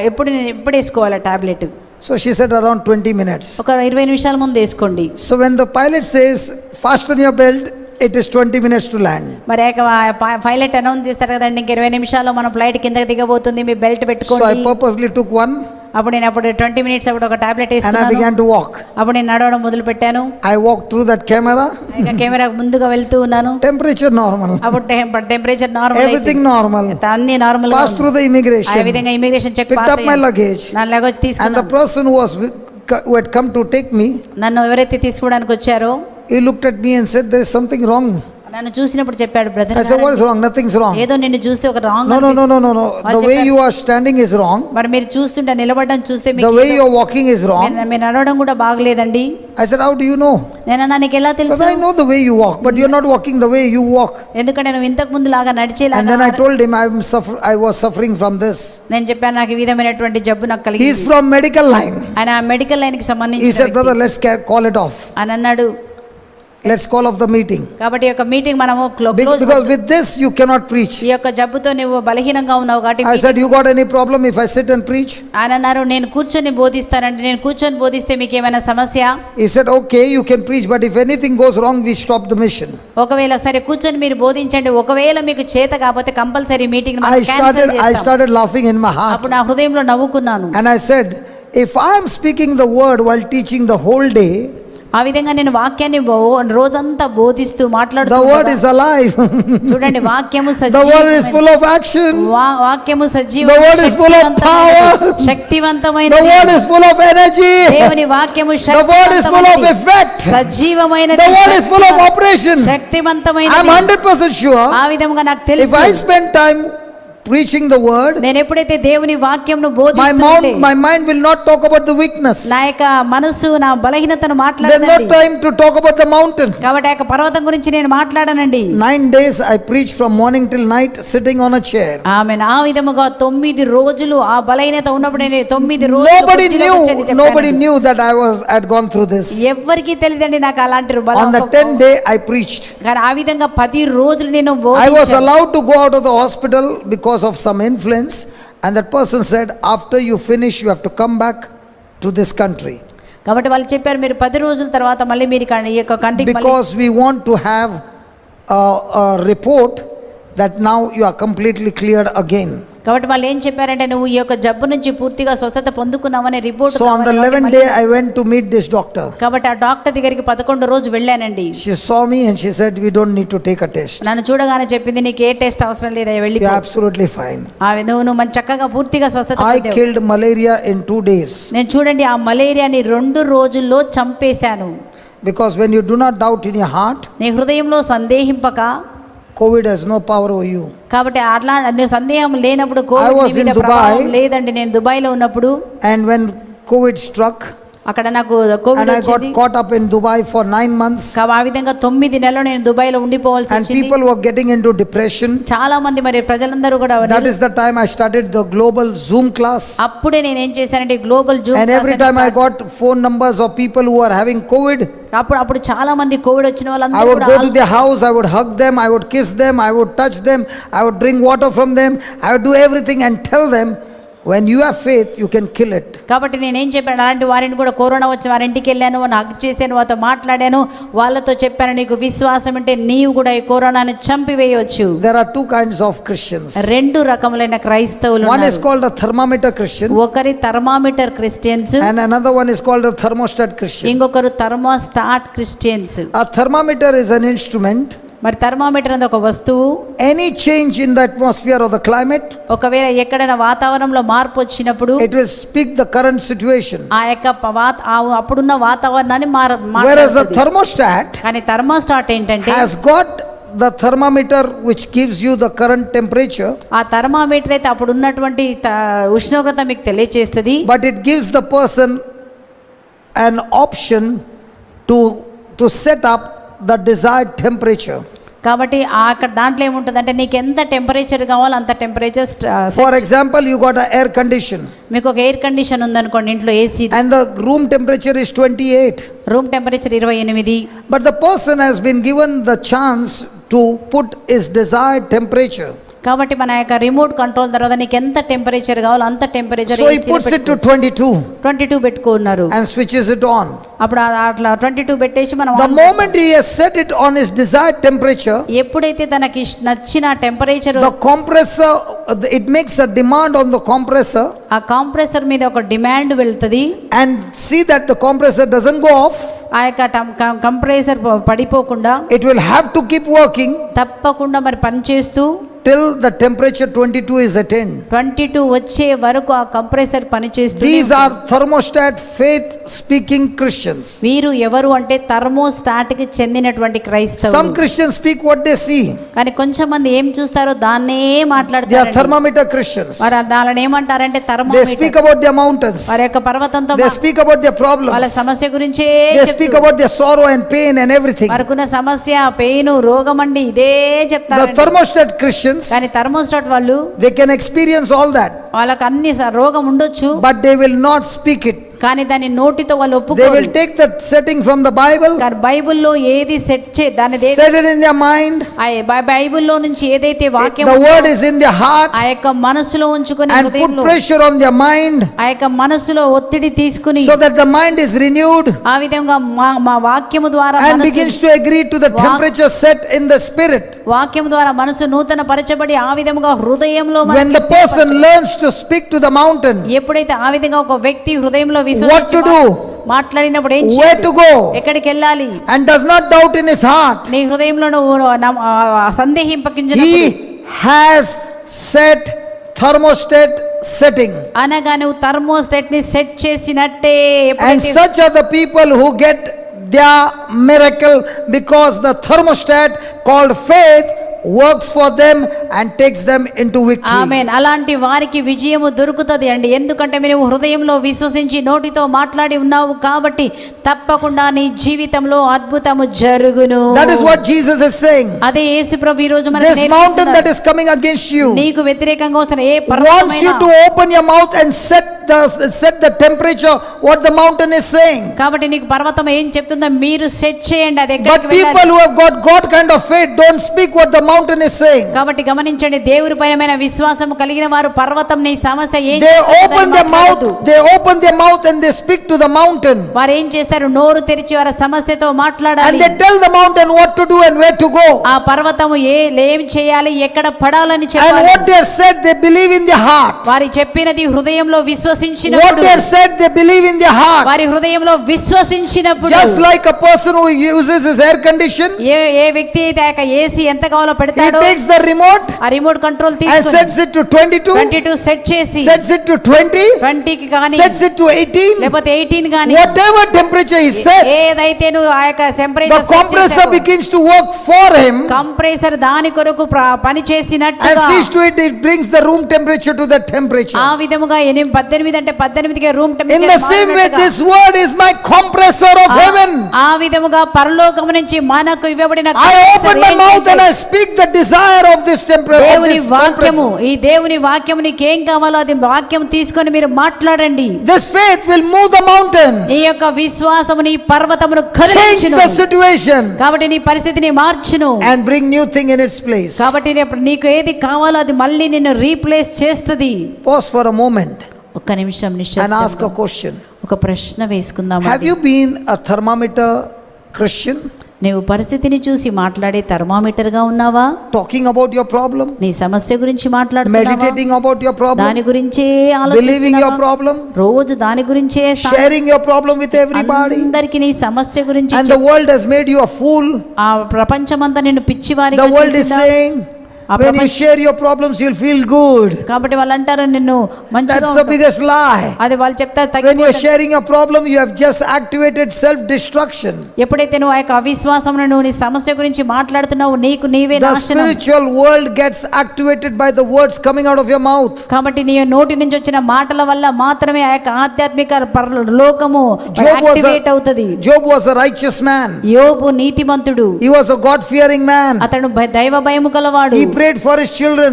ఎప్పుడు వేసుకోవాలి tablet? So she said around 20 minutes. ఒక 20 నిమిషాల ముందు వేసుకోండి. So when the pilot says, fasten your belt, it is 20 minutes to land. మరి pilot announce చేస్తారు కదండి, ఇంక 20 నిమిషాల్లో మన ఫ్లైట్ కిందకి దిగబోతుంది, మీ బెల్ట్ So పెట్టుకోండి. I purposely took one అప్పుడు నేను 20 మినిట్స్ అప్పుడు ఒక టాబ్లెట్ and I వేసుకున్నాను. began to walk. అప్పుడు నేను నడవడం మొదలు పెట్టాను. I walked through that camera. ఇక కెమెరా ముందుగా వెళ్తూ ఉన్నాను. Temperature normal. అప్పుడు టెంపరేచర్ నార్మల్, Everything normal. అన్ని నార్మల్. Passed through the ఆ immigration. విధంగా immigration check Picked pass up my luggage. నా లగేజ్ And the తీసుకున్నాను. person who had come to take me, నన్ను ఎవరైతే తీసుకోవడానికి వచ్చారో he looked at me and said, there is something wrong. నన్ను చూసినప్పుడు చెప్పాడు, I brother said, what is wrong? Nothing's wrong. ఏదో నిన్ను చూస్తే ఒక wrong. No. The way you are standing is wrong. మరి మీరు చూస్తుంటే నిలబడడం చూస్తే The way you are walking is wrong. మీరు నడవడం కూడా బాగలేదండి. I said, how do you know? నేను నీకు ఎలా Because తెలుసు? I know the way you walk, but you're not walking the way you walk. ఎందుకంటే నేను ఇంతకు ముందు లాగా And then నడిచేలాగా. I told him I was suffering from this. నేను చెప్పాను నాకు ఈ విధమైనటువంటి జబ్బు నాకు He is కలిగింది. from medical line. ఆయన మెడికల్ లైన్ కి He సంబంధించిన said, వ్యక్తి. brother, let's call it off. అని అన్నాడు. Let's call off the meeting. కాబట్టి ఈ యొక్క మీటింగ్ మనము Because with this you cannot preach. ఈ యొక్క జబ్బుతో నువ్వు బలహీనంగా ఉన్నావు కాబట్టి I said, you got any problem if I sit and preach? ఆయన అన్నారు నేను కూర్చొని బోధిస్తానండి. నేను కూర్చొని బోధిస్తే మీకు ఏమైనా సమస్య? He said, okay, you can preach, but if anything goes wrong, we stop the mission. ఒకవేళ సరే కూర్చొని మీరు బోధించండి, ఒకవేళ మీకు చేత కాకపోతే compulsory meeting I started laughing in my heart. అప్పుడు నా హృదయంలో నవ్వుకున్నాను. And I said, if I am speaking the word while teaching the whole day, ఆ విధంగా నేను వాక్యాన్ని రోజంతా బోధిస్తూ The మాట్లాడుతూ word ఉండగా, is alive. చూడండి వాక్యము The word is full సజీవమైనది. of action. వాక్యము The సజీవమైనది, word is full of power. The శక్తివంతమైనది. word is full of energy. దేవుని వాక్యము The word is full of శక్తివంతమైనది, effect. సజీవమైనది, The word is full of operation. I'm శక్తివంతమైనది. 100% sure ఆ విధముగా నాకు if తెలుసు, I spend time preaching the word, నేను ఎప్పుడైతే దేవుని వాక్యంను my బోధిస్తుంటే mind will not talk about the weakness. నా యొక్క మనసు నా బలహీనతను There's no మాట్లాడదండి. time to talk about the mountain. కాబట్టి ఆ యొక్క పర్వతం గురించి నేను మాట్లాడనండి. 9 days I preach from morning till night sitting on a chair. ఆమె ఆ విధముగా 9 రోజులు ఆ బలహీనత ఉన్నప్పుడు నేను 9 రోజులు Nobody కుర్చీలో కూర్చొని చెప్పానండి. nobody knew that had gone through this. ఎవ్వరికీ తెలియదండి నాకు అలాంటి On the 10th day I preached. కానీ ఆ విధంగా 10 రోజులు నేను I was బోధించాను. allowed to go out of the hospital because of some influence, and that person said, after you finish you have to come back to this country కాబట్టి వాళ్ళు చెప్పారు మీరు 10 రోజుల తర్వాత మళ్ళీ మీరు ఈ యొక్క కంట్రీకి మళ్ళీ, because we want to have a report that now you are completely cleared again. కాబట్టి వాళ్ళు ఏం చెప్పారంటే నువ్వు ఈ యొక్క జబ్బు నుంచి పూర్తిగా స్వస్థత పొందుకున్నావనే report. So on the 11th day I went to meet this doctor. కాబట్టి ఆ డాక్టర్ దగ్గరికి 11 రోజు వెళ్ళానండి. She saw me and she said, we don't need to take a test. నన్ను చూడగానే చెప్పింది నీకు ఏ టెస్ట్ అవసరం లేదా, వెళ్ళి You're absolutely fine. నువ్వు మంచి చక్కగా పూర్తిగా స్వస్థత I పొందావు. killed malaria in 2 days. నేను చూడండి ఆ మలేరియాని 2 రోజుల్లో చంపేశాను. Because when you do not doubt in your heart, నీ హృదయంలో సందేహింపక, COVID has no power over you. కాబట్టి అట్లా నువ్వు సందేహం లేనప్పుడు I కోవిడ్ was నీ మీద in Dubai. ప్రభావం లేదండి. నేను దుబాయ్లో ఉన్నప్పుడు And when COVID struck, అక్కడ నాకు కోవిడ్ and I got వచ్చింది. caught up in Dubai for 9 months, ఆ విధంగా 9 నెలలు నేను దుబాయ్లో ఉండిపోవాల్సి and వచ్చింది. people were getting into depression. చాలా మంది మరి ప్రజలందరూ కూడా That is the time I started the global Zoom class. అప్పుడే నేను ఏం చేశానంటే global Zoom And every time I got phone numbers of people who are having COVID, అప్పుడు చాలా మంది కోవిడ్ వచ్చిన I వాళ్ళందరూ would కూడా go to their house, I would hug them, I would kiss them, I would touch them, I would drink water from them, I would do everything and tell them, when you have faith, you can kill it. కాబట్టి నేనేం చెప్పాను, అలాంటి వారిని కూడా corona వచ్చిన వారి ఇంటికి వెళ్ళాను, వారిని హగ్ చేశాను, వారితో మాట్లాడాను, వాళ్ళతో చెప్పాను నీకు విశ్వాసం ఉంటే నీవు కూడా ఈ కరోనాను చంపివేయవచ్చు. There are 2 kinds of Christians. 2 రకములైన క్రైస్తవులు One is ఉన్నారు. called a thermometer Christian, ఒకరి thermometer Christians, and another one is called a thermostat Christian. ఇంకొకరు thermostat Christians. A thermometer is an instrument. మరి థర్మామీటర్ అనేది ఒక వస్తువు. Any change in the atmosphere or the climate, ఒకవేళ ఎక్కడైనా వాతావరణంలో మార్పు వచ్చినప్పుడు it will speak the current situation. ఆ యొక్క అప్పుడున్న వాతావరణాన్ని Whereas a మారుతుంది. thermostat కానీ థర్మోస్టాట్ ఏంటంటే has got the thermometer which gives you the current temperature, ఆ థర్మామీటర్ అయితే అప్పుడు ఉన్నటువంటి ఉష్ణోగ్రత మీకు తెలియజేస్తుంది. but it gives the person an option to set up the desired temperature. కాబట్టి అక్కడ దాంట్లో ఏముంటుందంటే నీకు ఎంత టెంపరేచర్ కావాలో అంత temperature. For example, you got an air condition మీకు ఒక ఎయిర్ కండిషన్ ఉందనుకోండి ఇంట్లో, AC, and the room temperature is 28, room temperature 28. but the person has been given the chance to put his desired temperature. కాబట్టి మన యొక్క remote control తర్వాత నీకు ఎంత టెంపరేచర్ కావాలో అంత temperature So he puts it to 22 పెట్టుకున్నారు. and switches it on. అప్పుడు అట్లా 22 పెట్టేసి మనం The on moment he has set it on his desired temperature, ఎప్పుడైతే తనకి నచ్చిన temperature, the compressor, it makes a demand on the compressor, ఆ compressor మీద ఒక డిమాండ్ వెళ్తుంది. and see that the compressor doesn't go off. ఆ యొక్క compressor పడిపోకుండా It will have to keep working తప్పకుండా మరి పనిచేస్తూ till the temperature 22 is attained. 22 వచ్చే వరకు ఆ కంప్రెసర్ పనిచేస్తుంది. These are thermostat faith speaking Christians. వీరు ఎవరు అంటే థర్మోస్టాట్ కి చెందినటువంటి Some క్రైస్తవులు. Christians speak what they see. కానీ కొంచెం మంది ఏం చూస్తారో దాన్నే They are మాట్లాడతారు. thermometer Christians. వారు దానిని ఏమంటారంటే They thermometer. speak about their mountains. వారి యొక్క పర్వతంతో They speak about their వాళ్ళ problems. సమస్య గురించే They speak చెప్తారు. about their sorrow and pain and everything. వారికున్న సమస్య, పెయిన్, రోగం అండి ఇదే The చెప్తారు. thermostat Christians, కానీ థర్మోస్టాట్ వాళ్ళు they can experience all that, వాళ్ళకి అన్ని రోగం ఉండొచ్చు, but they will not speak it. కానీ దాని నోటితో వాళ్ళు They ఒప్పుకోరు. will take that setting from the Bible, కానీ బైబిల్లో ఏది సెట్ చే దాని set it in their mind, బైబిల్లో నుంచి ఏదైతే వాక్యం the ఉందో, word is in their heart, ఆ యొక్క మనసులో ఉంచుకొని and put హృదయంలో pressure on their mind ఆ యొక్క మనసులో ఒత్తిడి తీసుకుని so that the mind is renewed ఆ విధంగా మా వాక్యము ద్వారా and మనసు- begins to agree to the temperature set in the spirit. వాక్యం ద్వారా మనసు నూతన పరచబడి ఆ విధముగా హృదయంలో When the person learns to speak to the mountain, ఎప్పుడైతే ఆ విధంగా ఒక వ్యక్తి హృదయంలో విశ్వసించి to do? మాట్లాడినప్పుడు ఏం Where to go? ఎక్కడికి వెళ్ళాలి? And does not doubt in his heart. నీ హృదయంలో నువ్వు సందేహింపకించిన He has set thermostat setting. అనగా నువ్వు థర్మోస్టాట్ ని సెట్ చేసినట్టే. And ఎప్పుడైతే such are the people who get their miracle because the thermostat called faith works for them and takes them into victory. ఆమేన్. అలాంటి వారికి విజయము దొరుకుతుంది అండి. ఎందుకంటే మీరు హృదయంలో విశ్వసించి నోటితో మాట్లాడి ఉన్నావు కాబట్టి తప్పకుండా నీ జీవితంలో అద్భుతము జరుగును. That is what Jesus is saying. అదే యేసుప్రభు ఈ రోజు మనకు This mountain that is coming against you నీకు వ్యతిరేకంగా వస్తున్న ఏ wants you పర్వతమైనా to open your mouth and set the temperature what the mountain is saying. కాబట్టి నీకు పర్వతం ఏం చెప్తుందో మీరు సెట్ చేయండి. అది But ఎక్కడికి people వెళ్ళాలి. who have got God kind of faith don't speak what the mountain is saying. కాబట్టి గమనించండి, దేవుని పైన విశ్వాసం కలిగిన వారు పర్వతం నీ సమస్య ఏం They చెప్తుందో open their మాట్లాడొద్దు. mouth, and they speak to the mountain. వారు ఏం చేస్తారు? నోరు తెరిచి వారి సమస్యతో And మాట్లాడాలి. they tell the mountain what to do and where to go. ఆ పర్వతము ఏం చేయాలి, ఎక్కడ పడాలని And చెప్పాలి. what they have said, they believe in their heart. వారి చెప్పినది హృదయంలో What విశ్వసించినప్పుడు they have said, they believe in their heart. వారి హృదయంలో విశ్వసించినప్పుడు Just like a person who uses his air condition, ఏ వ్యక్తి అయితే ఆ యొక్క ఏసీ ఎంత కావాలో he పెడతాడో takes the remote ఆ రిమోట్ కంట్రోల్ and తీసుకొని sets it to 22, 22 సెట్ చేసి sets it to 20, 20 కి కానీ sets it to 18. లేకపోతే 18 కానీ Whatever temperature he sets, ఏదైతే నువ్వు ఆ యొక్క the temperature compressor begins to work for him compressor దాని కొరకు పని and చేసినట్టుగా sees to it, it brings the room temperature to that temperature. ఆ విధముగా 18 అంటే 18కి room In the temperature same way, this word is my compressor of heaven. ఆ విధముగా పరలోకము నుంచి మనకు ఇవ్వబడిన I open my mouth and I speak the desire of this temperature. దేవుని వాక్యము, ఈ దేవుని వాక్యము నీకేం కావాలో అది వాక్యం తీసుకొని మీరు మాట్లాడండి. This faith will move the mountain, ఈ యొక్క విశ్వాసము నీ పర్వతమును change కదిలించును. the situation, కాబట్టి నీ పరిస్థితిని మార్చును. and bring new thing in its place. కాబట్టి నీకు ఏది కావాలో అది మళ్ళీ నిన్ను రీప్లేస్ చేస్తుంది. Pause for a moment ఒక్క నిమిషం and ask నిశ్శబ్దంగా a question. ఒక ప్రశ్న వేసుకుందాం. Have you been a thermometer Christian, నీవు పరిస్థితిని చూసి మాట్లాడే థర్మామీటర్ గా ఉన్నావా? talking about your problem, నీ సమస్య గురించి మాట్లాడుతున్నావా? meditating about your problem, దాని గురించే believing your ఆలోచిస్తున్నావా? problem, రోజు దాని గురించే sharing your problem with everybody, అందరికి నీ సమస్య గురించి and the world has made you a fool. ఆ ప్రపంచమంతా నిన్ను పిచ్చివారిగా The world is చేసిందా? saying, ఆ when you share your problems, you'll feel good. కాబట్టి వాళ్ళు అంటారు నిన్ను మంచిగా That's the ఉంటావు. biggest lie. అది వాళ్ళు చెప్తారు When you're తగ్గిపోతుంది. sharing a problem, you have just activated self-destruction. ఎప్పుడైతే నువ్వు ఆ యొక్క అవిశ్వాసమును నువ్వు నీ సమస్య గురించి మాట్లాడుతున్నావు నీకు నీవే The నాశనం. spiritual world gets activated by the words coming out of your mouth. కాబట్టి నీ నోటి నుంచి వచ్చిన మాటల వల్ల మాత్రమే ఆ యొక్క ఆధ్యాత్మిక లోకము Job was యాక్టివేట్ అవుతది. Job was a righteous man. యోబు నీతిమంతుడు, He was a God-fearing man. అతడు దైవ భయము గలవాడు. He prayed for his children.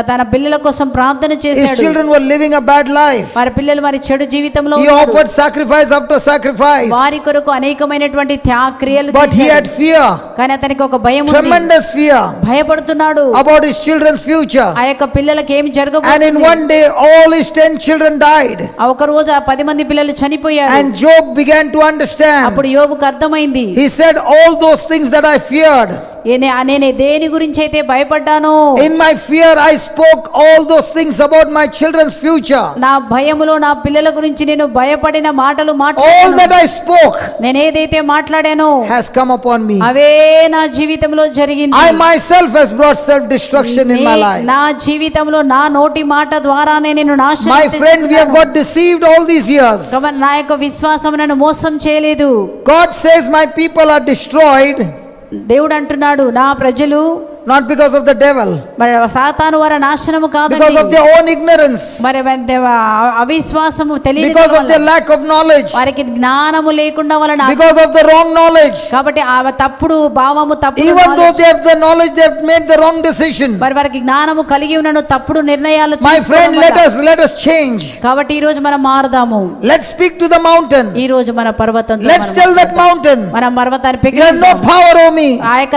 తన పిల్లల కోసం ప్రార్థన His చేశాడు. children were living a bad life. వారి పిల్లలు వారి చెడు జీవితంలో He ఉన్నారు. offered sacrifice after sacrifice. వారి కొరకు అనేకమైనటువంటి క్రియలు But he చేశాడు. had fear, కానీ అతనికి ఒక భయం ఉంది. tremendous fear భయపడుతున్నాడు about his children's future. ఆ యొక్క పిల్లలకి ఏమి And in జరగబోతుంది. one day, all his 10 children died. ఆ ఒక రోజు ఆ 10 మంది పిల్లలు చనిపోయారు. And Job began to understand. అప్పుడు యోబుకు అర్థమైంది, He said, all those things that I feared, నేను దేని గురించి అయితే భయపడ్డానో, in my fear I spoke all those things about my children's future. నా భయములో నా పిల్లల గురించి నేను భయపడిన మాటలు All మాట్లాడాను. that I spoke నేను ఏదైతే మాట్లాడానో has come upon me. అవే నా జీవితంలో జరిగింది. I myself has brought self-destruction in my life. నా జీవితంలో నా నోటి మాట ద్వారానే నేను నాశనం My friend, we have తెచ్చుకున్నాను. got deceived all these years. కాబట్టి నా యొక్క విశ్వాసం నన్ను మోసం చేయలేదు. God says my people are destroyed దేవుడు అంటున్నాడు నా ప్రజలు not because of the devil, మరి సాతాను వారి నాశనము because కాదండి, of their own ignorance, మరి అవిశ్వాసము తెలియదు because of their lack of knowledge, వారికి జ్ఞానము లేకుండా వలన, because of the wrong knowledge. కాబట్టి ఆ తప్పుడు భావము తప్పుడు Even though knowledge. they have the knowledge, they have made the wrong decision. మరి వారికి జ్ఞానము కలిగి ఉన్నను తప్పుడు నిర్ణయాలు My తీసుకోవడం friend, వల్ల. let us change. కాబట్టి ఈ రోజు మనం మారదాము. Let's speak to the mountain. ఈ రోజు మన పర్వతంతో Let's మనం tell that mountain, మనం పర్వతాన్ని you have no పెకిలిస్తాము. power over me. ఆ యొక్క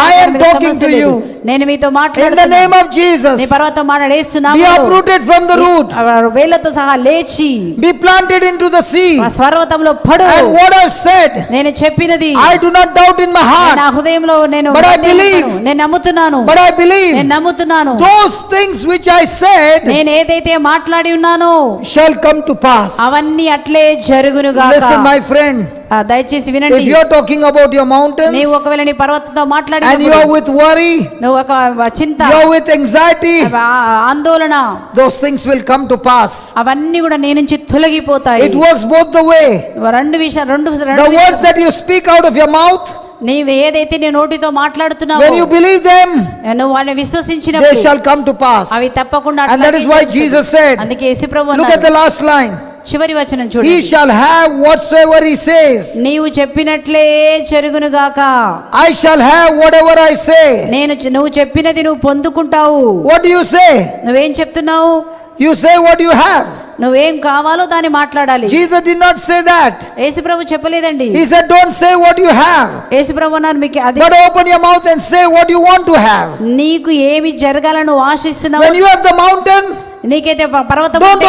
I am talking to you. నేను మీతో In the మాట్లాడుతున్నాను name of Jesus, నీ పర్వతం మాట్లాడేస్తున్నాము be uprooted from the root, వేళ్ళతో సహా లేచి be planted into the sea. ఆ పర్వతంలో పడు. And what I've said, నేను చెప్పినది I do not doubt in my నా heart, హృదయంలో నేను But I believe. నేను నమ్ముతున్నాను but I నేను believe నమ్ముతున్నాను those things which I said నేను ఏదైతే మాట్లాడి ఉన్నానో shall come to pass. అవన్నీ అట్లే జరుగును గాక. Listen, my friend, దయచేసి if వినండి. you're talking about your mountains నీవు ఒకవేళ నీ పర్వతంతో and మాట్లాడినప్పుడు you're with worry, నువ్వు ఒక చింత you're with anxiety, ఆందోళన those things will come to pass. అవన్నీ కూడా నీ నుంచి తొలగిపోతాయి. It works both the way. రెండు విషయాలు The words that you speak out of your mouth, నీవు ఏదైతే నీ నోటితో మాట్లాడుతున్నావో when you believe them, నువ్వు వాటిని they విశ్వసించినప్పుడు shall come to pass. అవి తప్పకుండా And that is why Jesus said, అందుకే యేసుప్రభు look at the last line, చివరి వచనం he చూడండి. shall have whatsoever he says. నీవు చెప్పినట్లే జరుగును గాక. I shall have whatever I say. నువ్వు చెప్పినది నువ్వు పొందుకుంటావు. What do you say? నువ్వేం చెప్తున్నావు? You say what you have. నువ్వేం కావాలో దాన్ని మాట్లాడాలి. Jesus did not say that. యేసుప్రభు చెప్పలేదండి. He said, don't say what you have, యేసుప్రభు అన్నారు మీకు అది but open your mouth and say what you want to have. నీకు ఏమి జరగాలని ఆశిస్తున్నావు. When you have the mountain, నీకైతే పర్వతం don't ఉంటే,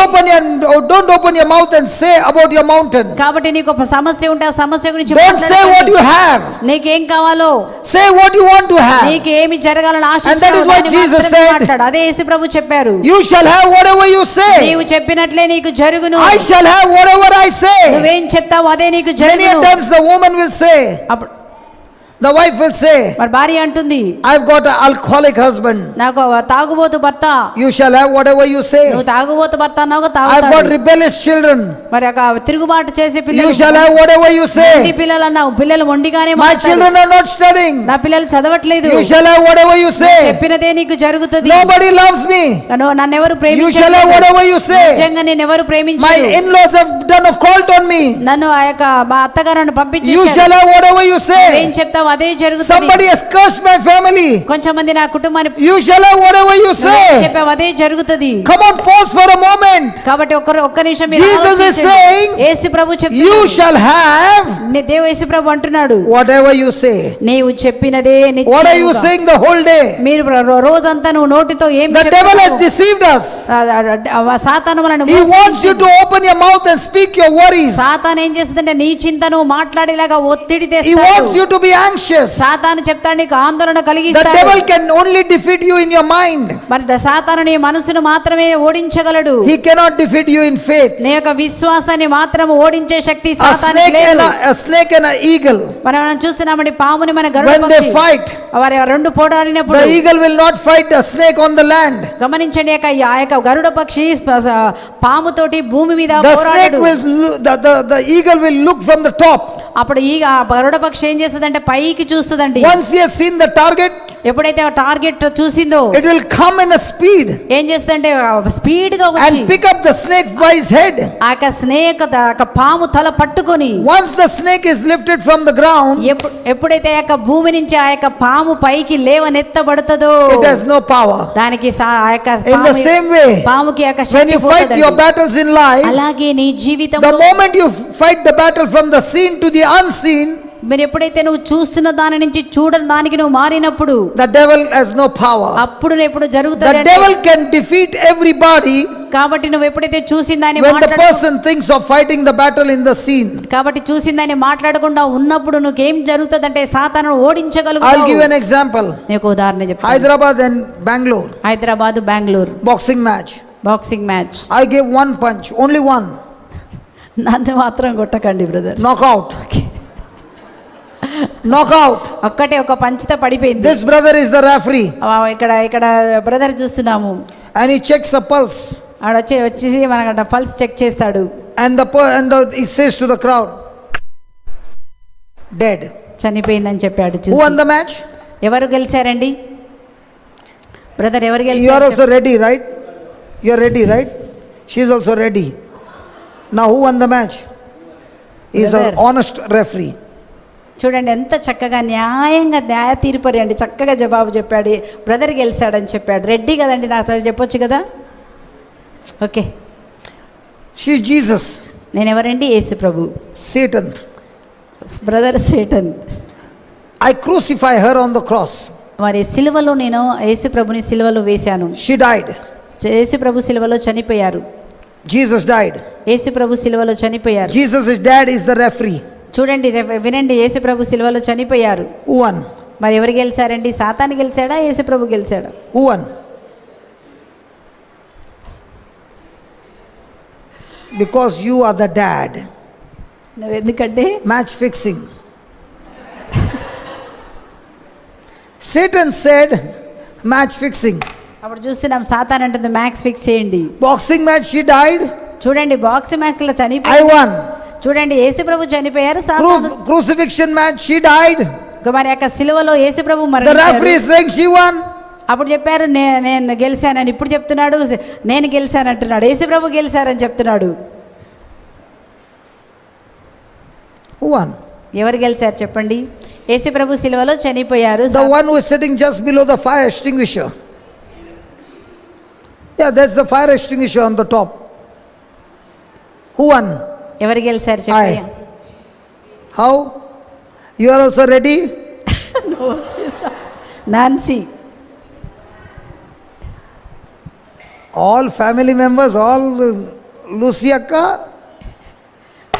open your mouth and say about your mountain. కాబట్టి నీకు ఒక సమస్య ఉంటే ఆ సమస్య గురించి Don't say what you have. నీకేం కావాలో, Say what you want to have. నీకు ఏమి జరగాలని And that is why Jesus said, మాట్లాడు. అదే యేసుప్రభు చెప్పారు. You shall have whatever you say. నీవు చెప్పినట్లే నీకు జరుగును. I shall have whatever I say. నువ్వేం చెప్తావు అదే నీకు Many జరుగును. times the woman will say, అప్పుడు the wife will say, మరి భార్య అంటుంది, I've got an alcoholic husband. నాకు తాగుబోతు భర్త. You shall have whatever you say. నువ్వు తాగుబోతు భర్త అన్నావు, I've got తాగుతాడు. rebellious children. మరి ఒక తిరుగుబాటు చేసే You పిల్లలు, shall have whatever you మొండి say. పిల్లలు అన్నావు, పిల్లలు మొండిగానే My మాట్లాడు. children are not studying. నా పిల్లలు చదవట్లేదు. You shall have whatever you say. చెప్పినదే నీకు జరుగుతుంది. Nobody loves me. నన్ను ఎవరు You shall have whatever you say. నిజంగా నేను ఎవరు My ప్రేమించరు. in-laws have done a cult on me. నన్ను ఆ యొక్క మా అత్తగారు నన్ను You పంపించేశారు. shall have whatever you ఏం say. చెప్తావు అదే జరుగుతుంది. Somebody has cursed my family. కొంచెం మంది నా కుటుంబాన్ని You shall have whatever you నువ్వేం say. చెప్పావు అదే జరుగుతుంది. Come on, pause for a moment. కాబట్టి ఒక్క నిమిషం మీరు Jesus is ఆలోచించండి. saying, యేసు ప్రభు You చెప్తున్నాడు. shall have దేవు యేసు ప్రభు అంటున్నాడు, whatever you say. నీవు చెప్పినదే What are you నిశ్చయముగా. saying the whole day? మీరు రోజంతా నువ్వు నోటితో ఏం The devil has చెప్తున్నావు? deceived us. సాతాను మనల్ని He wants you మోసగించింది. to open your mouth and speak your worries. సాతాను ఏం చేస్తుందంటే నీ చింతను మాట్లాడేలాగా ఒత్తిడి He wants తెస్తాడు. you to be anxious. సాతాను చెప్తాడు నీకు ఆందోళన The కలిగిస్తాడు. devil can only defeat you in your mind. మరి సాతాను నీ మనసును మాత్రమే ఓడించగలడు. He cannot defeat you in faith. నీ యొక్క విశ్వాసాన్ని మాత్రం ఓడించే శక్తి A సాతానికి snake and లేదు. a snake and an eagle, మనం చూస్తున్నామండి పాముని మన when గరుడ they పక్షి. fight, వారి రెండు పోరాడినప్పుడు the eagle will not fight a snake on the land. గమనించండి ఆ యొక్క గరుడ పక్షి పాముతోటి భూమి మీద The snake పోరాడదు. will, the eagle will look from the top. అప్పుడు ఈ గరుడ పక్షి ఏం చేస్తుందంటే పైకి చూస్తుందండి. Once he has seen the target, ఎప్పుడైతే ఆ target చూసిందో it will come in a speed ఏం చేస్తుందంటే స్పీడ్ గా వచ్చి and pick up the snake by his head. ఆ యొక్క స్నేక్ ఆ యొక్క పాము తల పట్టుకొని Once the snake is lifted from the ground, ఎప్పుడైతే ఆ యొక్క భూమి నుంచి ఆ యొక్క పాము పైకి లేవనెత్తబడుతుందో it has no power. దానికి ఆ యొక్క In the same way, పాముకి ఆ యొక్క when శక్తి you fight పోతుందండి. your battles in life, అలాగే నీ జీవితం the moment you fight the battle from the seen to the unseen, మీరు ఎప్పుడైతే నువ్వు చూస్తున్న దాని నుంచి చూడని దానికి నువ్వు మారినప్పుడు the devil has no power. అప్పుడు ఎప్పుడు The జరుగుతుంది devil can defeat everybody కాబట్టి నువ్వు ఎప్పుడైతే చూసిన దాన్ని when the person thinks of fighting the battle in the seen. కాబట్టి చూసిన దాన్ని మాట్లాడకుండా ఉన్నప్పుడు నువ్వేం జరుగుతుందంటే సాతాను I'll give ఓడించగలుగుతావు. an example. నీకు ఉదాహరణ చెప్తాను. Hyderabad and Bangalore, Hyderabad Bengaluru boxing match. Boxing match. I gave one punch, only one, నన్ను మాత్రం కొట్టకండి బ్రదర్. knockout. Knockout. ఒక్కటే ఒక పంచితో పడిపోయింది. This brother is the referee ఇక్కడ బ్రదర్ చూస్తున్నాము. and he checks a pulse వచ్చేసి మన పల్స్ చెక్ చేస్తాడు. and he says to the crowd, dead. చనిపోయిందని చెప్పాడు. Who won the match? ఎవరు గెలిచారండి బ్రదర్? ఎవరు You are గెలిచారు? also ready, right? You are ready, right? She is also ready. Now who won the match? He is an Brother. honest referee. చూడండి ఎంత చక్కగా న్యాయంగా న్యాయ తీర్పరి అండి. చక్కగా జవాబు చెప్పాడు. బ్రదర్ గెలిచాడని చెప్పాడు. రెడ్డి కదండి, నాకు చెప్పొచ్చు కదా. Okay, She is Jesus. నేను ఎవరండి? యేసు ప్రభు. Satan. Brother Satan. I crucify her on the cross. మరి సిలువలో నేను యేసు ప్రభుని సిలువలో వేశాను. She died. యేసు ప్రభు సిలువలో చనిపోయారు. Jesus died. యేసు ప్రభు సిలువలో చనిపోయారు. Jesus' dad is the referee. చూడండి, వినండి, యేసు ప్రభు సిలువలో చనిపోయారు. Who won? మరి ఎవరు గెలిచారండి? సాతాను గెలిచాడా, యేసు ప్రభు గెలిచాడా? Who won? Because you are the dad. నువ్వు ఎందుకంటే Match fixing. Satan said, match fixing. అప్పుడు చూస్తున్నాం సాతాను అంటుంది మ్యాక్స్ ఫిక్స్ చేయండి. Boxing match, she died. చూడండి, బాక్స్ మ్యాచ్ లో I చనిపోయారు. won. చూడండి, యేసు ప్రభు చనిపోయారు, సాతాను. Crucifixion match, she died. మరి యొక్క సిలువలో యేసు ప్రభు The మరణించారు. referee is saying she won. అప్పుడు చెప్పారు నేను గెలిచానని. ఇప్పుడు చెప్తున్నాడు నేను గెలిచాను అంటున్నాడు. యేసు ప్రభు గెలిచారని చెప్తున్నాడు. Who won? ఎవరు గెలిచారు చెప్పండి? యేసు ప్రభు సిలువలో చనిపోయారు. The one who is sitting just below the fire extinguisher. Yeah, that's the fire extinguisher on the top. Who won? ఎవరు గెలిచారు చెప్పండి? How? You are also ready? Nancy. All family members, all Lucy akka?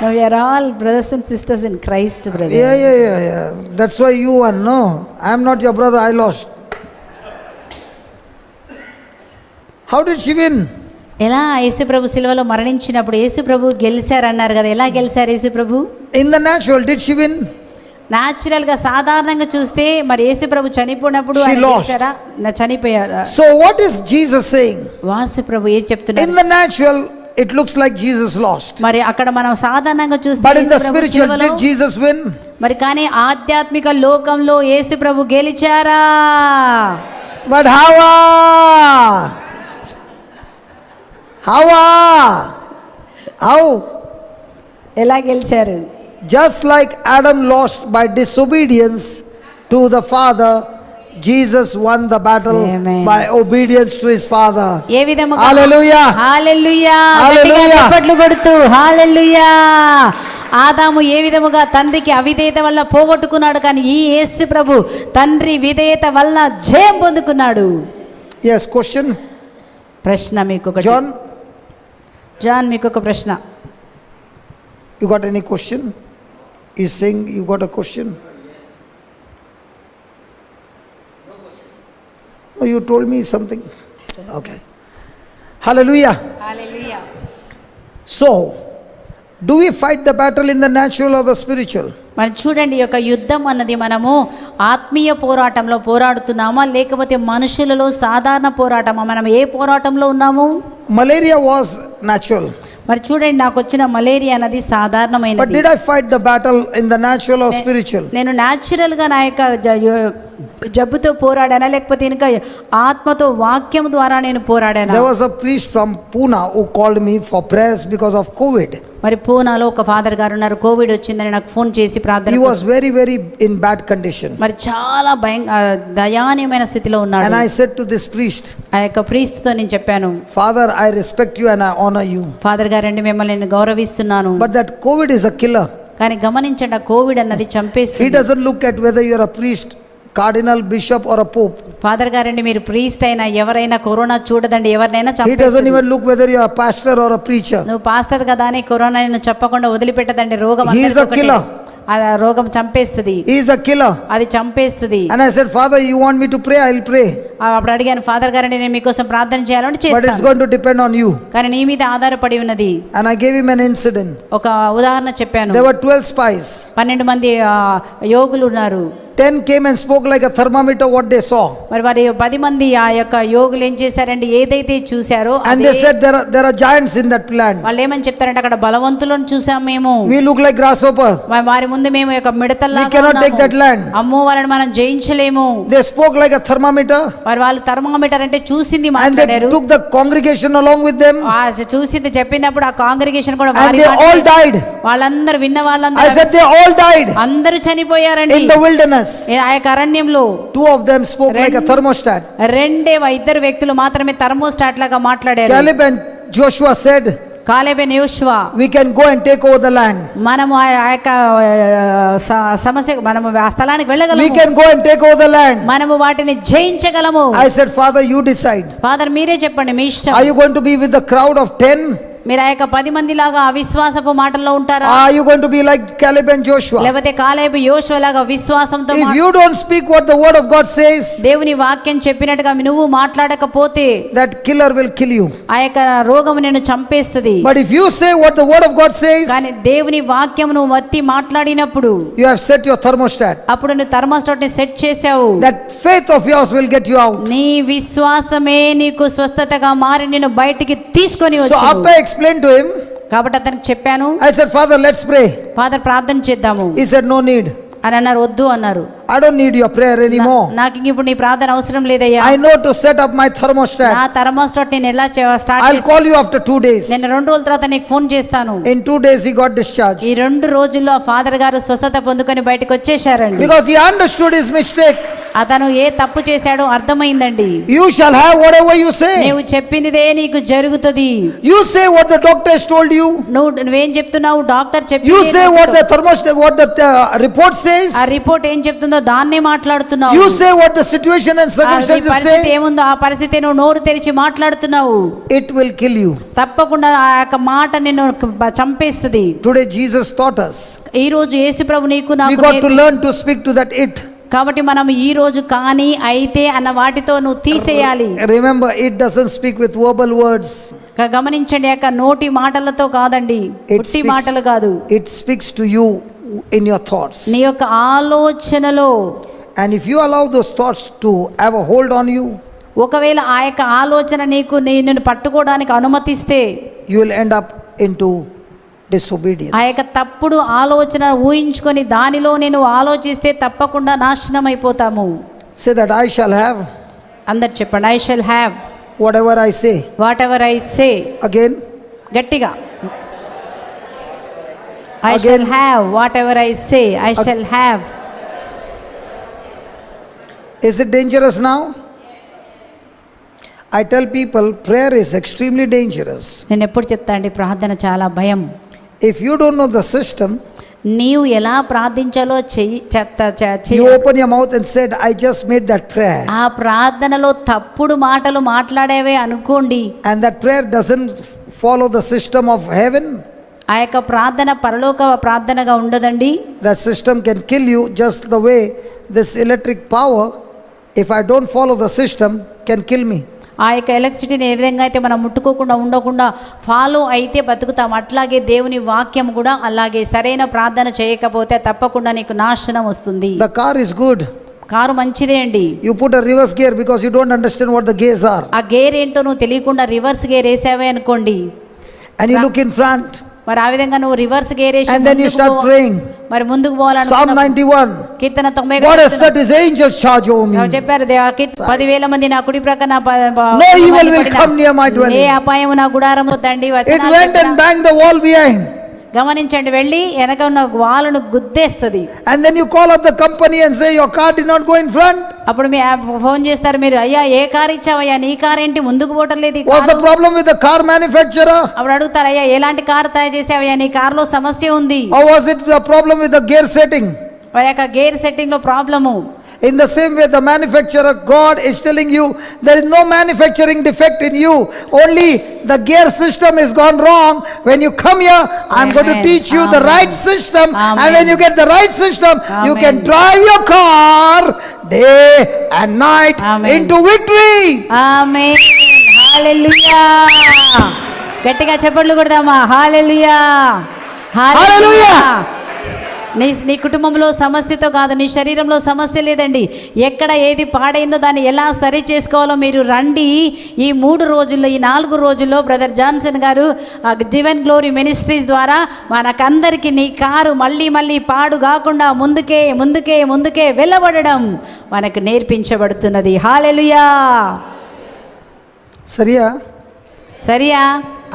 No, we are all brothers and sisters in Christ, brother. Yeah. That's why you won. No, I am not your brother. I lost. How did she win? ఎలా యేసు ప్రభు సిలువలో మరణించినప్పుడు యేసు ప్రభు గెలిచారు అన్నారు కదా, ఎలా గెలిచారు యేసు ప్రభు? In the natural, did she win? Natural గా సాధారణంగా చూస్తే మరి యేసు ప్రభు చనిపోయినప్పుడు She ఆయన lost. గెలిచారా? చనిపోయారు. So what is Jesus saying? Vasu ప్రభు ఏం చెప్తున్నారు? In the natural, it looks like Jesus lost. మరి అక్కడ మనం సాధారణంగా చూస్తే But in the Yesu Prabhu spiritual, సిలువలో, did Jesus win? మరి కానీ ఆధ్యాత్మిక లోకంలో యేసు ప్రభు గెలిచారా? But how? ఎలా గెలిచారు? Just like Adam lost by disobedience to the Father, Jesus won the battle Amen. by obedience to his Father. ఏ విధముగా? Hallelujah. హల్లెలూయా. Hallelujah. గట్టిగా చప్పట్లు కొడుతూ హల్లెలూయా. ఆదాము ఏ విధముగా తండ్రికి అవిధేయత వల్ల పోగొట్టుకున్నాడు, కానీ ఈ యేసు ప్రభు తండ్రి విధేయత వల్ల జయం పొందుకున్నాడు. Yes, question. ప్రశ్న మీకు ఒకటి. జాన్ మీకు ఒక ప్రశ్న. You got any question? He's saying you got a question. Oh, you told me something. Okay. Hallelujah. Hallelujah. So, do we fight the battle in the natural or the spiritual? మరి చూడండి, ఈ యొక్క యుద్ధం అన్నది మనము ఆత్మీయ పోరాటంలో పోరాడుతున్నామా, లేకపోతే మనుషులలో సాధారణ పోరాటమా? మనం ఏ పోరాటంలో ఉన్నాము? Malaria was natural. మరి చూడండి, నాకు వచ్చిన మలేరియా అన్నది But సాధారణమైనది. did I fight the battle in the natural or spiritual? నేను న్యాచురల్ గా నా యొక్క జబ్బుతో పోరాడానా, లేకపోతే ఇంకా ఆత్మతో వాక్యం ద్వారా నేను పోరాడానా? There was a priest from Pune who called me for prayers because of COVID. మరి పూనాలో ఒక ఫాదర్ గారు ఉన్నారు, కోవిడ్ వచ్చిందని నాకు ఫోన్ చేసి ప్రార్థన He was very in bad condition. మరి చాలా దయానీయమైన స్థితిలో ఉన్నాడు. And I said to this priest, ఆ యొక్క ప్రీస్తుతో నేను చెప్పాను, Father, I respect you and I honor you. Father గారండి, మిమ్మల్ని నేను గౌరవిస్తున్నాను, But that COVID is a killer. కానీ గమనించండి, ఆ కోవిడ్ అన్నది He చంపేస్తుంది. doesn't look at whether you are a priest, cardinal, bishop or a pope. Father గారండి, మీరు ప్రీస్ట్ అయినా ఎవరైనా కరోనా చూడదండి, ఎవరినైనా He doesn't చంపేస్తుంది. even look whether you are a pastor or a preacher. నువ్వు పాస్టర్ కదా అని కరోనా నిన్ను చెప్పకుండా వదిలిపెట్టదండి. రోగం He is అందరికీ a ఒకటే. killer. ఆ రోగం చంపేస్తుంది, He is a killer. అది చంపేస్తుంది. And I said, Father, you want me to pray? I'll pray. అప్పుడు అడిగాను, ఫాదర్ గారండి నేను మీకోసం ప్రార్థన చేయాలంటే But it's చేస్తాను, going to depend on you. కానీ నీ మీద ఆధారపడి ఉన్నది. And I gave him an incident. ఒక ఉదాహరణ చెప్పాను. There were 12 spies. 12 మంది యోగులు ఉన్నారు. 10 came and spoke like a thermometer what they saw. మరి వారి 10 మంది ఆ యొక్క యోగులు ఏం చేశారంటే ఏదైతే చూశారో And they said there are giants in that land. వాళ్ళు ఏమని చెప్తారంటే, అక్కడ బలవంతులను చూసాం మేము, We look like grasshopper. వారి ముందు మేము యొక్క మిడతల్లా We cannot take that land. అమ్మో వాళ్ళని మనం జయించలేము. They spoke like a thermometer. వాళ్ళు థర్మోమీటర్ అంటే చూసింది And they మాట్లాడారు. took the congregation along with them. చూసింది చెప్పినప్పుడు ఆ కాంగ్రిగేషన్ కూడా And they all died. వాళ్ళందరూ విన్న I వాళ్ళందరూ said they all died అందరూ చనిపోయారండి in the wilderness. ఆ యొక్క అరణ్యంలో. 2 of them spoke like a thermostat. 2 వ్యక్తులు మాత్రమే థర్మోస్టాట్ లాగా మాట్లాడారు. Caleb and Joshua said, Caleb and యోషువ we can go and take over the land. మనము ఆ యొక్క సమస్య మనము ఆ స్థలానికి We వెళ్ళగలము, can go and take over the land. మనము వాటిని జయించగలము. I said, Father, you decide. Father మీరే చెప్పండి, మీ ఇష్టం. Are you going to be with the crowd of 10? మీరు ఆ యొక్క 10 మంది లాగా అవిశ్వాసపు మాటల్లో ఉంటారా, Are you going to be like Caleb and Joshua? లేకపోతే కాలేబు యోషువ లాగా విశ్వాసంతో If you don't speak what the word of God says, దేవుని వాక్యం చెప్పినట్టుగా నువ్వు మాట్లాడకపోతే that killer will kill you. ఆ యొక్క రోగం నిన్ను చంపేస్తుంది. But if you say what the word of God says, కానీ దేవుని వాక్యం నువ్వు వత్తి మాట్లాడినప్పుడు you have set your thermostat. అప్పుడు నువ్వు థర్మోస్టాట్ ని సెట్ చేసావు. That faith of yours will get you out. నీ విశ్వాసమే నీకు స్వస్థతగా మారి నిన్ను బయటికి తీసుకొని So వచ్చి after I explained to him, కాబట్టి అతనికి చెప్పాను, I said, Father, let's pray. Father ప్రార్థన చేద్దాము He said, no need. అని అన్నారు. వద్దు అన్నారు. I don't need your prayer anymore. నాకు ఇంక ఇప్పుడు నీ ప్రార్థన అవసరం లేదయ్యా, I know to set up my thermostat. నా థర్మోస్టాట్ నేను ఎలా స్టార్ట్ I'll చేస్తాను, call you after 2 days. నేను 2 రోజుల తర్వాత నీకు ఫోన్ చేస్తాను. In 2 days he got discharged. ఈ 2 రోజుల్లో ఆ ఫాదర్ గారు స్వస్థత పొందుకొని బయటకు వచ్చేసారండి. Because he understood his mistake. అతను ఏ తప్పు చేశాడో అర్థమైందండి. You shall have whatever you say. నీవు చెప్పినదే నీకు జరుగుతుంది. You say what the doctor has told you. నువ్వేం చెప్తున్నావు, డాక్టర్ చెప్పి You say what the thermostat, what the report says. ఆ రిపోర్ట్ ఏం చెప్తుందో దాన్నే మాట్లాడుతున్నావు. You say what the situation and circumstances పరిస్థితి say. ఏముందో ఆ పరిస్థితి నువ్వు నోరు తెరిచి మాట్లాడుతున్నావు. It will kill you. తప్పకుండా ఆ యొక్క మాట నిన్ను చంపేస్తుంది. Today Jesus taught us. ఈ రోజు యేసుప్రభు నీకు We నాకు got to learn to speak to that it. కాబట్టి మనం ఈ రోజు కానీ అయితే అన్న వాటితో నువ్వు తీసేయాలి. Remember, it doesn't speak with verbal words. గమనించండి, యొక్క నోటి మాటలతో కాదండి, ఉట్టి మాటలు కాదు. It speaks to you in your thoughts. నీ యొక్క ఆలోచనలో. And if you allow those thoughts to have a hold on you, ఒకవేళ ఆ యొక్క ఆలోచన నీకు నిన్ను పట్టుకోవడానికి అనుమతిస్తే you will end up into disobedience. ఆ యొక్క తప్పుడు ఆలోచన ఊహించుకొని దానిలో నేను ఆలోచిస్తే తప్పకుండా నాశనం అయిపోతాము. Say that I shall have అందరు చెప్పండి, I shall have whatever I say. What ever I say. Again. గట్టిగా, I shall have what ever I say. I shall have. Is it dangerous now? I tell people prayer is extremely dangerous. నేను ఎప్పుడు చెప్తా అండి, ప్రార్థన చాలా భయం. If you don't know the system, నీవు ఎలా ప్రార్థించాలో you open your mouth and said, I just made that prayer. ఆ ప్రార్థనలో తప్పుడు మాటలు మాట్లాడేవే అనుకోండి, And that prayer doesn't follow the system of heaven. ఆ యొక్క ప్రార్థన పరలోక ప్రార్థనగా ఉండదండి. That system can kill you just the way this electric power, if I don't follow the system, can kill me. ఆ యొక్క ఎలక్ట్రిసిటీని ఏ విధంగా అయితే మనం ముట్టుకోకుండా ఉండకుండా ఫాలో అయితే బతుకుతాం, అట్లాగే దేవుని వాక్యం కూడా అలాగే. సరైన ప్రార్థన చేయకపోతే తప్పకుండా నీకు నాశనం వస్తుంది. The car is good. Car మంచిదే అండి. You put a reverse gear because you don't understand what the gears are. ఆ గేర్ ఏంటో నువ్వు తెలియకుండా రివర్స్ గేర్ వేసావే అనుకోండి, And you look in front. మరి ఆ విధంగా నువ్వు రివర్స్ గేర్ వేసి And then you start praying. మరి ముందుకు Psalm పోవాలనుకున్నా 91. Keerthana 90 God has set his angels charge over me. చెప్పారు, 10,000 మంది నా కుడి ప్రక్క No evil will come near my dwelling. ఏ అపాయం నా గుడారము తండి. It went and banged the wall behind. గమనించండి, వెళ్ళి వెనక ఉన్న వాలును గుద్దేస్తుంది. And then you call up the company and say your car did not go in front. అప్పుడు మీ ఫోన్ చేస్తారు మీరు, అయ్యా ఏ కార్ ఇచ్చావయ్యా, నీ కార్ ఏంటి ముందుకు పోవటం లేదు. What's the problem with the car manufacturer? అప్పుడు అడుగుతారు, అయ్యా ఎలాంటి కార్ తయారు చేసావయ్యా, నీ కార్లో సమస్య ఉంది. Or was it the problem with the gear setting? వారి యొక్క గేర్ సెట్టింగ్ లో problem. In the same way, the manufacturer, God is telling you there is no manufacturing defect in you. Only the gear system is gone wrong. When you come here, I'm going to teach you the right system. And when you get the right system, you can drive your car day and night into victory. ఆమేన్. హల్లెలూయా. గట్టిగా చప్పట్లు కొడదామా. హల్లెలూయా. హల్లెలూయా. నీ కుటుంబంలో సమస్యతో కాదు, నీ శరీరంలో సమస్య లేదండి. ఎక్కడ ఏది పాడైందో దాన్ని ఎలా సరి చేసుకోవాలో మీరు రండి. ఈ 3 రోజుల్లో, ఈ 4 రోజుల్లో బ్రదర్ జాన్సన్ గారు డివైన్ గ్లోరీ మినిస్ట్రీస్ ద్వారా మనకందరికీ నీ కారు మళ్ళీ పాడు కాకుండా ముందుకే ముందుకే ముందుకే వెళ్ళబడడం మనకు నేర్పించబడుతున్నది. హల్లెలూయా. సరియా.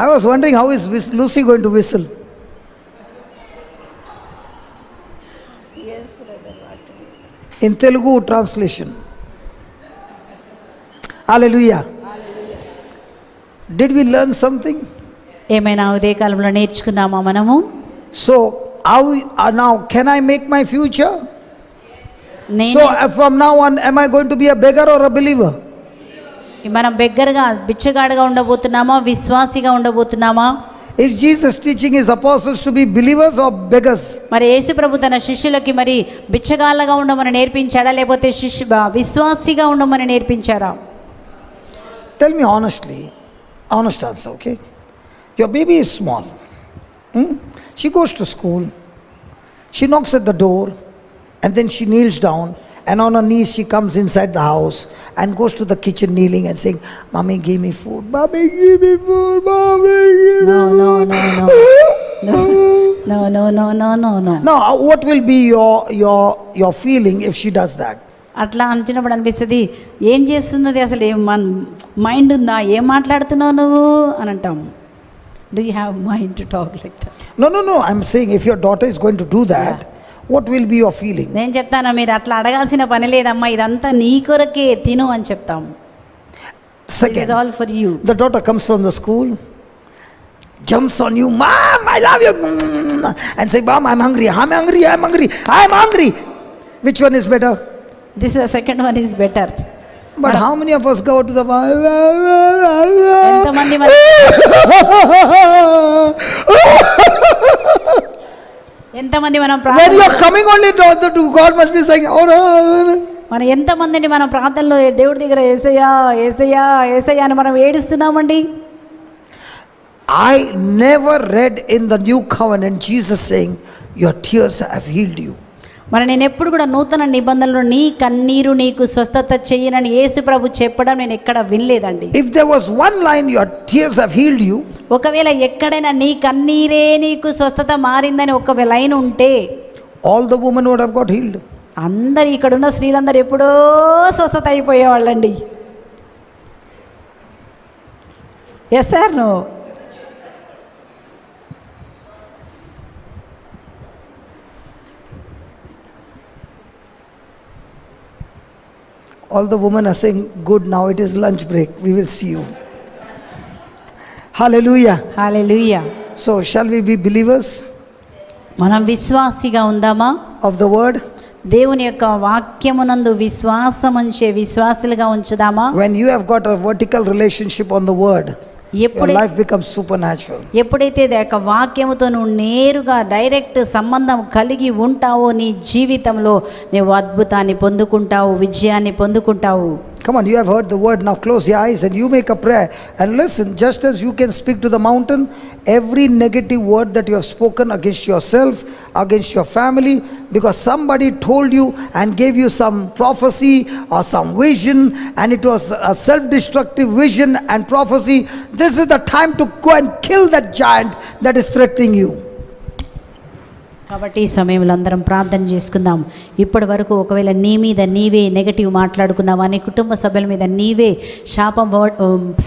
I was wondering how is Lucy going to whistle. In Telugu translation. Hallelujah. Did we learn something? ఏమైనా ఉదయకాలంలో నేర్చుకున్నామా మనము? So, now can I make my future? నేను So, from now on, am I going to be a beggar or a believer? మనం బెగ్గరగా బిచ్చగాడుగా ఉండబోతున్నామా, విశ్వాసిగా ఉండబోతున్నామా? Is Jesus teaching his apostles to be believers or beggars? మరి యేసు ప్రభు తన శిష్యులకి మరి బిచ్చగాళ్ళగా ఉండమని నేర్పించాడా, లేకపోతే విశ్వాసిగా ఉండమని నేర్పించారా? Tell me honestly, honest answer, okay? Your baby is small. She goes to school. She knocks at the door and then she kneels down, and on her knees she comes inside the house and goes to the kitchen kneeling and saying, "Mommy, give me food. Mommy, give me food. Mommy, give me No, no, food." no, no. No, no, no, no, no, no. Now, what will be your feeling if she does that? అట్లా అంచినప్పుడు అనిపిస్తుంది, ఏం చేస్తున్నది అసలు, ఏం mind ఉందా, ఏం మాట్లాడుతున్నావు నువ్వు అని అంటాం. Do you have mind to talk like that? No. I'm saying if your daughter is going to do that, what will be your feeling? నేను చెప్తాను, మీరు అట్లా అడగాల్సిన పని లేదమ్మా, ఇదంతా నీ కొరకే, తిను అని చెప్తాం. It is all for you. The daughter comes from the school, jumps on you, "Mom, I love you," and say, "Mom, I'm hungry. I'm hungry. I'm hungry. I'm hungry." Which one is better? This second one is better. But how many of us go to the ఎంతమంది మనం when you are coming only to God must be saying, "Oh no." మనం ఎంతమందిని మనం ప్రార్థనలో దేవుడి దగ్గర యేసయ్యా యేసయ్యా యేసయ్యా అని మనం ఏడుస్తున్నామండి. I never read in the new covenant Jesus saying, "Your tears have healed you." మరి నేను ఎప్పుడు కూడా నూతన నిబంధనలో నీ కన్నీరు నీకు స్వస్థత చేయనని యేసు ప్రభు చెప్పడం నేను ఎక్కడ వినలేదండి. If there was one line, "Your tears have healed you," ఒకవేళ ఎక్కడైనా నీ కన్నీరే నీకు స్వస్థత మారిందని ఒక లైన్ ఉంటే all the women would have got healed. అందరు ఇక్కడున్న స్త్రీలందరూ ఎప్పుడో స్వస్థత అయిపోయేవాళ్ళండి. Yes sir no? All the women are saying, "Good, now it is lunch break. We will see you." Hallelujah. Hallelujah. So, shall we be believers మనం విశ్వాసిగా ఉందామా? of the word? దేవుని యొక్క వాక్యమునందు విశ్వాసం ఉంచే విశ్వాసులుగా ఉంచుదామా? When you have got a vertical relationship on the word, your life becomes supernatural. ఎప్పుడైతే ఆ యొక్క వాక్యముతో నువ్వు నేరుగా డైరెక్ట్ సంబంధం కలిగి ఉంటావో నీ జీవితంలో నువ్వు అద్భుతాన్ని పొందుకుంటావు, విజయాన్ని పొందుకుంటావు. Come on, you have heard the word. Now close your eyes and you make a prayer and listen. Just as you can speak to the mountain, every negative word that you have spoken against yourself, against your family, because somebody told you and gave you some prophecy or some vision, and it was a self-destructive vision and prophecy, this is the time to go and kill that giant that is threatening you. కాబట్టి ఈ సమయంలో అందరం ప్రార్థన చేసుకుందాం. ఇప్పటి వరకు ఒకవేళ నీ మీద నీవే నెగటివ్ మాట్లాడుకున్నావా, నీ కుటుంబ సభ్యుల మీద నీవే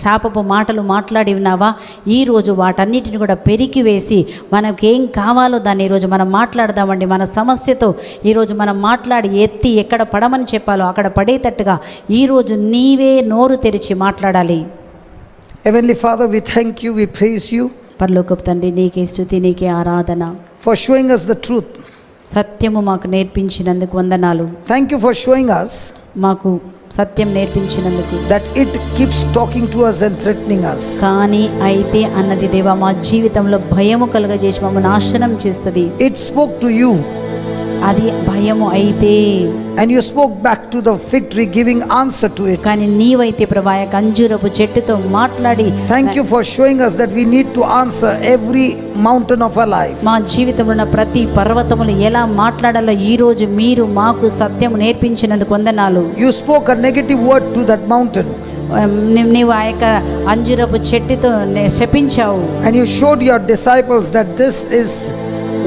శాపపు మాటలు మాట్లాడి ఉన్నావా, ఈరోజు వాటన్నిటిని కూడా పెరికివేసి మనకేం కావాలో దాన్ని ఈరోజు మనం మాట్లాడదామండి. మన సమస్యతో ఈరోజు మనం మాట్లాడి ఎత్తి ఎక్కడ పడమని చెప్పాలో అక్కడ పడేటట్టుగా ఈరోజు నీవే నోరు తెరిచి మాట్లాడాలి. Heavenly Father, we thank you, we praise you పరలోకపు తండ్రి, నీకే స్తుతి, నీకే ఆరాధన. for showing us the truth. సత్యము మాకు నేర్పించినందుకు వందనాలు. Thank you for showing us మాకు సత్యం నేర్పించినందుకు. that it keeps talking to us and threatening us. కానీ అయితే అన్నది దేవా మా జీవితంలో భయము కలుగజేసి మమ్మల్ని నాశనం చేస్తుంది. It spoke to you అది భయము అయితే, and you spoke back to the fig tree giving answer to it. కానీ నీవైతే ప్రభా యొక్క అంజూరపు చెట్టుతో మాట్లాడి Thank you for showing us that we need to answer every mountain of our life. మా జీవితంలో ఉన్న ప్రతి పర్వతములు ఎలా మాట్లాడాలో ఈరోజు మీరు మాకు సత్యం నేర్పించినందుకు వందనాలు. You spoke a negative word to that mountain, నీవు ఆ యొక్క అంజూరపు చెట్టుతో శపించావు. and you showed your disciples that this is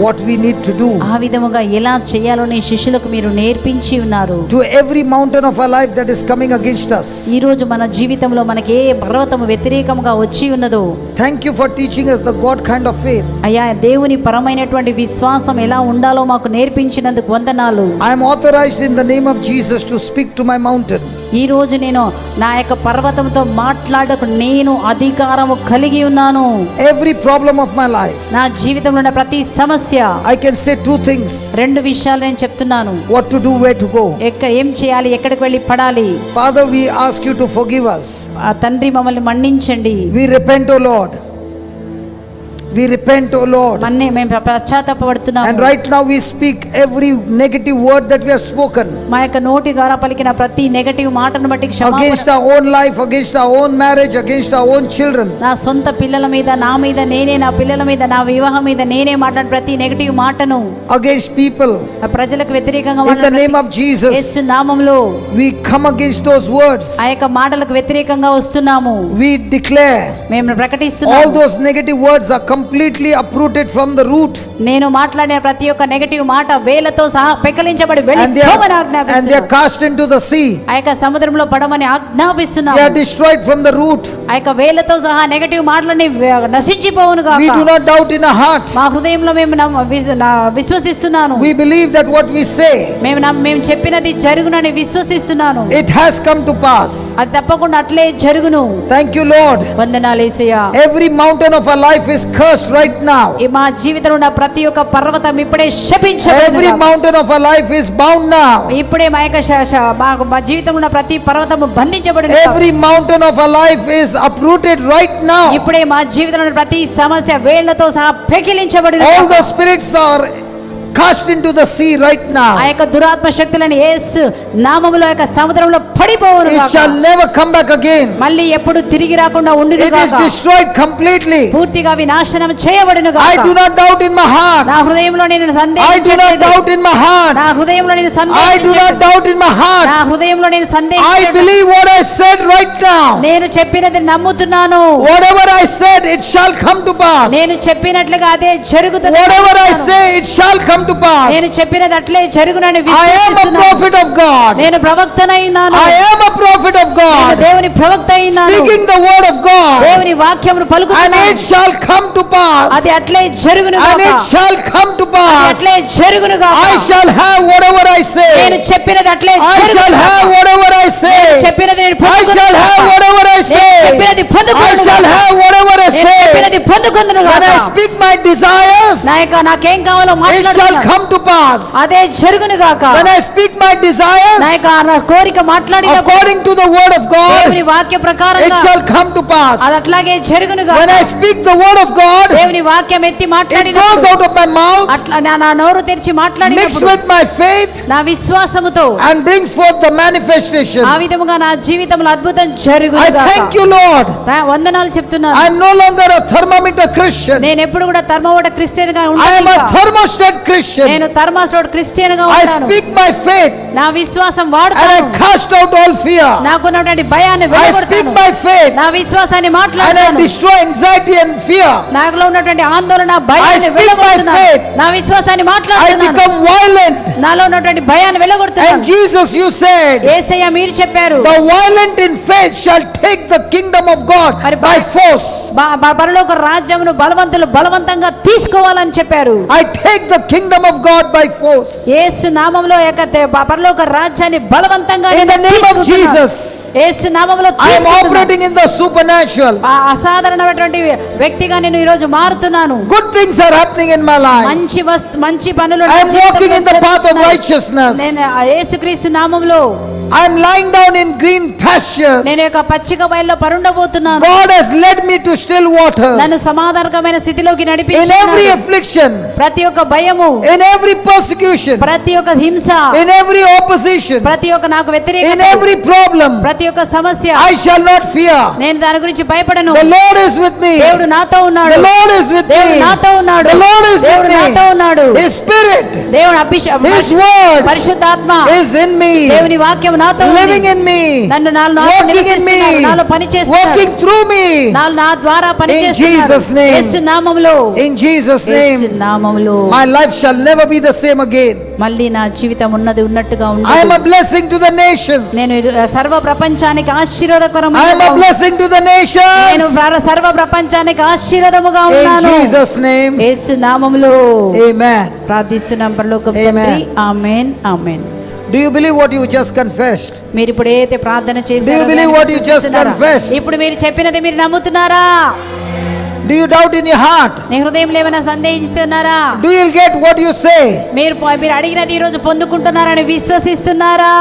what we need to do. ఆ విధముగా ఎలా చేయాలో నీ శిష్యులకు మీరు నేర్పించి ఉన్నారు. To every mountain of our life that is coming against us, ఈ రోజు మన జీవితంలో మనకి ఏ పర్వతము వ్యతిరేకంగా వచ్చి ఉన్నదో, thank you for teaching us the God kind of faith. అయ్యా దేవుని పరమైనటువంటి విశ్వాసం ఎలా ఉండాలో మాకు నేర్పించినందుకు వందనాలు. I am authorized in the name of Jesus to speak to my mountain. ఈ రోజు నేను నా యొక్క పర్వతంతో మాట్లాడకు నేను అధికారము కలిగి ఉన్నాను. Every problem of my life, నా జీవితంలో ఉన్న ప్రతి సమస్య, I can say two things: రెండు విషయాలు నేను చెప్తున్నాను. what to do, where to go. ఏం చేయాలి, ఎక్కడికి వెళ్ళి పడాలి. Father, we ask you to forgive us. ఆ తండ్రి మమ్మల్ని మన్నించండి. We repent, O Lord. We repent, O Lord. మేము పశ్చాత్తాపడుతున్నాము. And right now we speak every negative word that we have spoken మా యొక్క నోటి ద్వారా పలికిన ప్రతి నెగటివ్ మాటను బట్టి క్షమాపణ. against our own life, against our own marriage, against our own children. నా సొంత పిల్లల మీద, నా మీద నేనే, నా పిల్లల మీద, నా వివాహం మీద నేనే మాట్లాడిన ప్రతి నెగటివ్ మాటను, against people, ఆ ప్రజలకు వ్యతిరేకంగా in the name of Jesus, యేసు నామములో we come against those words. ఆ యొక్క మాటలకు వ్యతిరేకంగా వస్తున్నాము. We declare మేము all ప్రకటిస్తున్నాము. those negative words are completely uprooted from the root, నేను మాట్లాడిన ప్రతి ఒక్క నెగటివ్ మాట వేలతో సహా పెకలించబడి and they వెళ్ళిపోమని are ఆజ్ఞాపిస్తున్నాను. cast into the sea. ఆ యొక్క సముద్రంలో పడమని They ఆజ్ఞాపిస్తున్నాము. are destroyed from the root. ఆ యొక్క వేలతో సహా నెగటివ్ మాటలని నశించిపోవును We do గాక. not doubt in our heart. మా హృదయంలో మేము విశ్వసిస్తున్నాను. We believe that what we say, మేము చెప్పినది జరుగునని విశ్వసిస్తున్నాను. it has come to pass. అది తప్పకుండా అట్లే జరుగును. Thank you, Lord. వందనాలు యేసయ్యా. Every mountain of our life is cursed right now. ఈ మా జీవితంలో ఉన్న ప్రతి ఒక్క పర్వతం ఇప్పుడే శపించబడును Every గాక. mountain of our life is bound now. ఇప్పుడే మా యొక్క మా జీవితంలో ఉన్న ప్రతి పర్వతము బంధించబడును గాక. Every mountain of our life is uprooted right now. ఇప్పుడే మా జీవితంలో ఉన్న ప్రతి సమస్య వేళ్లతో సహా పెకిలించబడును All గాక. the spirits are cast into the sea right ఆ now. యొక్క దురాత్మ శక్తులను యేసు నామములో యొక్క సముద్రంలో పడిపోవును It గాక. shall never come back again. మళ్ళీ ఎప్పుడు తిరిగి రాకుండా ఉండును It is గాక. destroyed completely. పూర్తిగా వినాశనం చేయబడును గాక. I do not doubt in my heart. నా హృదయంలో నేను I do not సందేహించట్లేదు. doubt in my heart. నా హృదయంలో నేను I do not సందేహించట్లేదు. doubt in my heart. నా హృదయంలో నేను I సందేహించట్లేదు. believe what I said right now. నేను చెప్పినది నమ్ముతున్నాను. Whatever I said, it shall come to pass. నేను చెప్పినట్లుగా అదే జరుగుతుంది. Whatever I say, it shall come to pass. నేను చెప్పినది అట్లే జరుగునని I am a విశ్వసిస్తున్నాను. prophet of God. నేను ప్రవక్తనైనాను. I am a prophet of నేను God. దేవుని ప్రవక్త అయినాను. Speaking the word of God. దేవుని వాక్యమును And పలుకుతున్నాను. it shall come to pass. అది అట్లే జరుగును And గాక. it shall come to అది pass. అట్లే జరుగును గాక. I shall have whatever I నేను say. చెప్పినది అట్లే I జరుగును shall గాక. have whatever I say. చెప్పినది నేను I పొందుకొనును shall గాక. have whatever I నేను say. చెప్పినది I పొందుకొనును shall గాక. have whatever I నేను say. చెప్పినది పొందుకొందును When గాక. I speak my desires, నాకేం కావాలో it shall మాట్లాడుతున్నాను. come to pass. అదే జరుగును గాక. When I speak my desires, నా కోరిక మాట్లాడినప్పుడు according to the word of God, దేవుని వాక్య it ప్రకారంగా shall come to pass. అది అట్లాగే జరుగును When గాక. I speak the word of God, దేవుని వాక్యం ఎత్తి it goes మాట్లాడినప్పుడు out of my mouth, అట్లా నా నోరు తెరిచి mixed మాట్లాడినప్పుడు with my faith, నా విశ్వాసముతో and brings forth the manifestation. ఆ విధముగా నా జీవితంలో అద్భుతం జరుగును I గాక. thank you, Lord. వందనాలు చెప్తున్నాను. I am no longer a thermometer Christian. నేను ఎప్పుడు కూడా ధర్మవడ క్రిస్టియన్ గా I ఉంటాను. am a thermostat Christian. నేను ధర్మస్టోడ్ క్రిస్టియన్ గా I ఉంటాను. speak my faith నా విశ్వాసం and వాడుతాను. I cast out all fear. నాకున్నటువంటి భయాన్ని I speak వెళ్ళగొడతాను. my faith నా విశ్వాసాన్ని and I మాట్లాడతాను. destroy anxiety and fear. నాలో ఉన్నటువంటి ఆందోళన భయాన్ని I speak వెళ్ళగొడుతున్నాను. by faith. నా విశ్వాసాన్ని I మాట్లాడుతున్నాను. become violent. నాలో ఉన్నటువంటి భయాన్ని వెళ్ళగొడుతున్నాను. And Jesus, you said, యేసయ్య మీరు చెప్పారు, the violent in faith shall take the kingdom of God మరి by force. పరలోక రాజ్యమును బలవంతులు బలవంతంగా తీసుకోవాలని చెప్పారు. I take the kingdom of God by force. యేసు నామములో పరలోక రాజ్యాన్ని బలవంతంగా In the నేను name of తీసుకుంటున్నాను. Jesus, యేసు నామములో I am తీసుకుంటున్నాను. operating in the supernatural. అసాధారణమైనటువంటి వ్యక్తిగా నేను ఈ రోజు మారుతున్నాను. Good things are happening in my life. మంచి పనులు I నా am జీవితంలో walking in the path of జరుగుతున్నాయి. righteousness. నేను యేసుక్రీస్తు నామములో I am lying down in green pastures. నేను యొక్క పచ్చిక బయల్లో పరుండబోతున్నాను. God has led me to still waters. నన్ను సమాధానకరమైన స్థితిలోకి In every నడిపించాడు. affliction, ప్రతి ఒక్క భయము, in every persecution, ప్రతి ఒక్క హింస, in every opposition, ప్రతి ఒక్క నాకు in వ్యతిరేకత, every problem, ప్రతి ఒక్క సమస్య I shall not fear. నేను దాని గురించి భయపడను. The Lord is with me. దేవుడు నాతో ఉన్నాడు. The Lord is with దేవుడు me. నాతో ఉన్నాడు. The Lord is దేవుడు with నాతో me. ఉన్నాడు. His Spirit, దేవుడు His Word పరిశుద్ధాత్మ is in me, దేవుని వాక్యం నాతో ఉంది. living in me, నన్ను నాలో working in నివసిస్తున్నాడు. me, నాలో పని చేస్తున్నాడు. working through me. నా ద్వారా పని In చేస్తున్నాడు. Jesus' name. యేసు నామములో, In Jesus' యేసు name, నామములో my life shall never be the same again. మళ్ళీ నా జీవితం ఉన్నట్టుగా I am a ఉండదు. blessing to the nations. నేను సర్వ ప్రపంచానికి I am a ఆశీర్వాదకరముగా blessing to the నేను nations. సర్వ ప్రపంచానికి ఆశీర్వాదముగా In ఉన్నాను. Jesus' name, యేసు నామములో amen. ప్రార్థిస్తున్నాం పరలోకపు Amen. తండ్రి. ఆమేన్ ఆమేన్. Do you believe what you just confessed? మీరు ఇప్పుడు ఏదైతే ప్రార్థన Do you believe చేశారో what you just confessed? ఇప్పుడు మీరు చెప్పినది మీరు నమ్ముతున్నారా? Do you doubt in your heart? నీ హృదయంలో ఏమైనా సందేహిస్తున్నారా? Do you get what you say? మీరు అడిగినది ఈ రోజు పొందుకుంటున్నారని విశ్వసిస్తున్నారా?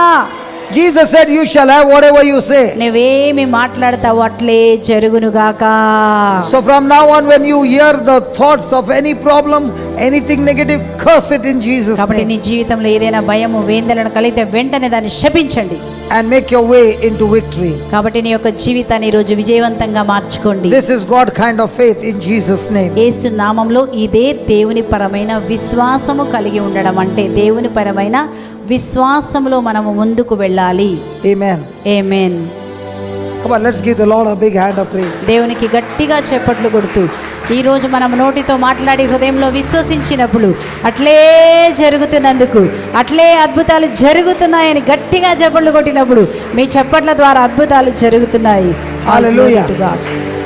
Jesus said, you shall have whatever you say. నువ్వేమి మాట్లాడతావు అట్లే జరుగునుగాక. So from now on, when you hear the thoughts of any problem, anything negative, curse it in Jesus' కాబట్టి నీ name. జీవితంలో ఏదైనా భయము వేందలను కలిగితే వెంటనే దాన్ని శపించండి. And make your way into victory. కాబట్టి నీ యొక్క జీవితాన్ని ఈ రోజు విజయవంతంగా మార్చుకోండి. This is God kind of faith in Jesus' name. యేసు నామములో ఇదే దేవుని పరమైన విశ్వాసము కలిగి ఉండడం అంటే దేవుని పరమైన విశ్వాసములో మనము ముందుకు వెళ్ళాలి. Amen. Amen. Come on, let's give the Lord a big hand of praise. దేవునికి గట్టిగా చప్పట్లు కొడుతూ ఈ రోజు మనం నోటితో మాట్లాడి హృదయంలో విశ్వసించినప్పుడు అట్లే జరుగుతున్నందుకు, అట్లే అద్భుతాలు జరుగుతున్నాయని గట్టిగా చప్పట్లు కొట్టినప్పుడు మీ చప్పట్ల ద్వారా అద్భుతాలు జరుగుతున్నాయి. Hallelujah.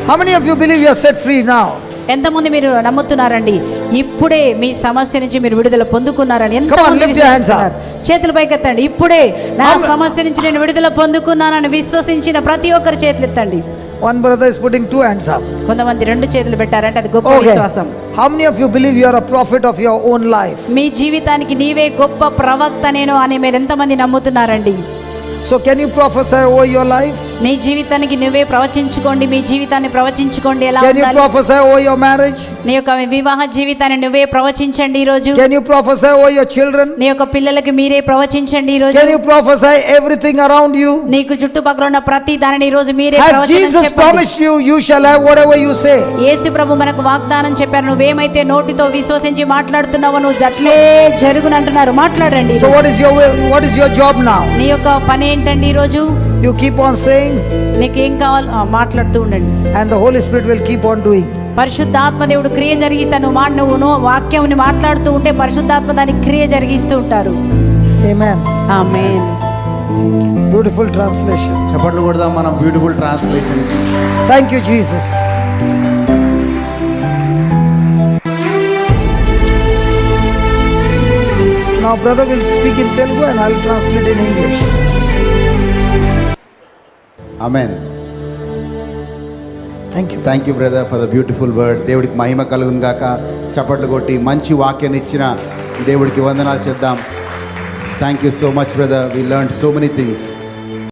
How many of you believe you are set free now? ఎంతమంది మీరు నమ్ముతున్నారండి ఇప్పుడే మీ సమస్య నుంచి మీరు విడుదల పొందుకున్నారని? Come on, lift your hands up. చేతులు పైకెత్తండి. ఇప్పుడే నా సమస్య నుంచి నేను విడుదల పొందుకున్నానని విశ్వసించిన ప్రతి ఒక్కరు చేతులు ఎత్తండి. One brother is putting 2 hands up. కొంతమంది 2 చేతులు పెట్టారంటే అది గొప్ప Okay. విశ్వాసం. How many of you believe you are a prophet of your own life? మీ జీవితానికి నీవే గొప్ప ప్రవక్త నేను అని మీరు ఎంతమంది నమ్ముతున్నారండి? So can you prophesy over your life? నీ జీవితానికి నువ్వే ప్రవచించుకోండి. మీ జీవితాన్ని ప్రవచించుకోండి. ఎలా Can you ఉండాలి? prophesy over your marriage? నీ యొక్క వివాహ జీవితాన్ని నువ్వే ప్రవచించండి ఈ రోజు. Can you prophesy over your children? నీ యొక్క పిల్లలకి మీరే ప్రవచించండి ఈ రోజు. Can you prophesy everything around you? నీకు చుట్టుపక్కల ఉన్న ప్రతి దానిని ఈ రోజు మీరే Has ప్రవచనం Jesus చెప్పండి. promised you, you shall have whatever you say? యేసు ప్రభు మనకు వాగ్దానం చెప్పారు. నువ్వేమైతే నోటితో విశ్వసించి మాట్లాడుతున్నావో నువ్వు జట్లే జరుగునంటున్నారు. మాట్లాడండి. So what is your job now? నీ యొక్క పని ఏంటండి ఈ రోజు? You keep on saying, నీకు ఏం కావాలో మాట్లాడుతూ ఉండండి. and the Holy Spirit will keep on doing. పరిశుద్ధాత్మ దేవుడు క్రియ జరిగిస్తాను. నువ్వు వాక్యం మాట్లాడుతూ ఉంటే పరిశుద్ధాత్మ దాని క్రియ జరిగిస్తూ ఉంటారు. Amen. ఆమేన్. Beautiful translation. చప్పట్లు కొడదాం మనం beautiful translation. Thank you, Jesus. Now brother will speak in Telugu and I'll translate in English. Amen. Thank you. Thank you brother for the beautiful word. దేవుడికి మహిమ కలుగును గాక. చప్పట్లు కొట్టి మంచి వాక్యాన్ని ఇచ్చిన దేవుడికి వందనాలు చేద్దాం. Thank you so much brother. We learn so many things.